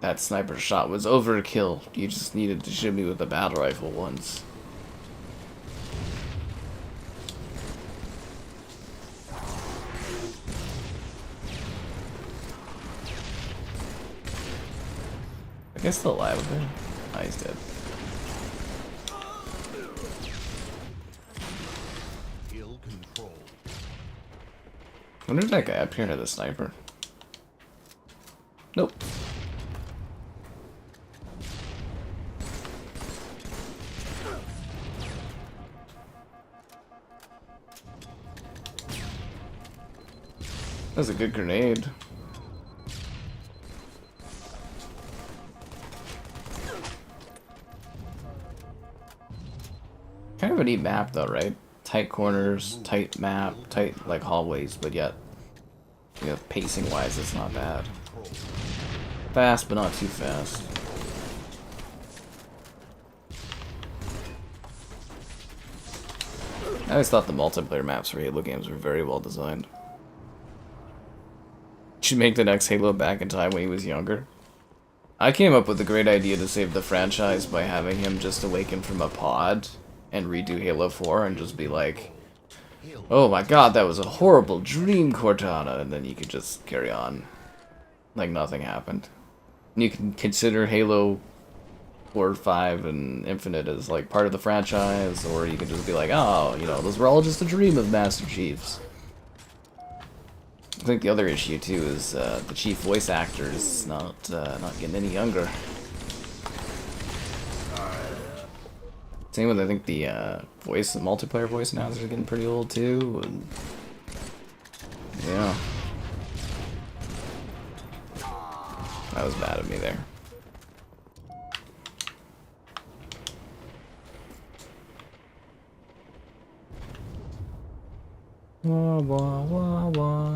That sniper shot was overkill. You just needed to shoot me with a battle rifle once. I guess still alive with him. Oh, he's dead. Hill control. I wonder if that guy up here had a sniper. Nope. That's a good grenade. Kind of a neat map though, right? Tight corners, tight map, tight like hallways, but yet, you know, pacing wise, it's not bad. Fast, but not too fast. I always thought the multiplayer maps for Halo games were very well designed. Should make the next Halo back in time when he was younger. I came up with a great idea to save the franchise by having him just awaken from a pod and redo Halo 4 and just be like, oh my god, that was a horrible dream, Cortana, and then you could just carry on like nothing happened. And you can consider Halo 4, 5, and Infinite as like part of the franchise, or you can just be like, oh, you know, those were all just a dream of Master Chiefs. I think the other issue too is the chief voice actors not getting any younger. Same with I think the multiplayer voice announcers are getting pretty old too. And yeah, that was bad of me there. Wah, wah, wah, wah.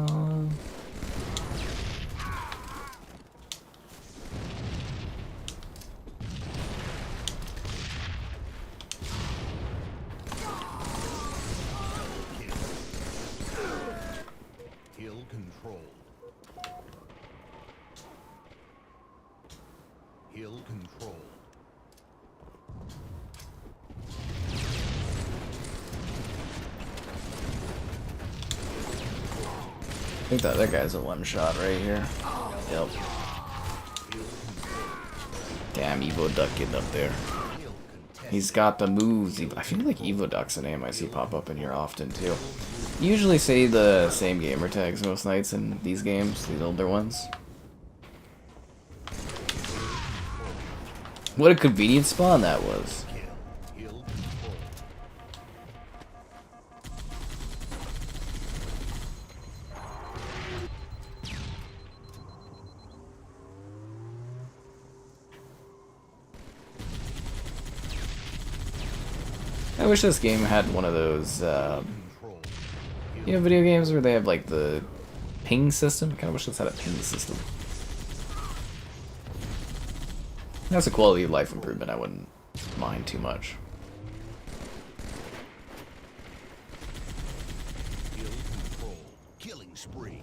Hill control. Hill control. I think the other guy's a one shot right here. Yep. Damn, Evo Duck getting up there. He's got the moves. I feel like Evo Duck's a name I see pop up in here often too. You usually say the same gamer tags most nights in these games, these older ones. What a convenient spawn that was. I wish this game had one of those, you know, video games where they have like the ping system. I kind of wish this had a ping system. That's a quality of life improvement I wouldn't mind too much. Killing spree.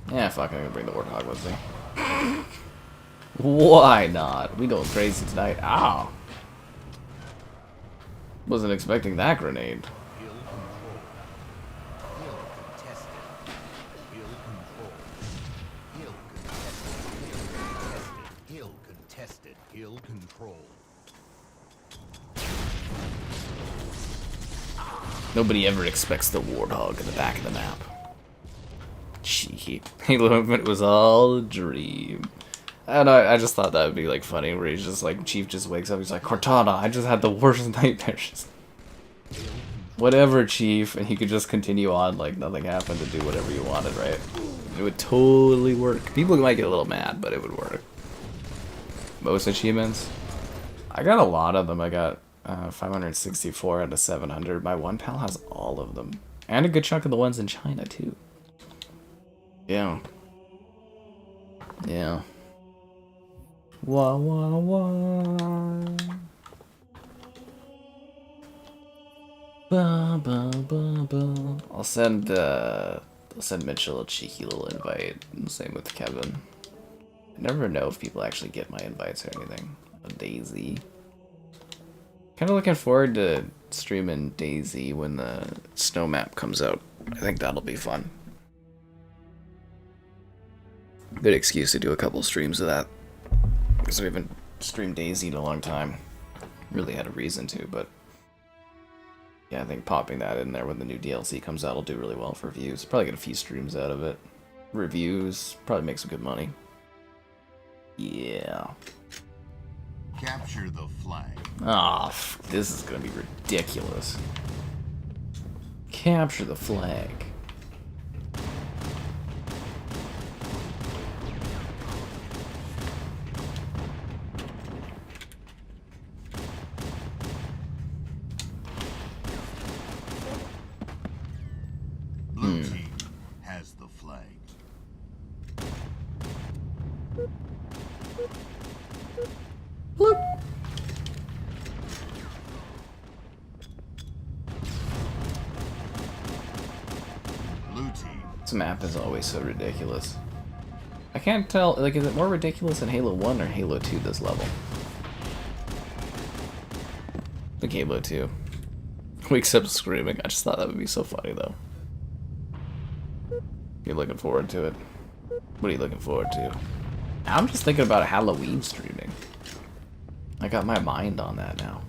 Yeah, fuck, I'm gonna bring the Warthog with me. Why not? We going crazy tonight. Ow! Wasn't expecting that grenade. Hill contested. Hill control. Nobody ever expects the Warthog in the back of the map. Gee, Halo Infinite was all a dream. And I just thought that would be like funny, where he's just like, Chief just wakes up, he's like, Cortana, I just had the worst nightmares. Whatever, Chief, and he could just continue on like nothing happened to do whatever you wanted, right? It would totally work. People might get a little mad, but it would work. Most achievements? I got a lot of them. I got 564 out of 700. My one pal has all of them. And a good chunk of the ones in China, too. Yeah. Yeah. Wah, wah, wah. Ba, ba, ba, ba. I'll send Mitchell a cheeky little invite. And same with Kevin. I never know if people actually get my invites or anything. A Daisy. Kind of looking forward to streaming Daisy when the snow map comes out. I think that'll be fun. Good excuse to do a couple streams of that. Because we haven't streamed Daisy in a long time. Really had a reason to, but... yeah, I think popping that in there when the new DLC comes out will do really well for views. Probably get a few streams out of it. Reviews, probably make some good money. Yeah. Capture the flag. Oh, this is gonna be ridiculous. Capture the flag. Blue team has the flag. Look. Blue team. This map is always so ridiculous. I can't tell, like, is it more ridiculous in Halo 1 or Halo 2 this level? I think Halo 2. Wakes up screaming. I just thought that would be so funny, though. You're looking forward to it? What are you looking forward to? I'm just thinking about Halloween streaming. I got my mind on that now.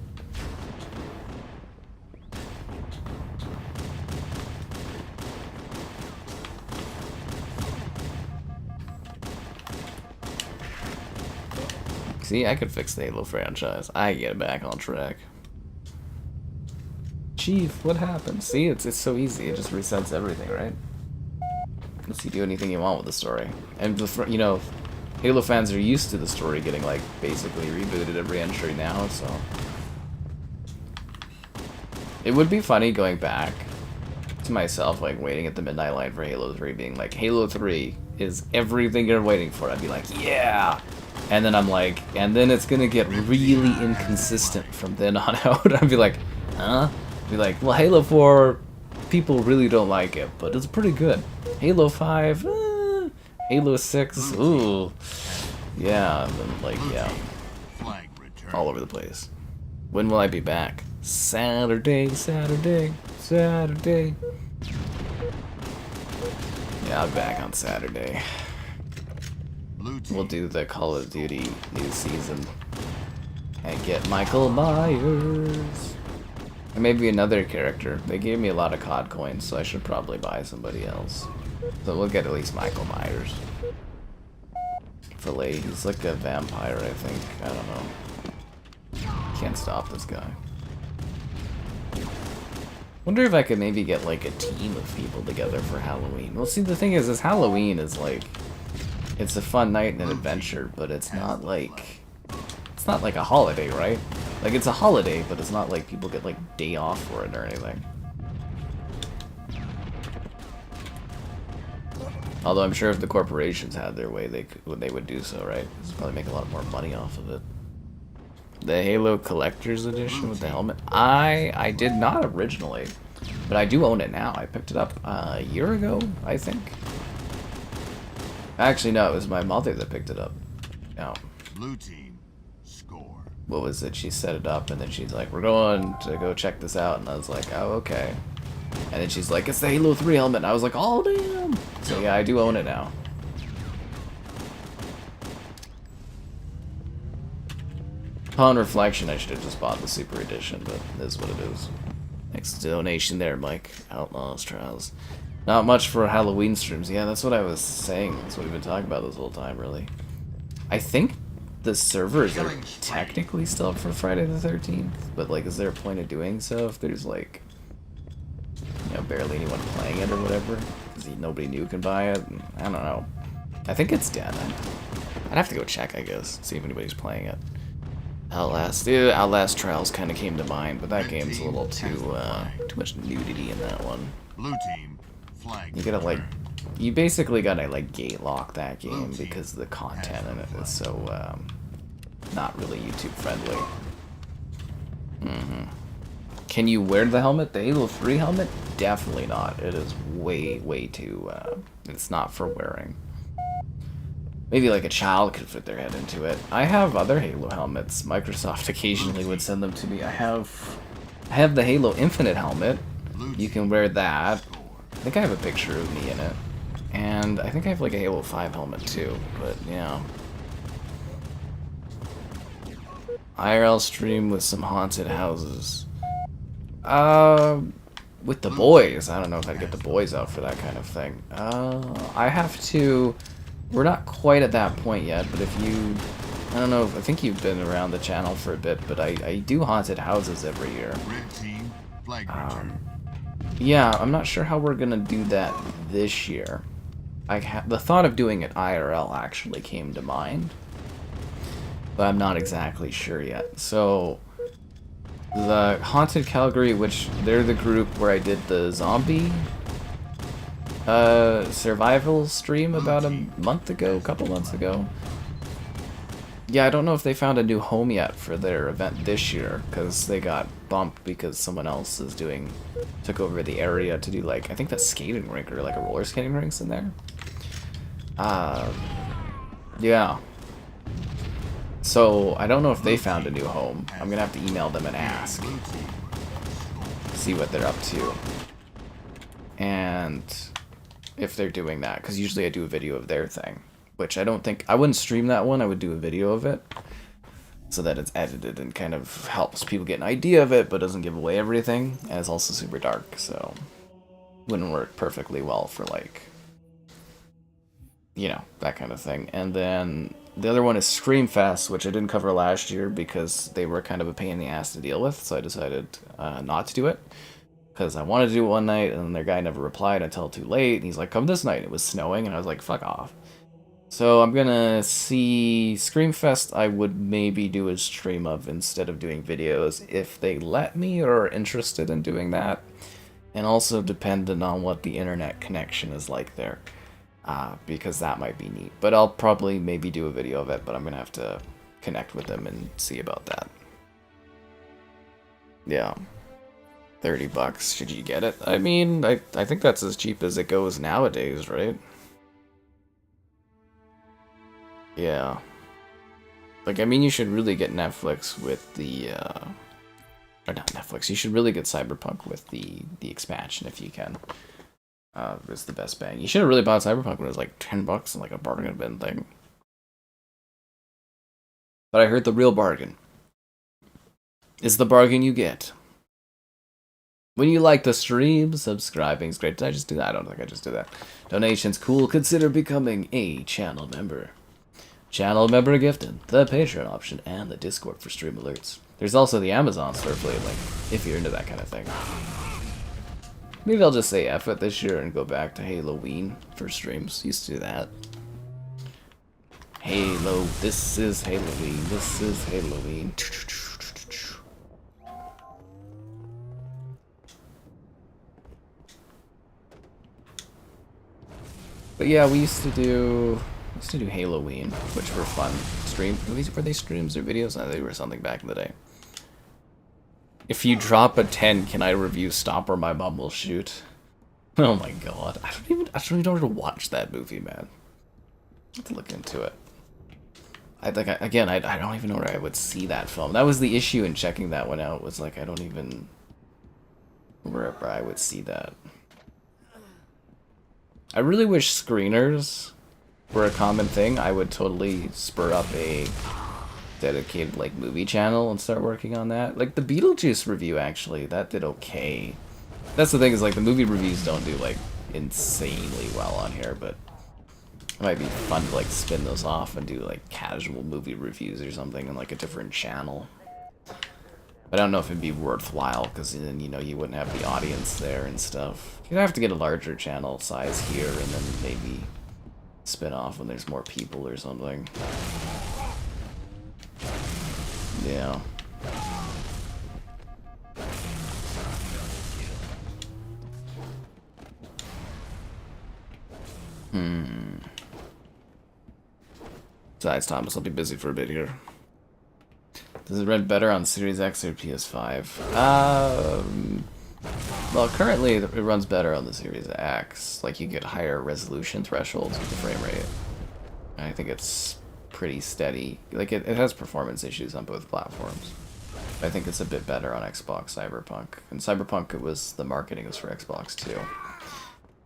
See, I could fix the Halo franchise. I get it back on track. Chief, what happened? See, it's so easy. It just resets everything, right? Lets you do anything you want with the story. And, you know, Halo fans are used to the story getting, like, basically rebooted every entry now, so... It would be funny going back to myself, like, waiting at the midnight line for Halo 3, being like, Halo 3 is everything you're waiting for. I'd be like, yeah! And then I'm like, and then it's gonna get really inconsistent from then on out. I'd be like, huh? Be like, well, Halo 4, people really don't like it, but it's pretty good. Halo 5, Halo 6, ooh. Yeah, and then, like, yeah. All over the place. When will I be back? Saturday, Saturday, Saturday. Yeah, I'll be back on Saturday. We'll do the Call of Duty new season. And get Michael Myers. And maybe another character. They gave me a lot of COD coins, so I should probably buy somebody else. So we'll get at least Michael Myers. Filet, he's like a vampire, I think. I don't know. Can't stop this guy. Wonder if I could maybe get like a team of people together for Halloween. Well, see, the thing is Halloween is like, it's a fun night and an adventure, but it's not like a holiday, right? Like, it's a holiday, but it's not like people get like day off for it or anything. Although I'm sure if the corporations had their way, they would do so, right? They'd probably make a lot more money off of it. The Halo Collector's Edition with the helmet. I did not originally, but I do own it now. I picked it up a year ago, I think. Actually, no, it was my mother that picked it up. No. Blue team score. What was it? She set it up, and then she's like, "We're going to go check this out," and I was like, "Oh, okay." And then she's like, "It's the Halo 3 helmet," and I was like, "Oh, damn!" So yeah, I do own it now. Upon reflection, I should have just bought the Super Edition, but it is what it is. Next donation there, Mike. Outlaws Trials. Not much for Halloween streams. Yeah, that's what I was saying. That's what we've been talking about this whole time, really. I think the servers are technically still up for Friday the 13th, but, like, is there a point of doing so if there's, like, you know, barely anyone playing it or whatever? Because nobody new can buy it? I don't know. I think it's dead. I'd have to go check, I guess, see if anybody's playing it. Outlast. The Outlast Trials kind of came to mind, but that game's a little too much nudity in that one. Blue team flag. You gotta, like, you basically gotta, like, gate lock that game because the content in it is so, not really YouTube friendly. Can you wear the helmet? The Halo 3 helmet? Definitely not. It is way too, it's not for wearing. Maybe like a child could fit their head into it. I have other Halo helmets. Microsoft occasionally would send them to me. I have the Halo Infinite helmet. You can wear that. I think I have a picture of me in it. And I think I have like a Halo 5 helmet too, but yeah. IRL stream with some haunted houses. With the boys. I don't know if I'd get the boys out for that kind of thing. I have to... We're not quite at that point yet, but if you I don't know, I think you've been around the channel for a bit, but I do haunted houses every year. Red team, flag return. Yeah, I'm not sure how we're gonna do that this year. The thought of doing it IRL actually came to mind, but I'm not exactly sure yet. So, the Haunted Calgary, which they're the group where I did the zombie survival stream about a couple months ago. Yeah, I don't know if they found a new home yet for their event this year, because they got bumped because someone else took over the area to do, like, I think that skating rink or like a roller skating rink's in there. Yeah. So, I don't know if they found a new home. I'm gonna have to email them and ask. See what they're up to. And if they're doing that, because usually I do a video of their thing. Which I wouldn't stream that one, I would do a video of it. So that it's edited and kind of helps people get an idea of it, but doesn't give away everything. And it's also super dark, so wouldn't work perfectly well for, like, you know, that kind of thing. And then the other one is Screamfest, which I didn't cover last year because they were kind of a pain in the ass to deal with, so I decided not to do it. Because I wanted to do it one night, and their guy never replied until too late, and he's like, come this night. It was snowing, and I was like, fuck off. So I'm gonna see Screamfest. I would maybe do a stream of instead of doing videos if they let me or are interested in doing that. And also dependent on what the internet connection is like there. Because that might be neat. But I'll probably maybe do a video of it, but I'm gonna have to connect with them and see about that. Yeah. $30, should you get it? I mean, I think that's as cheap as it goes nowadays, right? Yeah. Like, I mean, you should really get Netflix with the, or not Netflix, you should really get Cyberpunk with the expansion if you can. It's the best bang. You should have really bought Cyberpunk when it was like $10 and like a bargain bin thing. But I heard the real bargain is the bargain you get when you like the stream. Subscribing is great. Did I just do that? I don't think I just did that. Donations cool. Consider becoming a channel member. Channel member gifted, the Patreon option, and the Discord for stream alerts. There's also the Amazon store for like, if you're into that kind of thing. Maybe I'll just say F it this year and go back to Halloween for streams. Used to do that. Halo, this is Halloween, this is Halloween. But yeah, we used to do Halloween, which were fun. Were they streams or videos? No, they were something back in the day. If you drop a 10, can I review Stop or My Mom Will Shoot? Oh my god. I don't even know how to watch that movie, man. I have to look into it. I don't even know where I would see that film. That was the issue in checking that one out, was like, I don't even wherever I would see that. I really wish screeners were a common thing. I would totally spur up a dedicated like movie channel and start working on that. Like the Beetlejuice review, actually, that did okay. That's the thing, is like the movie reviews don't do like insanely well on here, but it might be fun to like spin those off and do like casual movie reviews or something on like a different channel. But I don't know if it'd be worthwhile, because then, you know, you wouldn't have the audience there and stuff. You'd have to get a larger channel size here and then maybe spin off when there's more people or something. Yeah. Besides, Thomas, I'll be busy for a bit here. Does it run better on Series X or PS5? Well, currently it runs better on the Series X. Like, you get higher resolution thresholds with the frame rate. I think it's pretty steady. Like, it has performance issues on both platforms. I think it's a bit better on Xbox Cyberpunk. And Cyberpunk, the marketing was for Xbox too.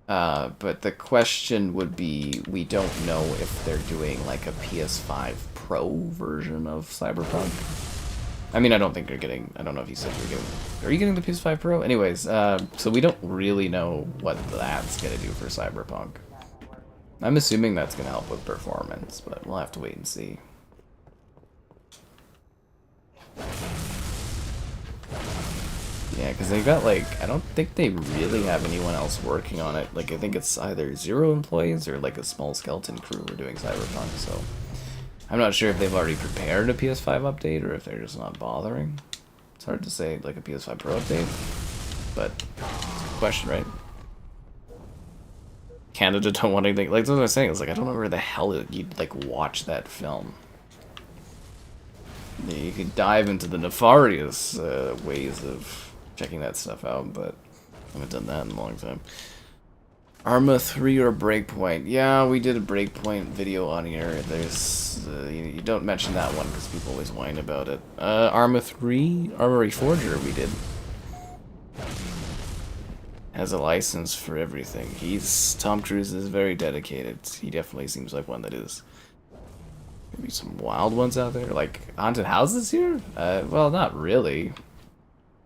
But the question would be, we don't know if they're doing like a PS5 Pro version of Cyberpunk. I mean, I don't think they're getting, I don't know if you said you're getting, are you getting the PS5 Pro? Anyways, so we don't really know what that's going to do for Cyberpunk. I'm assuming that's going to help with performance, but we'll have to wait and see. Yeah, because they got like, I don't think they really have anyone else working on it. Like, I think it's either 0 employees or like a small skeleton crew who are doing Cyberpunk, so I'm not sure if they've already prepared a PS5 update or if they're just not bothering. It's hard to say, like a PS5 Pro update, but it's a good question, right? Canada don't want anything. Like, that's what I was saying. It's like, I don't know where the hell you'd like watch that film. Yeah, you could dive into the nefarious ways of checking that stuff out, but I haven't done that in a long time. Arma 3 or Breakpoint? Yeah, we did a Breakpoint video on here. There's you don't mention that one because people always whine about it. Arma 3, Armory Forger we did. Has a license for everything. Tom Cruise is very dedicated. He definitely seems like one that is. Maybe some wild ones out there, like haunted houses here. Well, not really.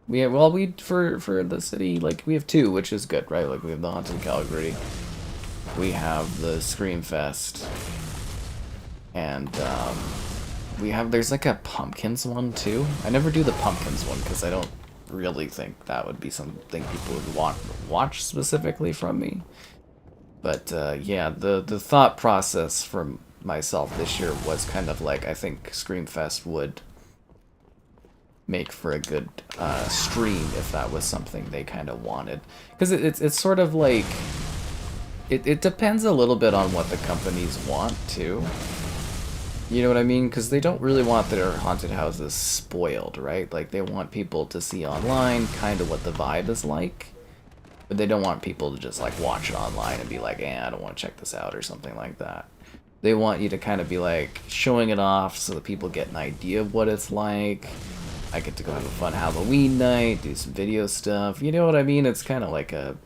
We have, well, for the city, like we have 2, which is good, right? Like we have the Haunted Calgary, we have the Scream Fest, and there's like a Pumpkins one too. I never do the Pumpkins one because I don't really think that would be something people would watch specifically from me. But yeah, the thought process from myself this year was kind of like, I think Screamfest would make for a good stream if that was something they kind of wanted, because it's sort of like it depends a little bit on what the companies want too, you know what I mean, because they don't really want their haunted houses spoiled, right? Like they want people to see online kind of what the vibe is like, but they don't want people to just like watch it online and be like, I don't want to check this out or something like that. They want you to kind of be like showing it off so that people get an idea of what it's like. I get to go have a fun Halloween night, do some video stuff, you know what I mean? It's kind of like a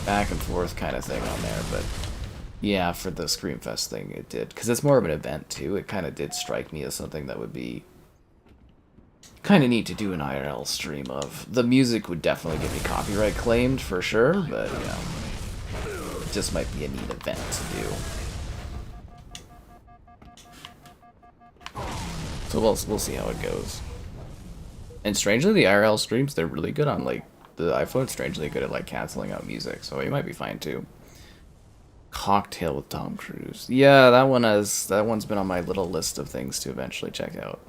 back and forth kind of thing on there, but yeah, for the Screamfest thing it did, because it's more of an event too. It kind of did strike me as something that would be kind of neat to do an IRL stream of. The music would definitely get me copyright claimed for sure, but you know, it just might be a neat event to do. So we'll see how it goes. And strangely, the IRL streams, they're really good on, like, the iPhone's strangely good at, like, canceling out music, so you might be fine, too. Cocktail with Tom Cruise. Yeah, that one's been on my little list of things to eventually check out.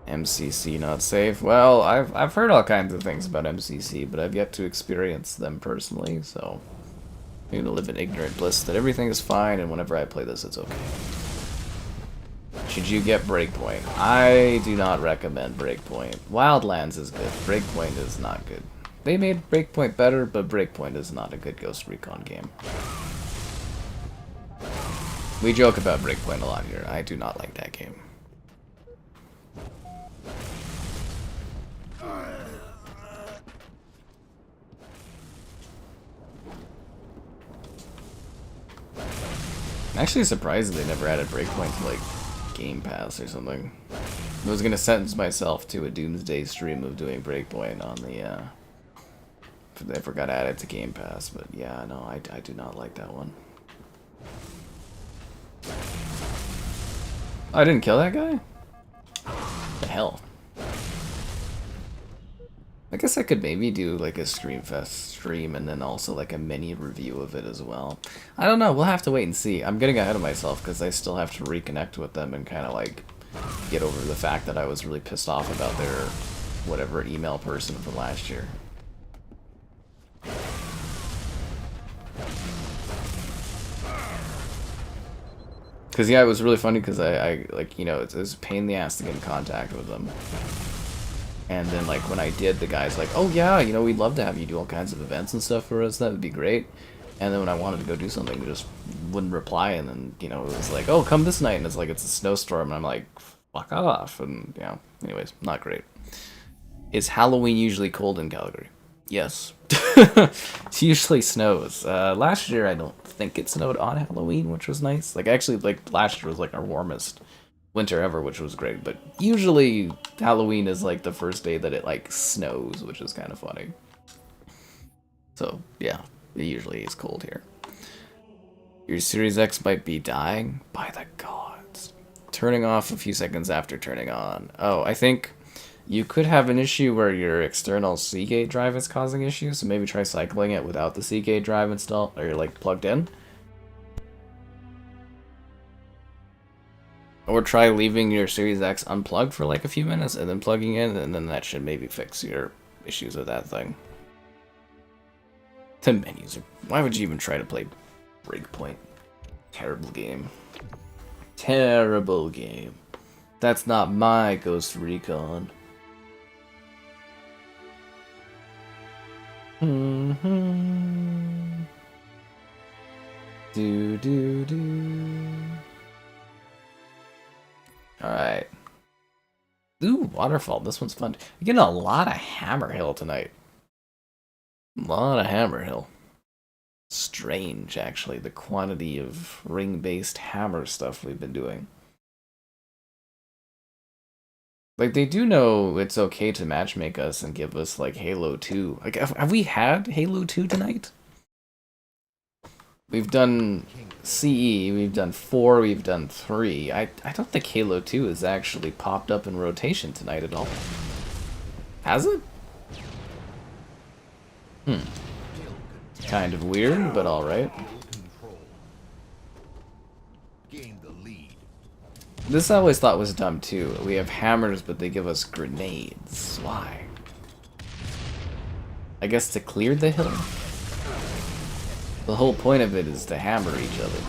MCC not safe. Well, I've heard all kinds of things about MCC, but I've yet to experience them personally, so I'm gonna live in ignorant bliss that everything is fine, and whenever I play this, it's okay. Should you get Breakpoint? I do not recommend Breakpoint. Wildlands is good. Breakpoint is not good. They made Breakpoint better, but Breakpoint is not a good Ghost Recon game. We joke about Breakpoint a lot here. I do not like that game. I'm actually surprised that they never added Breakpoint to, like, Game Pass or something. I was gonna sentence myself to a doomsday stream of doing Breakpoint on the if they ever got added to Game Pass, but yeah, no, I do not like that one. Oh, I didn't kill that guy? The hell? I guess I could maybe do like a Screamfest stream and then also like a mini review of it as well. I don't know, we'll have to wait and see. I'm getting ahead of myself because I still have to reconnect with them and kind of like get over the fact that I was really pissed off about their whatever email person from last year. Because yeah, it was really funny because I like, you know, it was a pain in the ass to get in contact with them. And then, like, when I did, the guy's like, oh, yeah, you know, we'd love to have you do all kinds of events and stuff for us. That would be great. And then when I wanted to go do something, they just wouldn't reply. And then, you know, it was like, oh, come this night. And it's like, it's a snowstorm. And I'm like, fuck off. And, yeah, anyways, not great. Is Halloween usually cold in Calgary? Yes. It usually snows. Last year, I don't think it snowed on Halloween, which was nice. Like, actually, like, last year was, like, our warmest winter ever, which was great, but usually Halloween is like the first day that it like snows, which is kind of funny. So yeah, it usually is cold here. Your Series X might be dying. By the gods. Turning off a few seconds after turning on. Oh, I think You could have an issue where your external Seagate drive is causing issues, so maybe try cycling it without the Seagate drive installed, or like plugged in. Or try leaving your Series X unplugged for like a few minutes and then plugging in, and then that should maybe fix your issues with that thing. The menus are... Why would you even try to play Breakpoint? Terrible game. Terrible game. That's not my Ghost Recon. Do do do. Alright. Ooh, Waterfall. This one's fun. We're getting a lot of Hammerhill tonight. A lot of Hammerhill. Strange, actually, the quantity of ring-based hammer stuff we've been doing. Like, they do know it's okay to matchmake us and give us, like, Halo 2. Like, have we had Halo 2 tonight? We've done CE, we've done 4, we've done 3. I don't think Halo 2 has actually popped up in rotation tonight at all. Has it? Kind of weird, but alright. This I always thought was dumb too. We have hammers, but they give us grenades. Why? I guess to clear the hill? The whole point of it is to hammer each other.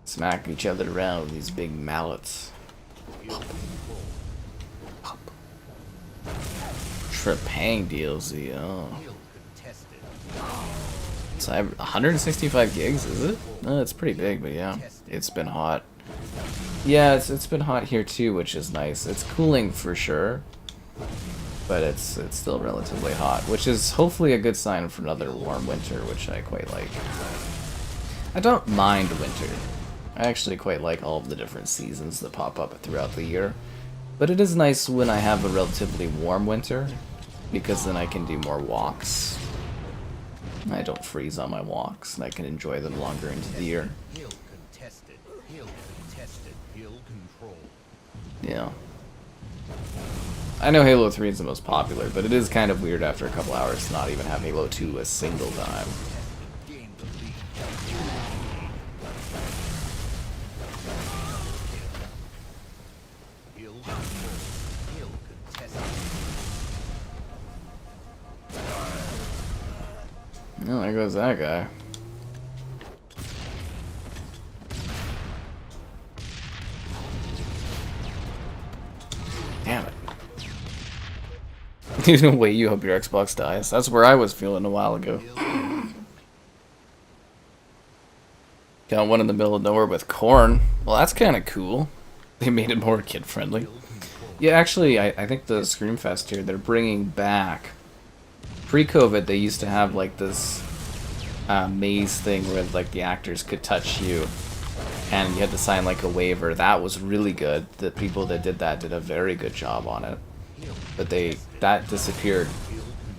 Smack each other around with these big mallets. Pop. Pop. Trepang DLC, oh. So I have 165 gigs, is it? It's pretty big, but yeah, it's been hot. Yeah, it's been hot here too, which is nice. It's cooling for sure, but it's still relatively hot, which is hopefully a good sign for another warm winter, which I quite like. I don't mind winter. I actually quite like all of the different seasons that pop up throughout the year, but it is nice when I have a relatively warm winter, because then I can do more walks. I don't freeze on my walks, and I can enjoy them longer into the year. Yeah. I know Halo 3 is the most popular, but it is kind of weird after a couple hours to not even have Halo 2 a single time. Oh, there goes that guy. Damn it. There's no way you hope your Xbox dies. That's where I was feeling a while ago. Got one in the middle of nowhere with corn. Well, that's kind of cool. They made it more kid-friendly. Yeah, actually, I think the Screamfest here, they're bringing back... Pre-COVID, they used to have like this maze thing where like the actors could touch you, and you had to sign like a waiver. That was really good. The people that did that did a very good job on it. But that disappeared,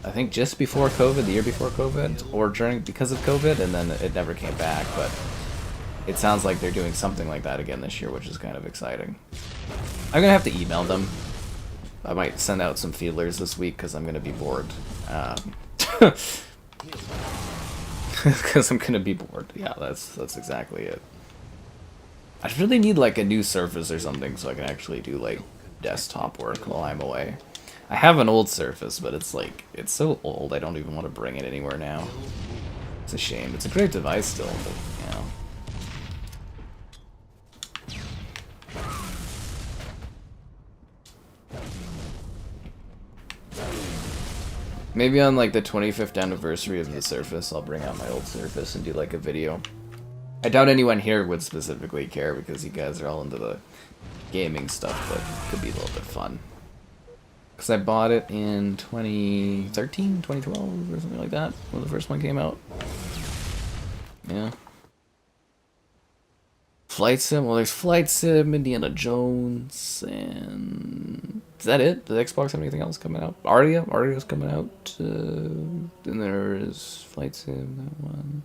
I think, just before COVID, the year before COVID, or because of COVID, and then it never came back. But it sounds like they're doing something like that again this year, which is kind of exciting. I'm gonna have to email them. I might send out some feelers this week because I'm gonna be bored. Because I'm gonna be bored. Yeah, that's exactly it. I really need like a new Surface or something so I can actually do like desktop work while I'm away. I have an old Surface, but it's like it's so old I don't even want to bring it anywhere now. It's a shame. It's a great device still, but you know. Maybe on like the 25th anniversary of the Surface, I'll bring out my old Surface and do like a video. I doubt anyone here would specifically care because you guys are all into the gaming stuff, but it could be a little bit fun. Because I bought it in 2013, 2012, or something like that, when the first one came out. Yeah. Flight Sim, well there's Flight Sim, Indiana Jones, and... Is that it? Does Xbox have anything else coming out? Ardia's coming out. Then there is Flight Sim, that one.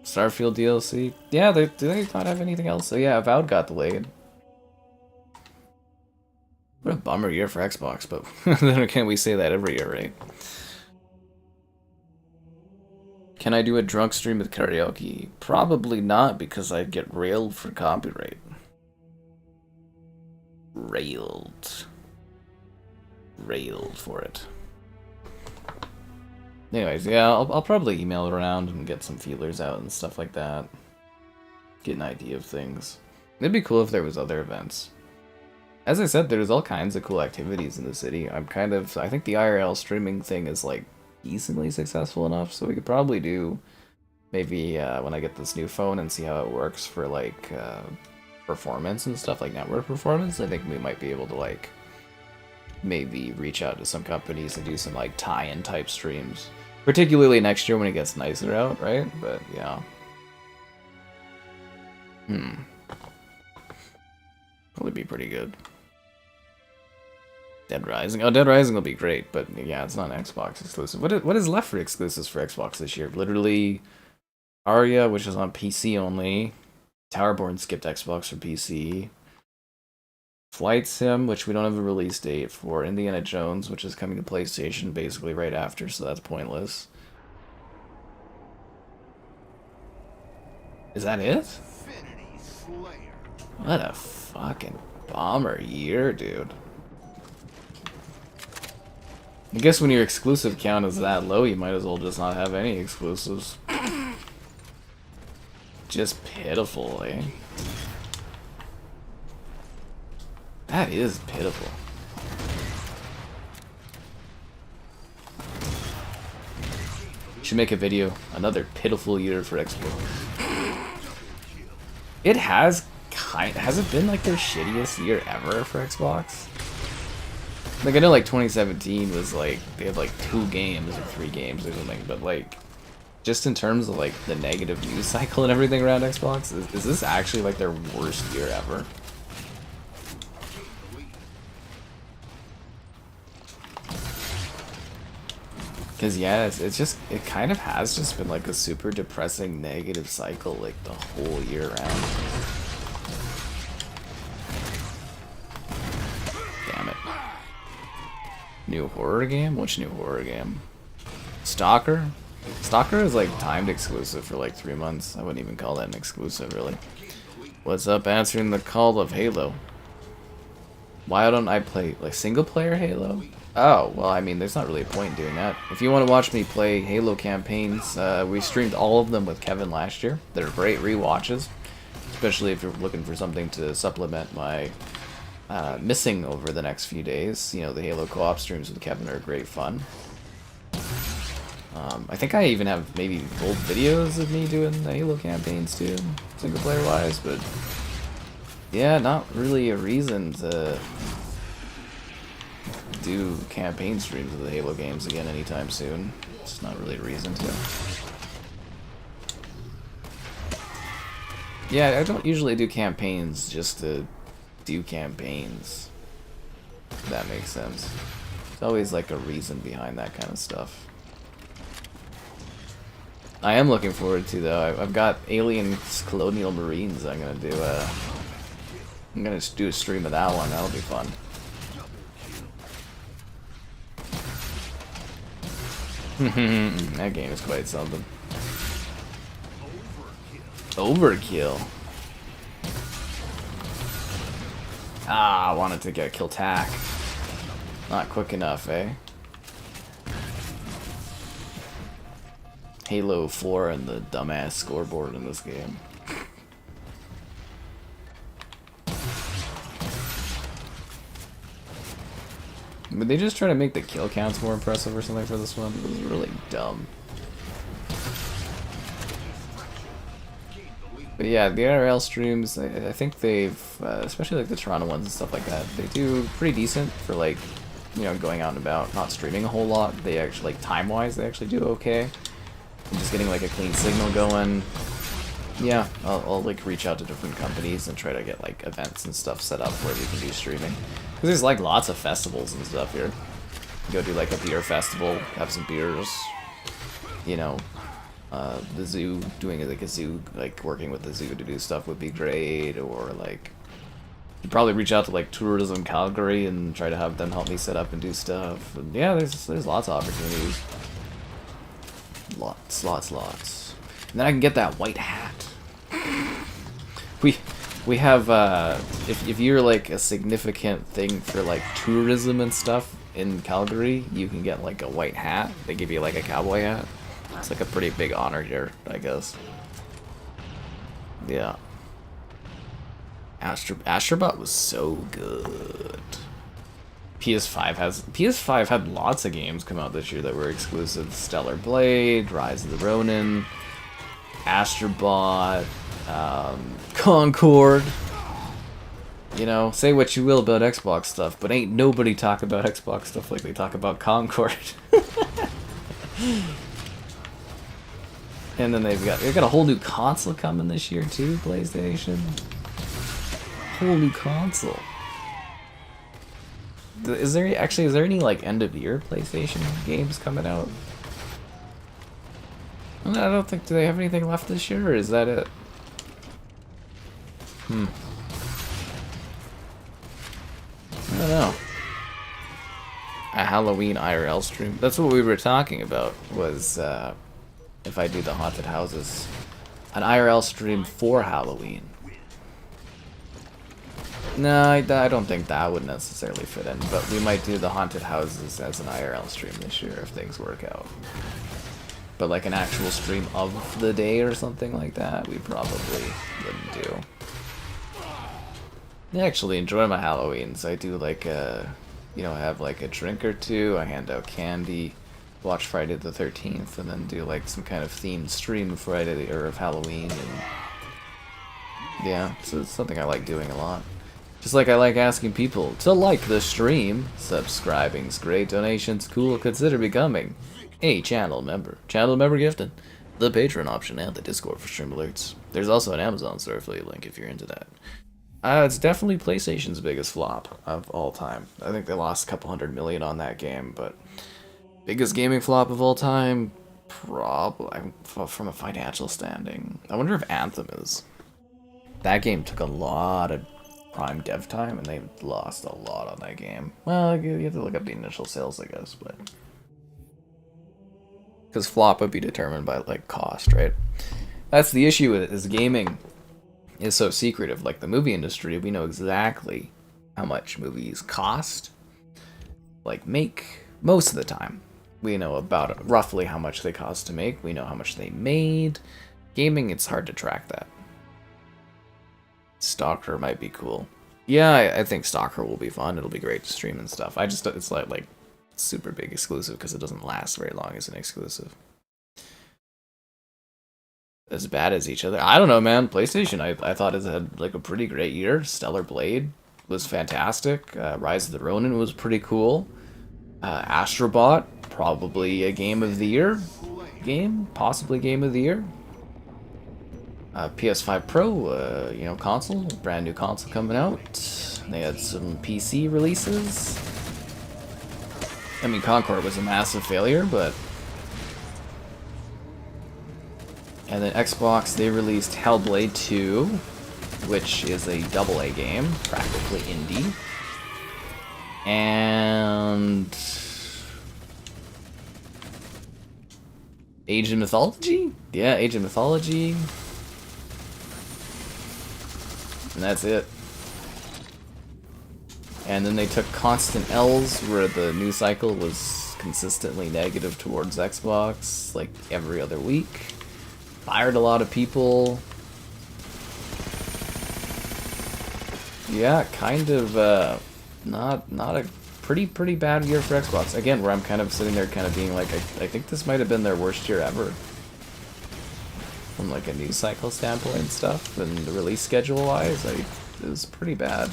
Starfield DLC. Yeah, do they not have anything else? So yeah, Avowed got delayed. What a bummer year for Xbox, but then can't we say that every year, right? Can I do a drunk stream with karaoke? Probably not, because I'd get railed for copyright. Railed for it. Anyways, yeah, I'll probably email it around and get some feelers out and stuff like that. Get an idea of things. It'd be cool if there was other events. As I said, there's all kinds of cool activities in the city. I think the IRL streaming thing is like decently successful enough, so we could probably do maybe when I get this new phone and see how it works for like performance and stuff, like network performance. I think we might be able to like maybe reach out to some companies and do some like tie-in type streams, particularly next year when it gets nicer out, right? But yeah. Probably be pretty good. Dead Rising. Oh, Dead Rising will be great, but yeah, it's not an Xbox exclusive. What is left for exclusives for Xbox this year? Literally, Aria, which is on PC only. Towerborn skipped Xbox for PC. Flight Sim, which we don't have a release date for. Indiana Jones, which is coming to PlayStation basically right after, so that's pointless. Is that it? What a fucking bomber year, dude. I guess when your exclusive count is that low, you might as well just not have any exclusives. Just pitiful, eh? That is pitiful. Should make a video. Another pitiful year for Xbox. It has has it been like their shittiest year ever for Xbox? Like, I know like 2017 was like, they had like 2 games or 3 games or something, but like, just in terms of like the negative news cycle and everything around Xbox, is this actually like their worst year ever? Because yeah, it's just, it kind of has just been like a super depressing negative cycle like the whole year round. Damn it. New horror game? Which new horror game? Stalker? Stalker is like timed exclusive for like 3 months. I wouldn't even call that an exclusive, really. What's up, answering the call of Halo? Why don't I play like single player Halo? Oh, well, I mean, there's not really a point in doing that. If you want to watch me play Halo campaigns, we streamed all of them with Kevin last year. They're great rewatches, especially if you're looking for something to supplement my missing over the next few days. You know, the Halo co-op streams with Kevin are great fun. I think I even have maybe old videos of me doing the Halo campaigns too, single player wise, but yeah, not really a reason to do campaign streams of the Halo games again anytime soon. It's not really a reason to. Yeah, I don't usually do campaigns just to do campaigns, if that makes sense. There's always like a reason behind that kind of stuff. I am looking forward to, though. I've got Aliens Colonial Marines. I'm gonna do a stream of that one. That'll be fun. That game is quite something. Overkill. Ah, I wanted to get kill tack. Not quick enough, eh? Halo 4 and the dumbass scoreboard in this game. But they just try to make the kill counts more impressive or something for this one. It was really dumb. But yeah, the IRL streams, I think they've, especially like the Toronto ones and stuff like that, they do pretty decent for like, you know, going out and about, not streaming a whole lot. They actually, like time-wise, they actually do okay. And just getting like a clean signal going. Yeah, I'll like reach out to different companies and try to get like events and stuff set up where we can do streaming. Because there's like lots of festivals and stuff here. Go do like a beer festival, have some beers. You know, the zoo, doing like a zoo, like working with the zoo to do stuff would be great. Or like, Probably reach out to like Tourism Calgary and try to have them help me set up and do stuff. And yeah, there's lots of opportunities. Lots. And then I can get that white hat. We have if you're like a significant thing for like tourism and stuff in Calgary, you can get like a white hat. They give you like a cowboy hat. It's like a pretty big honor here, I guess. Yeah. Astrobot was so good. PS5 had lots of games come out this year that were exclusive. Stellar Blade, Rise of the Ronin, Astrobot, Concord. You know, say what you will about Xbox stuff, but ain't nobody talk about Xbox stuff like they talk about Concord. And then they've got a whole new console coming this year too, PlayStation. Whole new console. Is there any like end of year PlayStation games coming out? I don't think, do they have anything left this year, or is that it? I don't know. A Halloween IRL stream. That's what we were talking about, was if I do the haunted houses. An IRL stream for Halloween. No, I don't think that would necessarily fit in, but we might do the haunted houses as an IRL stream this year if things work out. But like an actual stream of the day or something like that, we probably wouldn't do. I actually enjoy my Halloweens. I do like you know, have like a drink or two, I hand out candy, watch Friday the 13th, and then do like some kind of themed stream of Friday or of Halloween. And yeah, so it's something I like doing a lot. Just like I like asking people to like the stream. Subscribing's great, donations cool, consider becoming a channel member. Channel member gifting, the Patreon option, and the Discord for stream alerts. There's also an Amazon store affiliate link if you're into that. It's definitely PlayStation's biggest flop of all time. I think they lost a couple $100 million on that game, but biggest gaming flop of all time, probably from a financial standing. I wonder if Anthem is. That game took a lot of prime dev time, and they lost a lot on that game. Well, you have to look up the initial sales, I guess, but because flop would be determined by like cost, right? That's the issue with it, is gaming is so secretive. Like the movie industry, we know exactly how much movies cost, like make, most of the time. We know about roughly how much they cost to make. We know how much they made. Gaming, it's hard to track that. Stalker might be cool. Yeah, I think Stalker will be fun. It'll be great to stream and stuff. It's like super big exclusive because it doesn't last very long as an exclusive. As bad as each other. I don't know, man. PlayStation, I thought it had like a pretty great year. Stellar Blade was fantastic. Rise of the Ronin was pretty cool. Astrobot, probably a game of the year game, possibly game of the year. PS5 Pro, you know, console, brand new console coming out. They had some PC releases. I mean, Concord was a massive failure, but... And then Xbox, they released Hellblade 2, which is a AA game, practically indie. And... Age of Mythology? Yeah, Age of Mythology. And that's it. And then they took constant L's, where the news cycle was consistently negative towards Xbox, like every other week. Fired a lot of people. Yeah, kind of not a pretty bad year for Xbox. Again, where I'm kind of sitting there kind of being like, I think this might have been their worst year ever. From like a news cycle standpoint and stuff, and the release schedule wise, it was pretty bad.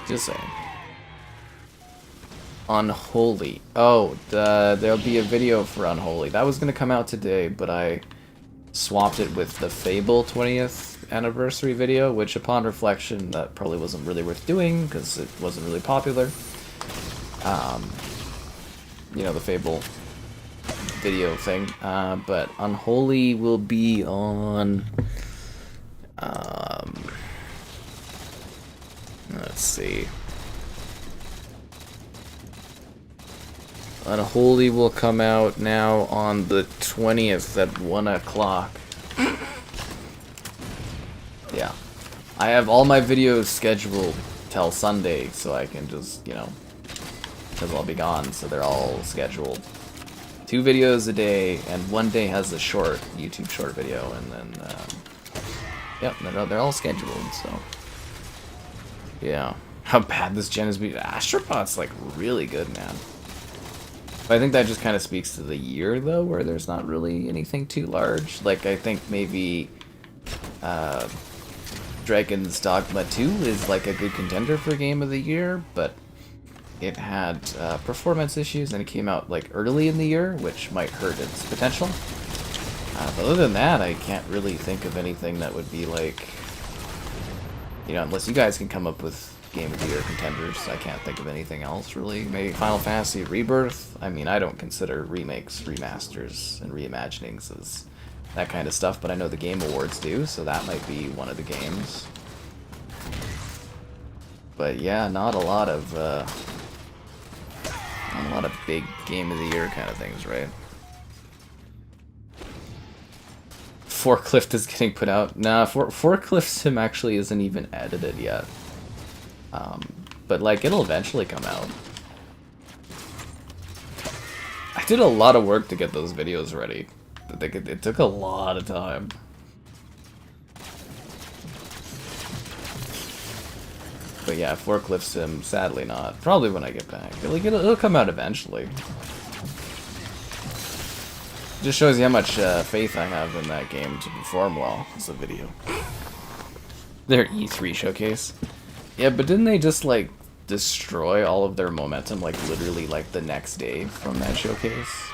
Just saying. Unholy. Oh, there'll be a video for Unholy. That was gonna come out today, but I swapped it with the Fable 20th anniversary video, which upon reflection, that probably wasn't really worth doing, because it wasn't really popular. you know, the Fable video thing. But Unholy will be on. Let's see. Unholy will come out now on the 20th at 1 o'clock. Yeah. I have all my videos scheduled till Sunday, so I can just, you know, because I'll be gone, so they're all scheduled. 2 videos a day, and one day has a short, YouTube short video, and then, yep, they're all scheduled, so. Yeah. How bad this gen has been. Astrobot's, like, really good, man. But I think that just kind of speaks to the year, though, where there's not really anything too large. Like, I think maybe, Dragon's Dogma 2 is, like, a good contender for Game of the Year, but it had performance issues, and it came out, like, early in the year, which might hurt its potential. But other than that, I can't really think of anything that would be, like, you know, unless you guys can come up with Game of the Year contenders, I can't think of anything else, really. Maybe Final Fantasy Rebirth. I mean, I don't consider remakes, remasters, and reimaginings as that kind of stuff, but I know the Game Awards do, so that might be one of the games. But yeah, not a lot of big Game of the Year kind of things, right? Forklift is getting put out. Nah, Forklift Sim actually isn't even edited yet. But like, it'll eventually come out. I did a lot of work to get those videos ready. It took a lot of time. But yeah, Forklift Sim, sadly not. Probably when I get back. It'll come out eventually. Just shows you how much faith I have in that game to perform well as a video. Their E3 showcase. Yeah, but didn't they just, like, destroy all of their momentum, like, literally, like, the next day from that showcase?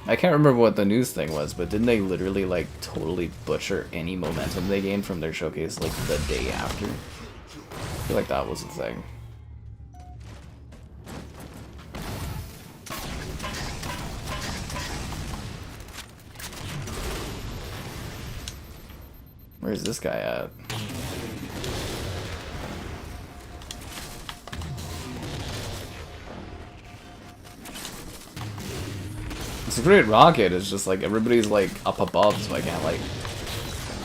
I can't remember what the news thing was, but didn't they literally, like, totally butcher any momentum they gained from their showcase, like, the day after? I feel like that was the thing. Where's this guy at? It's a great rocket, it's just like everybody's like up above, so I can't like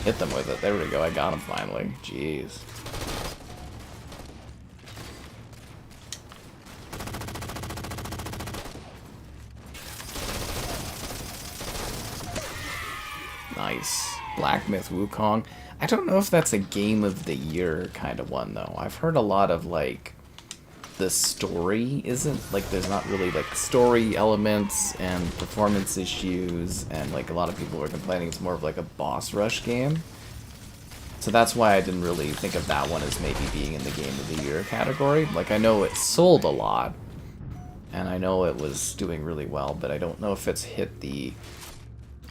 hit them with it. There we go, I got him finally. Jeez. Nice. Black Myth Wukong. I don't know if that's a Game of the Year kind of one, though. I've heard a lot of, like, the story isn't, like, there's not really, like, story elements and performance issues, and, like, a lot of people were complaining it's more of, like, a boss rush game. So that's why I didn't really think of that one as maybe being in the Game of the Year category. Like, I know it sold a lot, and I know it was doing really well, but I don't know if it's hit the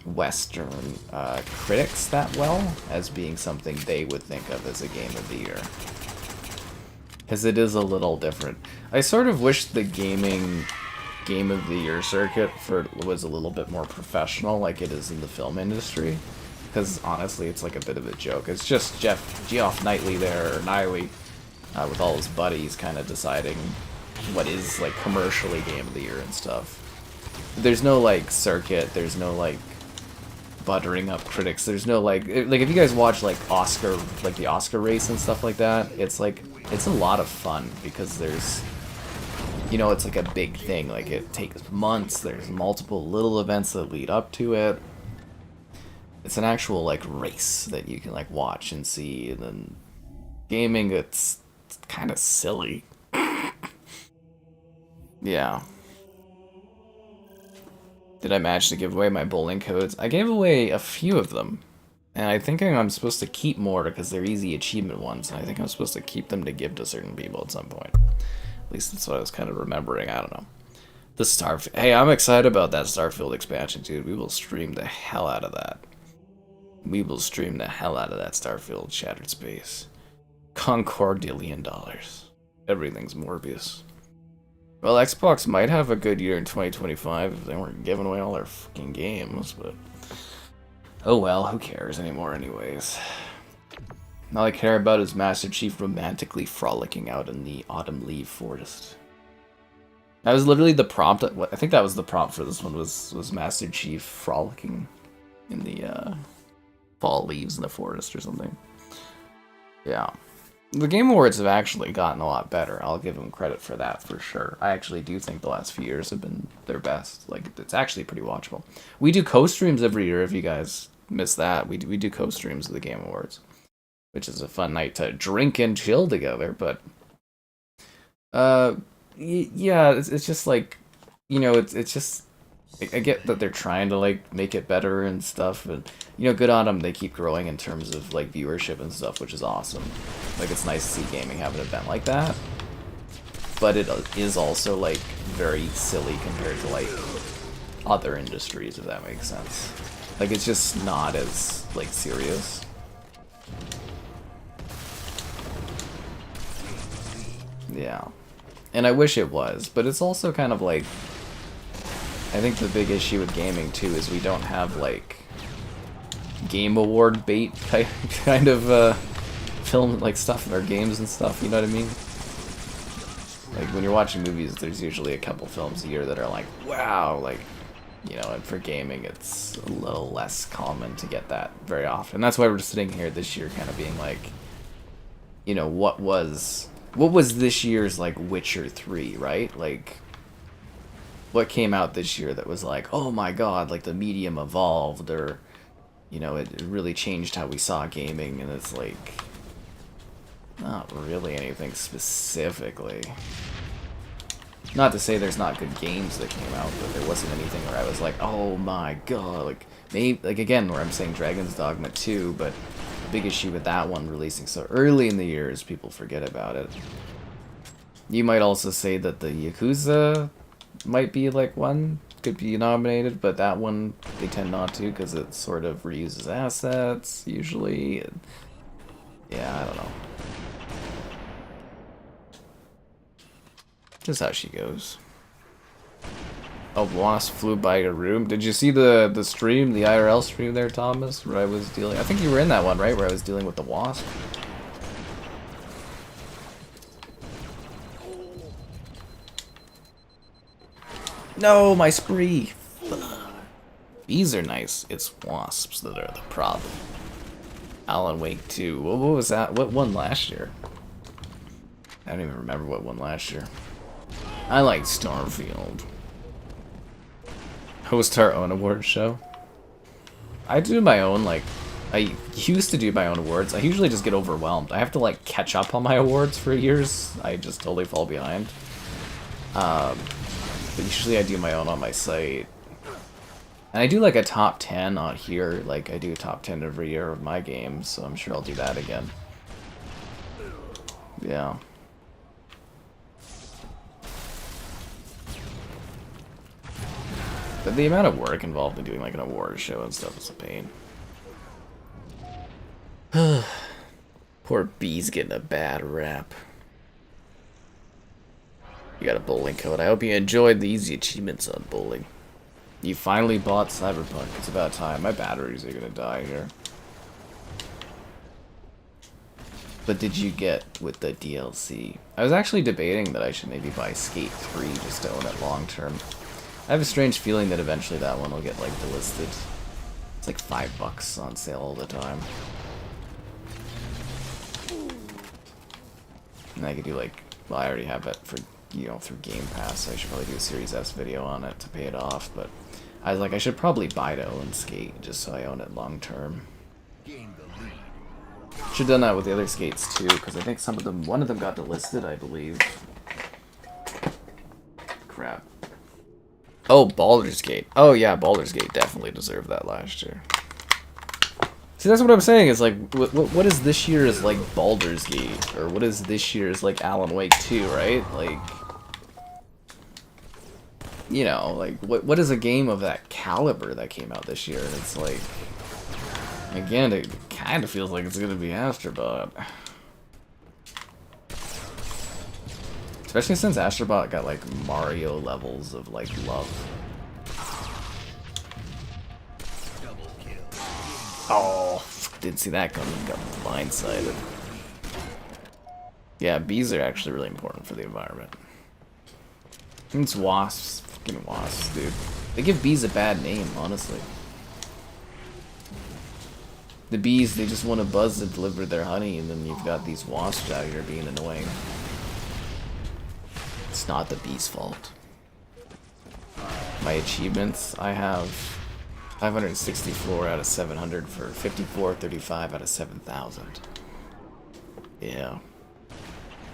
Western critics that well as being something they would think of as a Game of the Year. Because it is a little different. I sort of wish the gaming Game of the Year circuit was a little bit more professional like it is in the film industry. Because honestly, it's like a bit of a joke. It's just Geoff Knightley there, or Niley, with all his buddies kind of deciding what is like commercially Game of the Year and stuff. There's no like circuit, there's no like buttering up critics. There's no like if you guys watch like Oscar, like the Oscar race and stuff like that, it's like it's a lot of fun because there's, you know, it's like a big thing. Like it takes months. There's multiple little events that lead up to it. It's an actual like race that you can like watch and see. And then gaming, it's kind of silly. Yeah. Did I manage to give away my bowling codes? I gave away a few of them. And I think I'm supposed to keep more because they're easy achievement ones. And I think I'm supposed to keep them to give to certain people at some point. At least that's what I was kind of remembering. I don't know. The Starfield. Hey, I'm excited about that Starfield expansion, dude. We will stream the hell out of that. We will stream the hell out of that Starfield Shattered Space. Concordillion dollars. Everything's Morbius. Well, Xbox might have a good year in 2025 if they weren't giving away all their fucking games, but... Oh well, who cares anymore anyways. All I care about is Master Chief romantically frolicking out in the autumn leaf forest. That was literally the prompt. I think that was the prompt for this one, was Master Chief frolicking in the fall leaves in the forest or something. Yeah. The Game Awards have actually gotten a lot better. I'll give them credit for that for sure. I actually do think the last few years have been their best. Like, it's actually pretty watchable. We do co-streams every year if you guys miss that. We do co-streams of the Game Awards, which is a fun night to drink and chill together, but... yeah, it's just like, you know, it's just... I get that they're trying to, like, make it better and stuff, and, you know, good on them, they keep growing in terms of, like, viewership and stuff, which is awesome. Like, it's nice to see gaming have an event like that, but it is also, like, very silly compared to, like, other industries, if that makes sense. Like, it's just not as, like, serious. Yeah. And I wish it was, but it's also kind of like... I think the big issue with gaming, too, is we don't have, like, Game Award bait kind of film, like, stuff in our games and stuff, you know what I mean? Like, when you're watching movies, there's usually a couple films a year that are like, wow, like, you know, and for gaming, it's a little less common to get that very often. That's why we're sitting here this year kind of being like, you know, what was this year's, like, Witcher 3, right? Like... what came out this year that was like, oh my god, like the medium evolved, or, you know, it really changed how we saw gaming, and it's like, not really anything specifically. Not to say there's not good games that came out, but there wasn't anything where I was like, oh my god, like, maybe, like, again, where I'm saying Dragon's Dogma 2, but the big issue with that one releasing so early in the year is people forget about it. You might also say that the Yakuza might be like one, could be nominated, but that one they tend not to because it sort of reuses assets usually. And yeah, I don't know. Just how she goes. A wasp flew by your room. Did you see the stream, the IRL stream there, Thomas? Where I was dealing. I think you were in that one, right? Where I was dealing with the wasp. No, my spree! Bees are nice. It's wasps that are the problem. Alan Wake 2. What was that? What won last year? I don't even remember what won last year. I like Starfield. Host our own award show. I do my own, like... I used to do my own awards. I usually just get overwhelmed. I have to, like, catch up on my awards for years. I just totally fall behind. But usually I do my own on my site. And I do like a top 10 on here. Like, I do a top 10 every year of my games, so I'm sure I'll do that again. Yeah. But the amount of work involved in doing like an award show and stuff is a pain. Poor B's getting a bad rap. You got a bowling code. I hope you enjoyed the easy achievements on bowling. You finally bought Cyberpunk. It's about time. My batteries are gonna die here. But did you get with the DLC? I was actually debating that I should maybe buy Skate 3 just to own it long term. I have a strange feeling that eventually that one will get like delisted. It's like $5 on sale all the time. And I could do like, well, I already have it for, you know, through Game Pass, so I should probably do a Series S video on it to pay it off, but I was like, I should probably buy to own Skate, just so I own it long term. Should have done that with the other Skates too, because I think some of them, one of them got delisted, I believe. Crap. Oh, Baldur's Gate. Oh yeah, Baldur's Gate definitely deserved that last year. See, that's what I'm saying, is like, what is this year's, like, Baldur's Gate? Or what is this year's, like, Alan Wake 2, right? Like, you know, like, what is a game of that caliber that came out this year? And it's like, again, it kind of feels like it's going to be Astrobot. Especially since Astrobot got like Mario levels of like love. Oh, didn't see that coming. Got blindsided. Yeah, bees are actually really important for the environment. It's wasps. Fucking wasps, dude. They give bees a bad name, honestly. The bees, they just want to buzz and deliver their honey, and then you've got these wasps out here being annoying. It's not the bee's fault. My achievements, I have 564 out of 700 for 5435 out of 7,000. Yeah.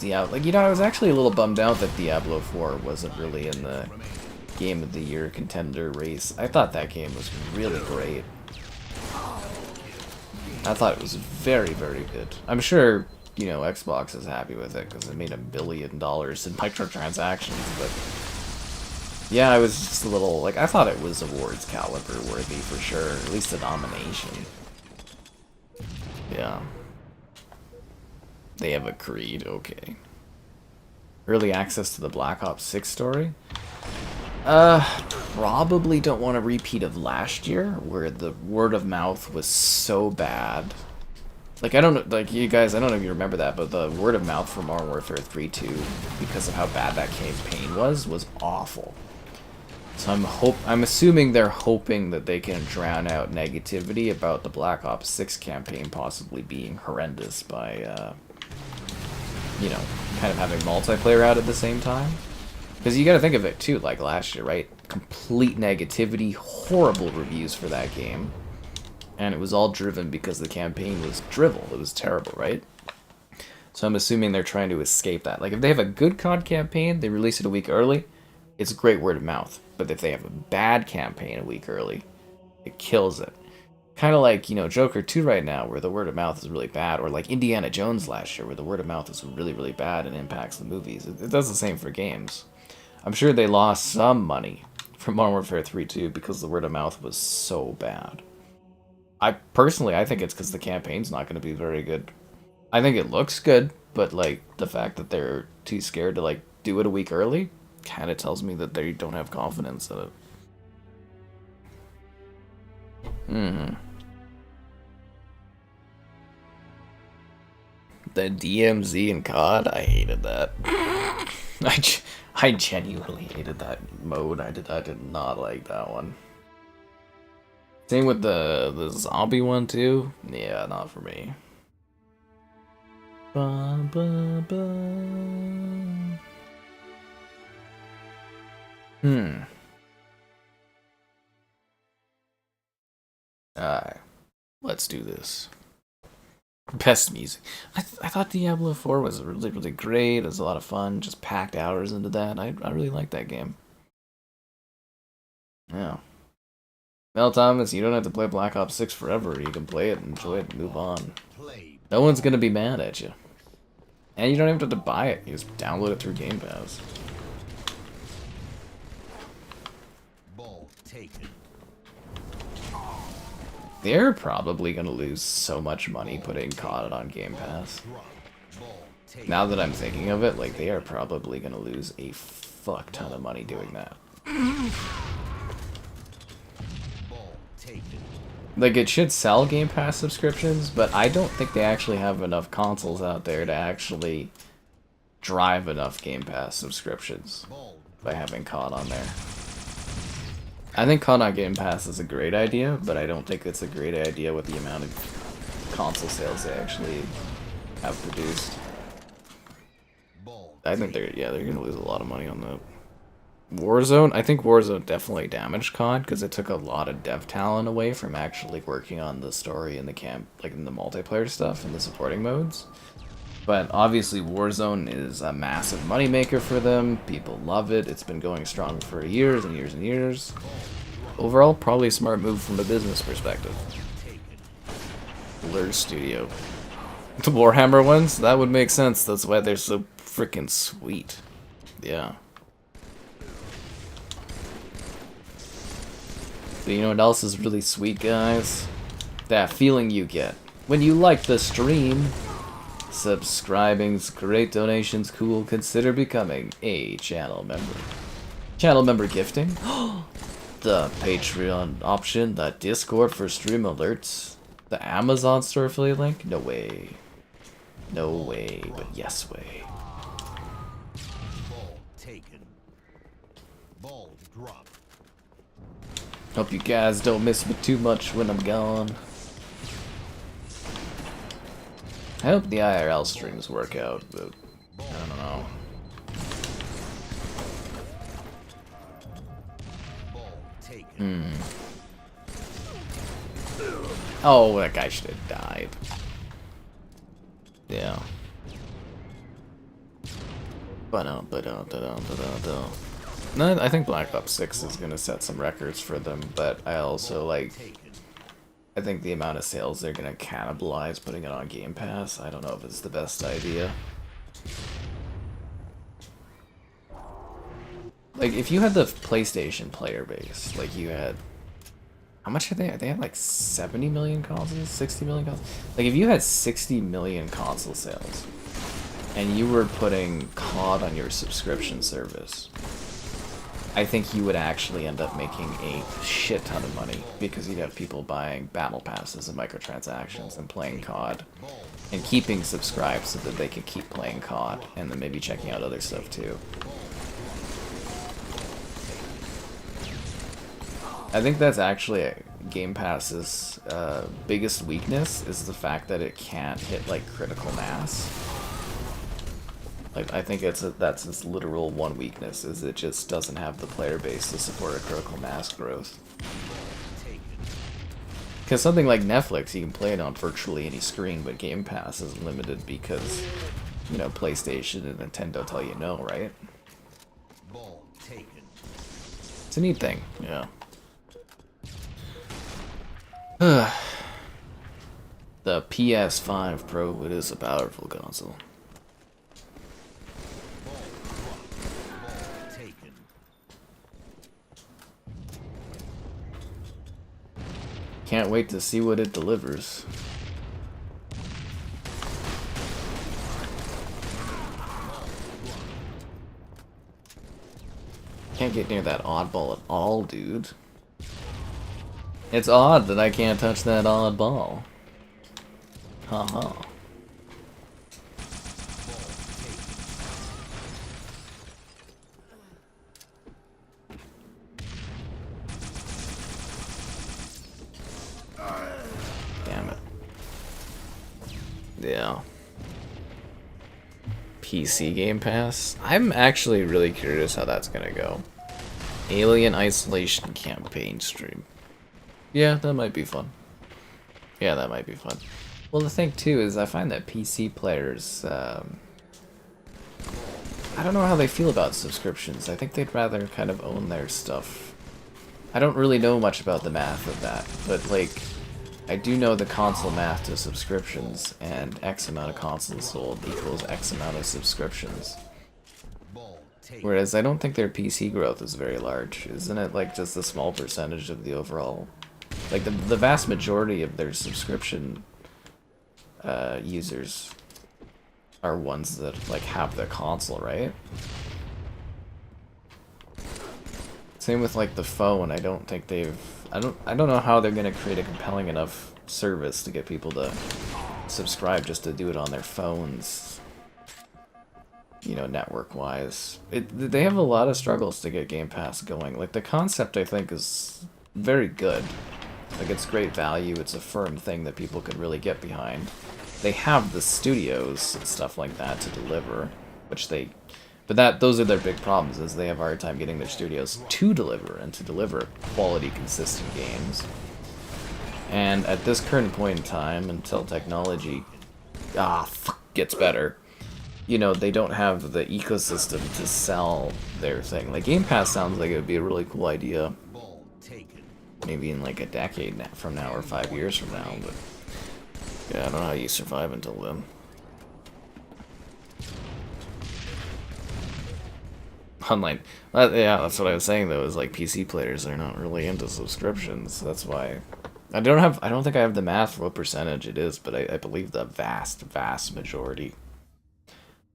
Yeah, like, you know, I was actually a little bummed out that Diablo 4 wasn't really in the Game of the Year contender race. I thought that game was really great. I thought it was very, very good. I'm sure, you know, Xbox is happy with it because it made $1 billion in microtransactions, but yeah, I was just a little, like, I thought it was awards caliber worthy for sure, at least a nomination. Yeah. They have a creed, okay. Early access to the Black Ops 6 story? Probably don't want a repeat of last year, where the word of mouth was so bad. Like, I don't know, like, you guys, I don't know if you remember that, but the word of mouth for Modern Warfare 3.2, because of how bad that campaign was awful. So I'm assuming they're hoping that they can drown out negativity about the Black Ops 6 campaign possibly being horrendous by, you know, kind of having multiplayer out at the same time. Because you gotta think of it too, like last year, right? Complete negativity, horrible reviews for that game. And it was all driven because the campaign was drivel. It was terrible, right? So I'm assuming they're trying to escape that. Like, if they have a good COD campaign, they release it a week early, it's great word of mouth. But if they have a bad campaign a week early, it kills it. Kind of like, you know, Joker 2 right now, where the word of mouth is really bad, or like Indiana Jones last year, where the word of mouth is really, really bad and impacts the movies. It does the same for games. I'm sure they lost some money from Modern Warfare 3 too, because the word of mouth was so bad. I think it's because the campaign's not going to be very good. I think it looks good, but like the fact that they're too scared to like do it a week early kind of tells me that they don't have confidence in it. The DMZ and COD, I hated that. I genuinely hated that mode. I did not like that one. Same with the zombie one too. Yeah, not for me. Ba, ba, ba. Alright. Let's do this. Best music. I thought Diablo 4 was really, really great. It was a lot of fun. Just packed hours into that. I really liked that game. Yeah. Mel Thomas, you don't have to play Black Ops 6 forever. You can play it, enjoy it, and move on. No one's gonna be mad at you. And you don't even have to buy it. You just download it through Game Pass. Ball taken. They're probably gonna lose so much money putting COD on Game Pass. Now that I'm thinking of it, like, they are probably gonna lose a fuck ton of money doing that. Like, it should sell Game Pass subscriptions, but I don't think they actually have enough consoles out there to actually drive enough Game Pass subscriptions by having COD on there. I think COD on Game Pass is a great idea, but I don't think it's a great idea with the amount of console sales they actually have produced. I think they're gonna lose a lot of money on that. Warzone, I think Warzone definitely damaged COD because it took a lot of dev talent away from actually working on the story and the like in the multiplayer stuff and the supporting modes. But obviously Warzone is a massive moneymaker for them. People love it. It's been going strong for years and years and years. Overall, probably a smart move from a business perspective. Blur Studio. The Warhammer ones? That would make sense. That's why they're so freaking sweet. Yeah. But you know what else is really sweet, guys? That feeling you get when you like the stream. subscribing's great, donations cool. Consider becoming a channel member. Channel member gifting, the Patreon option, the Discord for stream alerts, the Amazon store affiliate link. No way. No way, but yes way. Ball taken. Ball dropped. Hope you guys don't miss me too much when I'm gone. I hope the IRL streams work out, but I don't know. Ball taken. Oh, that guy should have died. Yeah. No, I think Black Ops 6 is gonna set some records for them, but I also like. I think the amount of sales they're gonna cannibalize putting it on Game Pass. I don't know if it's the best idea. Like, if you had the PlayStation player base, like you had. How much had they? They had like 70 million consoles, 60 million consoles. Like, if you had 60 million console sales, and you were putting COD on your subscription service, I think you would actually end up making a shit ton of money, because you'd have people buying battle passes and microtransactions and playing COD and keeping subscribed so that they could keep playing COD and then maybe checking out other stuff too. I think that's actually Game Pass's biggest weakness, is the fact that it can't hit like critical mass. Like, I think that's its literal one weakness, is it just doesn't have the player base to support a critical mass growth. Because something like Netflix, you can play it on virtually any screen, but Game Pass is limited because, you know, PlayStation and Nintendo tell you no, right? Ball taken. It's a neat thing, yeah. The PS5 Pro, it is a powerful console. Taken. Can't wait to see what it delivers. Can't get near that oddball at all, dude. It's odd that I can't touch that oddball. Haha. Damn it. Yeah. PC Game Pass? I'm actually really curious how that's gonna go. Alien Isolation campaign stream. Yeah, that might be fun. Yeah, that might be fun. Well, the thing too is I find that PC players, I don't know how they feel about subscriptions. I think they'd rather kind of own their stuff. I don't really know much about the math of that, but like, I do know the console math to subscriptions, and X amount of consoles sold equals X amount of subscriptions. Whereas I don't think their PC growth is very large. Isn't it like just a small percentage of the overall? Like the vast majority of their subscription users are ones that like have the console, right? Same with like the phone. I don't think they've. I don't know how they're gonna create a compelling enough service to get people to subscribe just to do it on their phones. You know, network-wise, they have a lot of struggles to get Game Pass going. Like the concept, I think, is very good. Like it's great value. It's a firm thing that people can really get behind. They have the studios and stuff like that to deliver, which they. But those are their big problems, is they have a hard time getting their studios to deliver and to deliver quality, consistent games. And at this current point in time, until technology gets better, you know, they don't have the ecosystem to sell their thing. Like Game Pass sounds like it would be a really cool idea, maybe in like a decade from now or 5 years from now. But yeah, I don't know how you survive until then. Online. Yeah, that's what I was saying though, is like PC players are not really into subscriptions. That's why I don't think I have the math for what percentage it is, but I believe the vast majority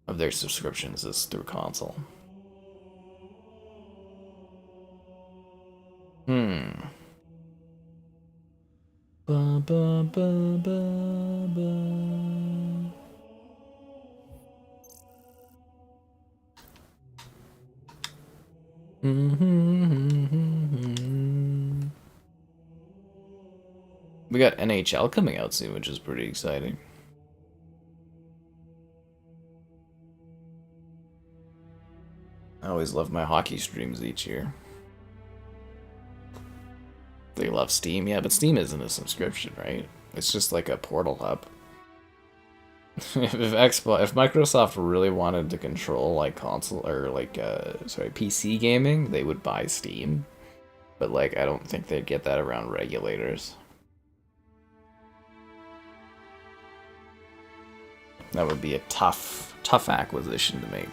of their subscriptions is through console. Ba, ba, ba, ba, ba. We got NHL coming out soon, which is pretty exciting. I always love my hockey streams each year. They love Steam, yeah, but Steam isn't a subscription, right? It's just like a portal hub. if Microsoft really wanted to control like console or like PC gaming, they would buy Steam. But like I don't think they'd get that around regulators. That would be a tough acquisition to make.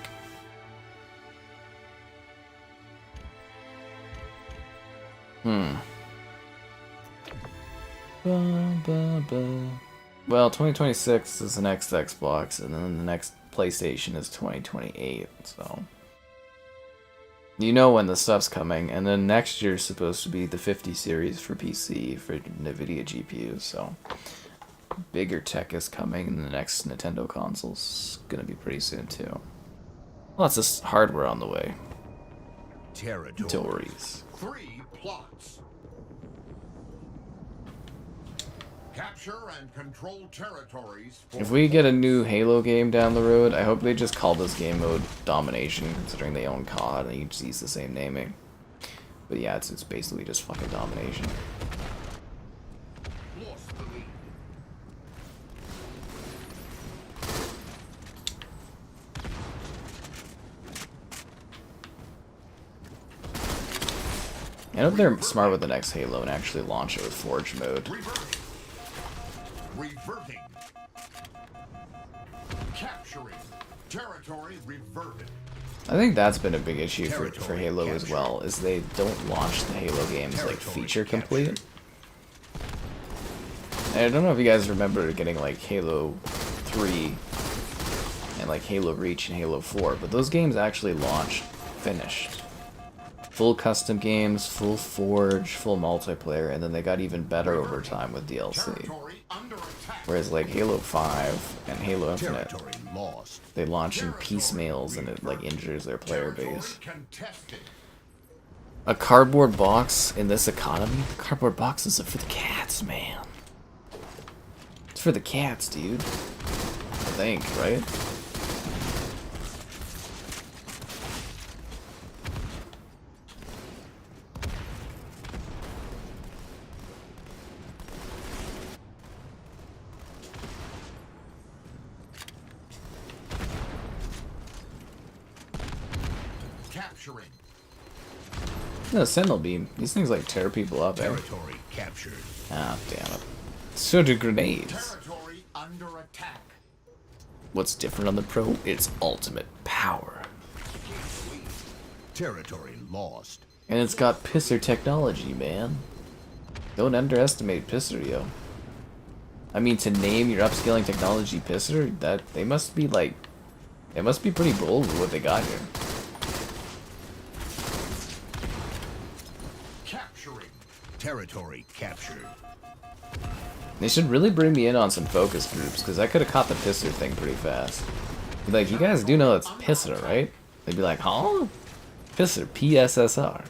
Well, 2026 is the next Xbox, and then the next PlayStation is 2028, so... You know when the stuff's coming, and then next year's supposed to be the 50 series for PC, for NVIDIA GPUs, so... Bigger tech is coming, and the next Nintendo console's gonna be pretty soon, too. Lots of hardware on the way. Territories. 3 plots. Capture and control territories. If we get a new Halo game down the road, I hope they just call this game mode Domination, considering they own COD and each use the same naming. But yeah, it's basically just fucking Domination. Lost the lead. I hope they're smart with the next Halo and actually launch it with Forge mode. Reverting. Capturing. Territory reverted. I think that's been a big issue for Halo as well, is they don't launch the Halo games like feature complete. And I don't know if you guys remember getting like Halo 3 and like Halo Reach and Halo 4, but those games actually launched finished. Full custom games, full Forge, full multiplayer, and then they got even better over time with DLC. Whereas like Halo 5 and Halo Infinite, they launch in piecemeals and it like injures their player base. A cardboard box in this economy? The cardboard boxes are for the cats, man. It's for the cats, dude. I think, right? No, Sentinel Beam. These things like tear people up, Territory captured. Ah, damn it. So do grenades. Territory under attack. What's different on the Pro? It's ultimate power. Territory lost. And it's got pisser technology, man. Don't underestimate pisser, yo. I mean, to name your upscaling technology pisser, they must be pretty bold with what they got here. Territory captured. They should really bring me in on some focus groups, because I could have caught the pisser thing pretty fast. Be like, you guys do know it's pisser, right? They'd be like, huh? Pisser, PSSR.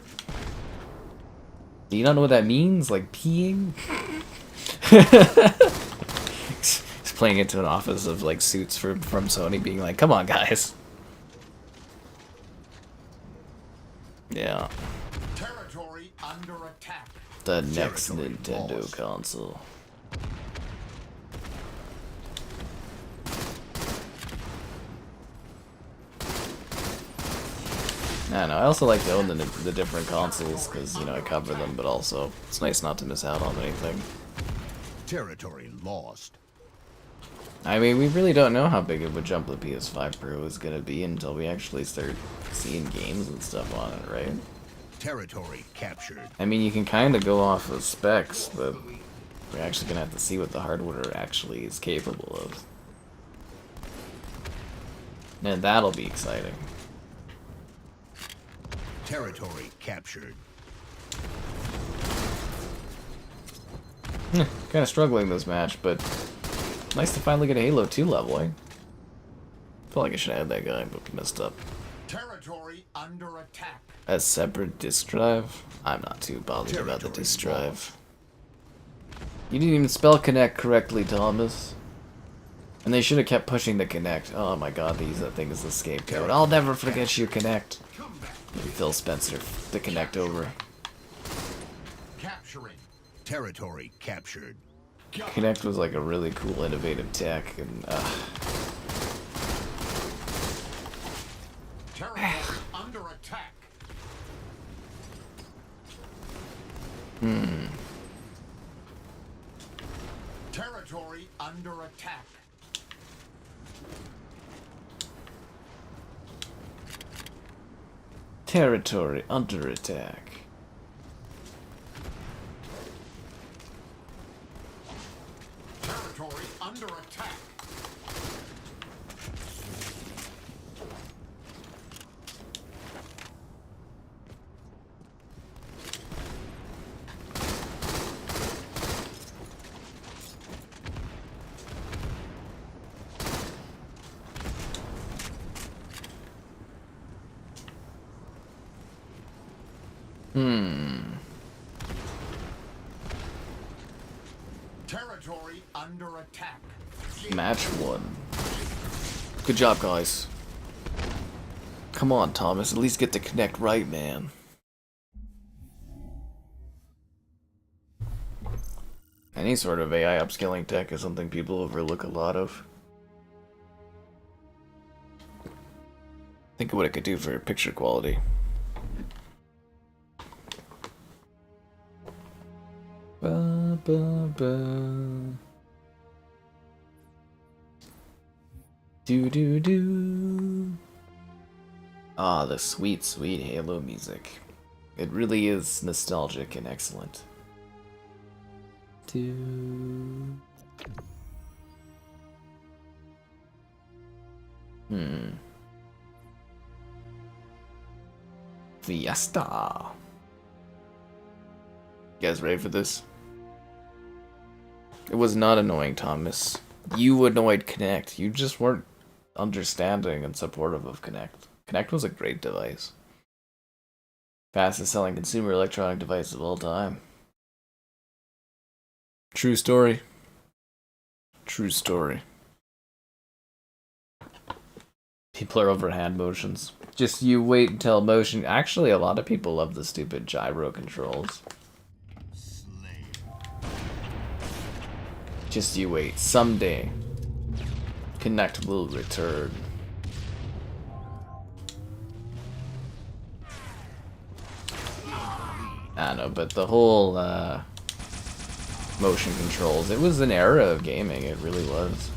Do you not know what that means? Like peeing? He's playing into an office of like suits from Sony being like, come on guys. Yeah. Territory under attack. The next Nintendo console. I don't know, I also like to own the different consoles because, you know, I cover them, but also it's nice not to miss out on anything. Territory lost. I mean, we really don't know how big of a jump the PS5 Pro is going to be until we actually start seeing games and stuff on it, right? Territory captured. I mean, you can kind of go off of specs, but We're actually gonna have to see what the hardware actually is capable of. And that'll be exciting. Territory captured. Kind of struggling this match, but nice to finally get a Halo 2 level, eh? Feel like I should have had that guy, but messed up. Territory under attack. A separate disk drive? I'm not too bothered about the disk drive. You didn't even spell connect correctly, Thomas. And they should have kept pushing the connect. Oh my god, they use that thing as the scapegoat. I'll never forget you, connect. Phil Spencer, the connect over. Capturing. Territory captured. Connect was like a really cool, innovative tech, and Territory under attack. Territory under attack. territory under attack. Territory under attack. Territory under attack. Match 1. Good job, guys. Come on, Thomas. At least get to connect right, man. Any sort of AI upscaling tech is something people overlook a lot of. Think of what it could do for picture quality. Ba, ba, ba. Do do do. Ah, the sweet, sweet Halo music. It really is nostalgic and excellent. Do. Fiesta. You guys ready for this? It was not annoying, Thomas. You annoyed Connect. You just weren't understanding and supportive of Connect. Connect was a great device. Fastest selling consumer electronic device of all time. True story. True story. People are over hand motions. Just you wait until motion. Actually, a lot of people love the stupid gyro controls. Just you wait. Someday, Connect will return. I know, but the whole motion controls, it was an era of gaming. It really was.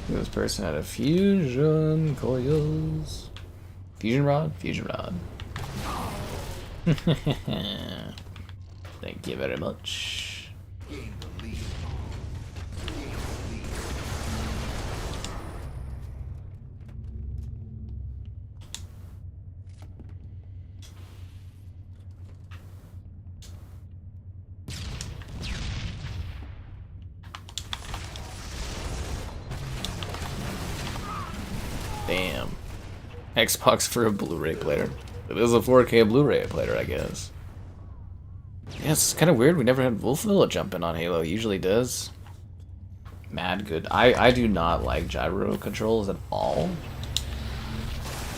This person had a fusion coils. Fusion rod? Fusion rod. Thank you very much. Damn. Xbox for a Blu-ray player. It is a 4K Blu-ray player, I guess. Yeah, it's kind of weird. We never had Wolfville jumping on Halo. He usually does. Mad good. I do not like gyro controls at all.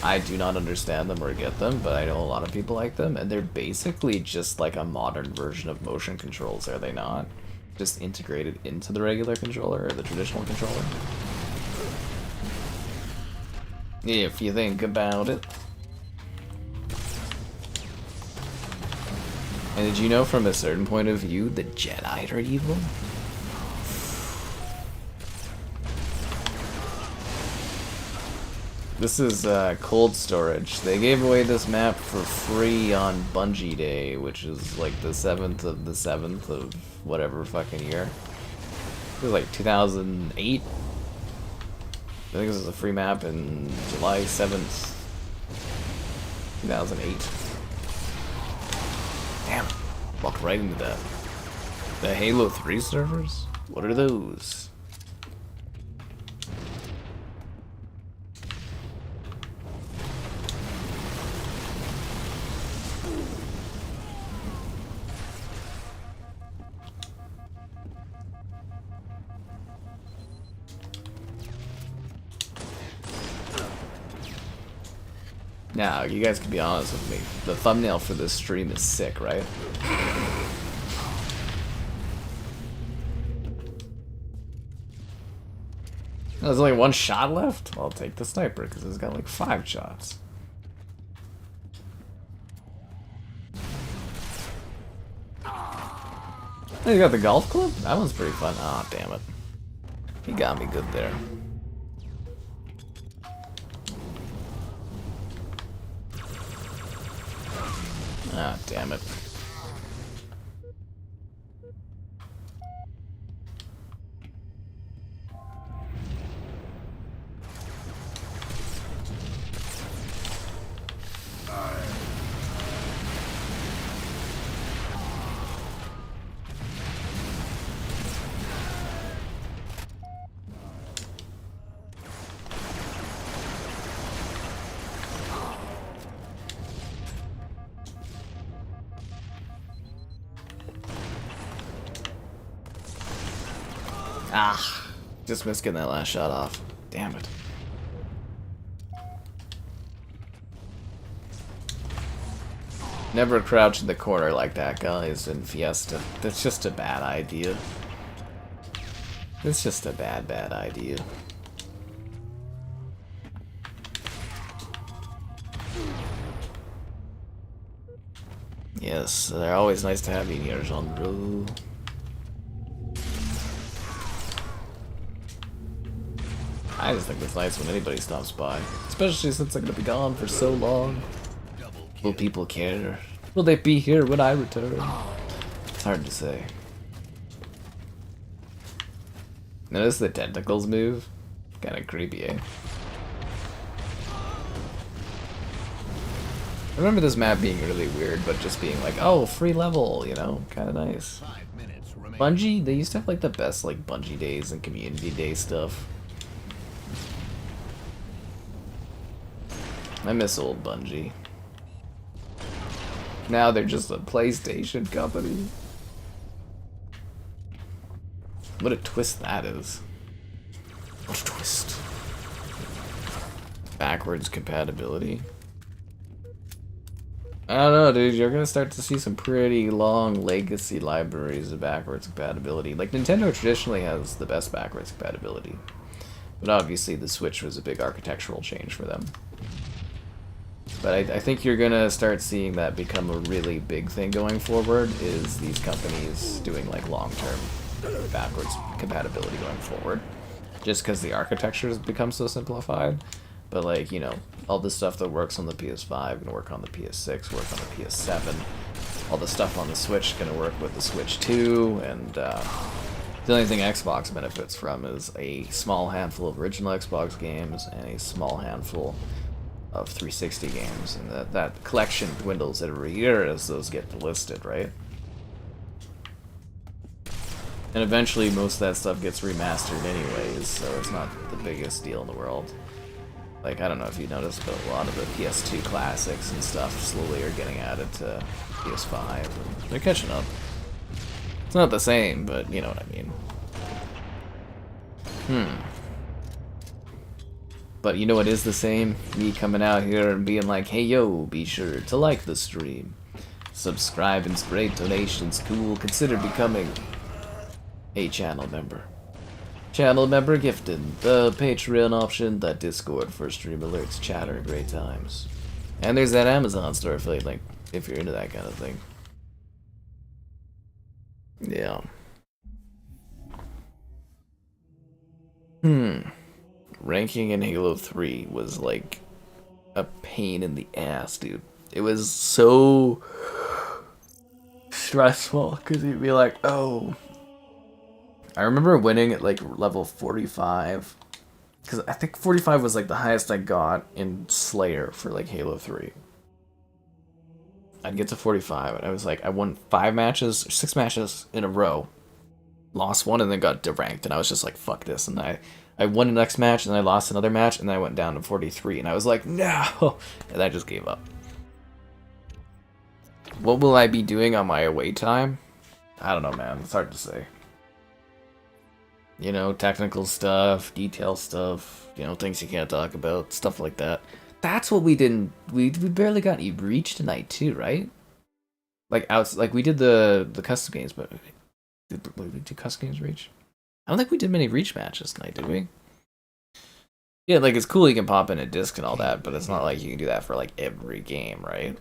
I do not understand them or get them, but I know a lot of people like them, and they're basically just like a modern version of motion controls, are they not? Just integrated into the regular controller or the traditional controller. If you think about it. And did you know from a certain point of view the Jedi are evil? This is cold storage. They gave away this map for free on Bungie Day, which is like the 7th of the 7th of whatever fucking year. It was like 2008. I think this was a free map in July 7th, 2008. Damn, walked right into that. The Halo 3 servers? What are those? Now, you guys can be honest with me. The thumbnail for this stream is sick, right? There's only one shot left? I'll take the sniper, because it's got like 5 shots. Oh, you got the golf club? That one's pretty fun. Aw, oh, damn it. He got me good there. Ah, damn it. Ah, just missed getting that last shot off. Damn it. Never crouch in the corner like that, guys, in Fiesta. That's just a bad idea. It's just a bad idea. Yes, they're always nice to have you in your genre. I just think it's nice when anybody stops by, especially since I'm gonna be gone for so long. Will people care? Will they be here when I return? It's hard to say. Notice the tentacles move? Kinda creepy, eh? I remember this map being really weird, but just being like, oh, free level, you know? Kinda nice. 5 minutes remaining. Bungie, they used to have like the best like Bungie days and community day stuff. I miss old Bungie. Now they're just a PlayStation company. What a twist that is. What a twist. Backwards compatibility. I don't know, dude. You're gonna start to see some pretty long legacy libraries of backwards compatibility. Like, Nintendo traditionally has the best backwards compatibility. But obviously the Switch was a big architectural change for them. But I think you're gonna start seeing that become a really big thing going forward, is these companies doing like long-term backwards compatibility going forward. Just because the architecture has become so simplified. But like, you know, all the stuff that works on the PS5 can work on the PS6, work on the PS7. All the stuff on the Switch is gonna work with the Switch 2, and the only thing Xbox benefits from is a small handful of original Xbox games and a small handful of 360 games, and that collection dwindles every year as those get listed, right? And eventually most of that stuff gets remastered anyways, so it's not the biggest deal in the world. Like, I don't know if you noticed, but a lot of the PS2 classics and stuff slowly are getting added to PS5, and they're catching up. It's not the same, but you know what I mean. But you know what is the same? Me coming out here and being like, hey yo, be sure to like the stream. Subscribe and great donations, cool. Consider becoming a channel member. Channel member gifted. The Patreon option, that Discord for stream alerts, chatter, great times. And there's that Amazon store affiliate link, if you're into that kind of thing. Yeah. Ranking in Halo 3 was like a pain in the ass, dude. It was so stressful because you'd be like, oh. I remember winning at like level 45. Because I think 45 was like the highest I got in Slayer for like Halo 3. I'd get to 45 and I was like, I won 6 matches in a row. Lost one and then got deranked and I was just like, fuck this. And I won the next match and I lost another match and then I went down to 43 and I was like, no! And I just gave up. What will I be doing on my away time? I don't know, man. It's hard to say. You know, technical stuff, detail stuff, you know, things you can't talk about, stuff like that. That's what we didn't... We barely got Reach tonight, too, right? Like, we did the custom games, but... Did we do custom games Reach? I don't think we did many Reach matches tonight, did we? Yeah, like, it's cool you can pop in a disc and all that, but it's not like you can do that for, like, every game, right?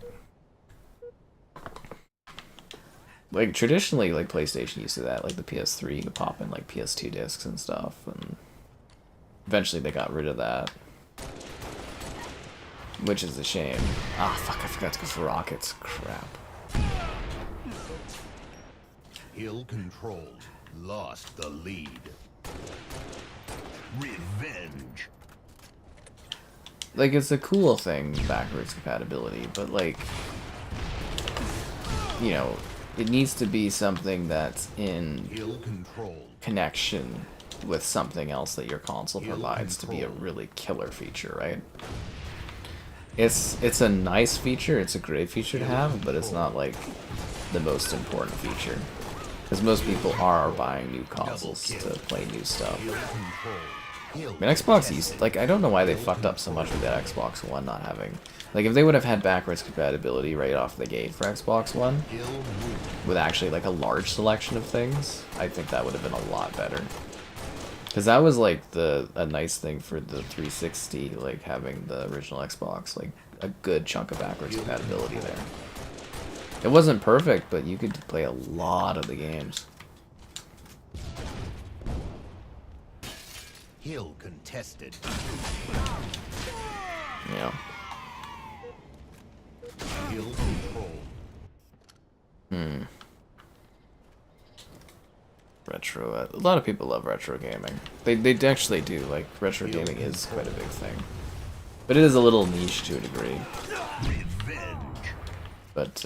Like, traditionally, like, PlayStation used to do that. Like, the PS3, you could pop in, like, PS2 discs and stuff, and eventually they got rid of that. Which is a shame. Ah, fuck, I forgot to go for rockets. Crap. Hill controlled. Lost the lead. Revenge. Like, it's a cool thing, backwards compatibility, but, like, you know, it needs to be something that's in connection with something else that your console provides to be a really killer feature, right? It's a nice feature, it's a great feature to have, but it's not like the most important feature. Because most people are buying new consoles to play new stuff. I mean, Xbox used, like, I don't know why they fucked up so much with that Xbox One not having... Like, if they would have had backwards compatibility right off the gate for Xbox One, with actually, like, a large selection of things, I think that would have been a lot better. Because that was, like, a nice thing for the 360, like, having the original Xbox, like, a good chunk of backwards compatibility there. It wasn't perfect, but you could play a lot of the games. Hill contested. Yeah. Hill control. Retro. A lot of people love retro gaming. They actually do. Like, retro gaming is quite a big thing. But it is a little niche to a degree. But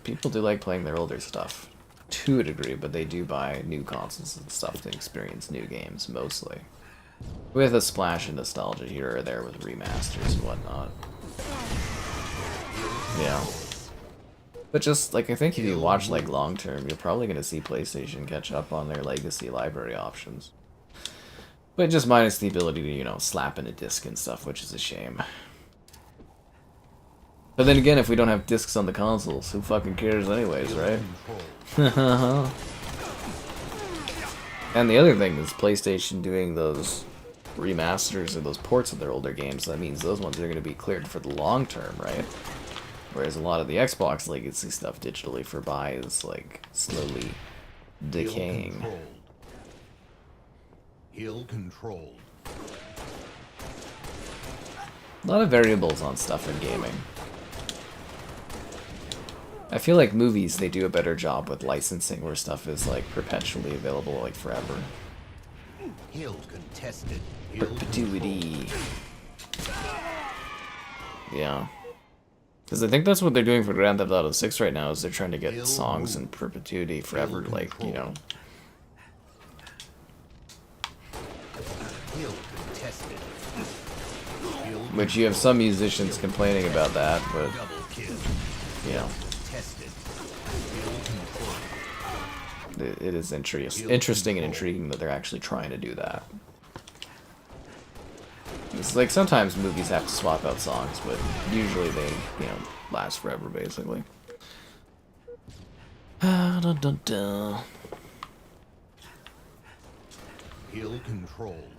people do like playing their older stuff to a degree, but they do buy new consoles and stuff to experience new games, mostly. With a splash of nostalgia here or there with remasters and whatnot. Yeah. But just, like, I think if you watch, like, long term, you're probably going to see PlayStation catch up on their legacy library options. But just minus the ability to, you know, slap in a disc and stuff, which is a shame. But then again, if we don't have discs on the consoles, who fucking cares anyways, right? And the other thing is PlayStation doing those remasters or those ports of their older games, that means those ones are going to be cleared for the long term, right? Whereas a lot of the Xbox legacy stuff digitally for buy is, like, slowly decaying. Hill controlled. A lot of variables on stuff in gaming. I feel like movies, they do a better job with licensing where stuff is, like, perpetually available, like, forever. Hill contested. Perpetuity. Yeah. Because I think that's what they're doing for Grand Theft Auto 6 right now, is they're trying to get songs in perpetuity forever, like, you know. Which you have some musicians complaining about that, but, you know. It is interesting and intriguing that they're actually trying to do that. It's like sometimes movies have to swap out songs, but usually they, you know, last forever, basically. Hill controlled.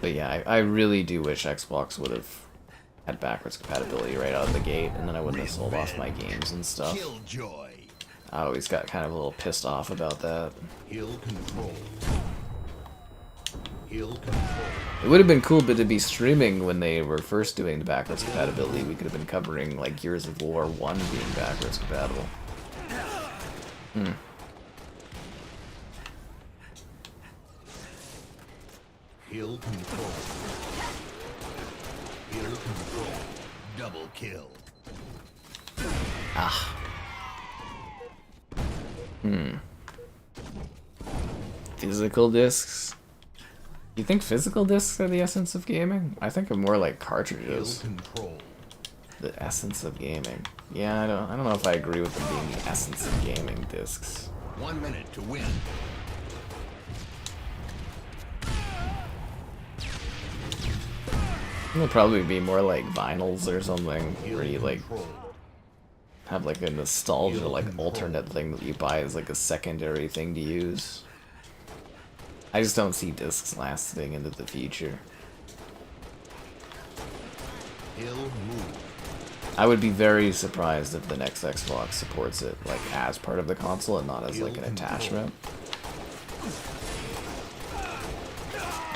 But yeah, I really do wish Xbox would have had backwards compatibility right out of the gate, and then I wouldn't have sold off my games and stuff. Killjoy. I always got kind of a little pissed off about that. Hill controlled. Hill controlled. It would have been cool, but to be streaming when they were first doing the backwards compatibility, we could have been covering like Gears of War 1 being backwards compatible. Hill control. Hill control. Double kill. Physical discs? You think physical discs are the essence of gaming? I think of more like Hill cartridges. control. The essence of gaming. Yeah, I don't know if I agree with them being the essence of gaming discs. 1 minute to win. It'll probably be more like vinyls or something, where you like Control. have like a nostalgia, like alternate thing that you buy as like a secondary thing to use. I just don't see discs lasting into the future. Hill move. I would be very surprised if the next Xbox supports it like as part of the console and not as like an attachment.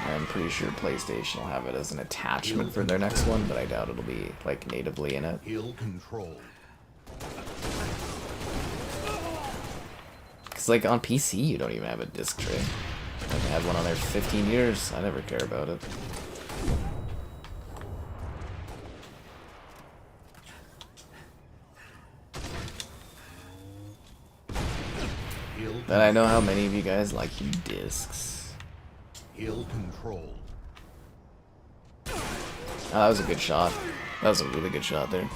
I'm pretty sure PlayStation will have it as an attachment for their next one, but I doubt it'll be like natively in it. Hill control. Cause like on PC you don't even have a disc tray. I've had one on there for 15 years. I never care about it. Hill But I know how many of you guys like your discs. Hill control. Oh, that was a good shot. That was a really good shot there.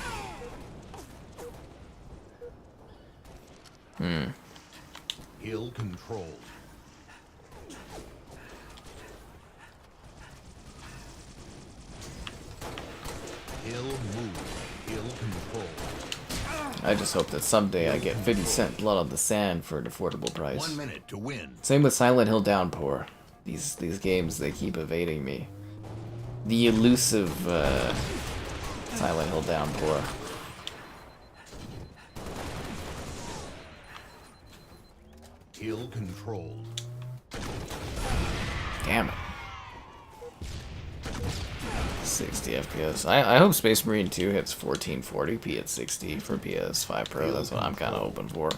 Hill control. Hill move. Hill control. I just hope that someday I get 50-cent blood on the sand for an affordable price. 1 minute to win. Same with Silent Hill Downpour. These games, they keep evading me. The elusive Silent Hill Downpour. Hill control. Damn it. 60 FPS. I hope Space Marine 2 hits 1440p at 60 for PS5 Pro. That's what I'm kind of hoping for.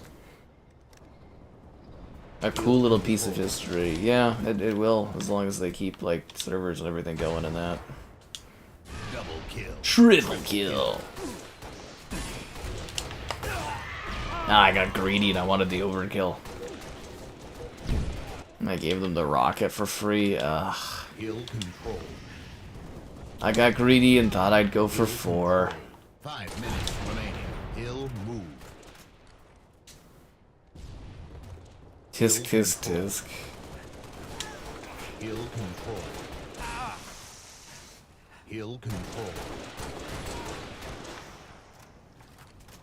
A cool little piece of history. Yeah, it will, as long as they keep like servers and everything going in that. Double kill. Triple kill. Ah, I got greedy and I wanted the overkill. I gave them the rocket for free. Ugh. Hill control. I got greedy and thought I'd go for 4. 5 minutes remaining. Hill move. Tisk tisk tisk. Hill control. Hill control.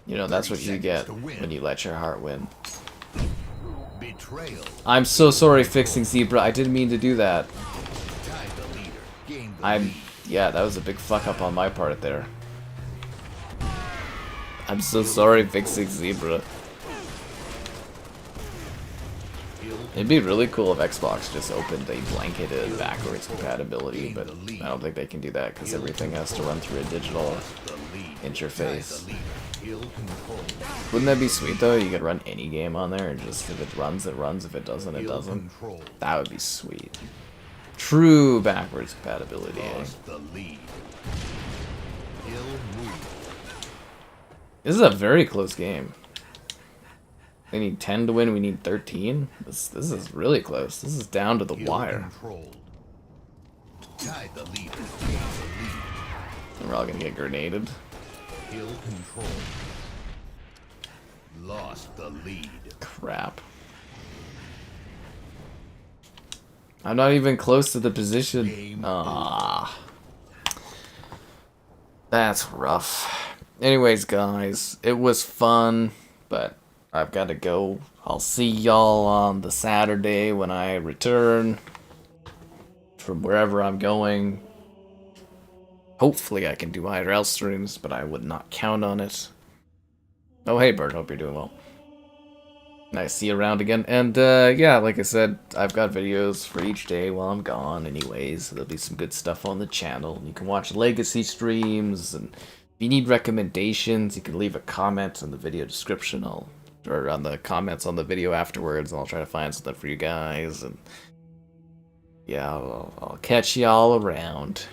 You know, that's what you get when you let your heart win. Betrayal. I'm so sorry, Fixing Zebra. I didn't mean to do that. Tied the leader. Gained the I'm... lead. Yeah, that was a big fuck up on my part there. I'm so sorry, Fixing Zebra. It'd be really cool if Xbox just opened a blanketed backwards compatibility, but I don't think they can do that because everything has to run through a digital The lead. interface. Tied the leader. Hill control. Wouldn't that be sweet though? You could run any game on there and just if it runs, it runs. If it doesn't, it Hill doesn't. control. That would be sweet. True backwards compatibility, eh? Lost the lead. Hill move. This is a very close game. They need 10 to win, we need 13. This is really close. This is down to the Hill wire. controlled. Tied the leader. Gained the lead. And we're all gonna get grenaded. Hill control. Lost the lead. Crap. I'm not even close to the position. Game Ah. That's rough. Anyways, guys, it was fun, but I've got to go. I'll see y'all on the Saturday when I return from wherever I'm going. Hopefully I can do IRL streams, but I would not count on it. Oh, hey, Bird. Hope you're doing well. Nice to see you around again. And, yeah, like I said, I've got videos for each day while I'm gone anyways. So there'll be some good stuff on the channel. You can watch legacy streams, and if you need recommendations, you can leave a comment in the video description. Or on the comments on the video afterwards, and I'll try to find something for you guys. And yeah, I'll catch y'all around.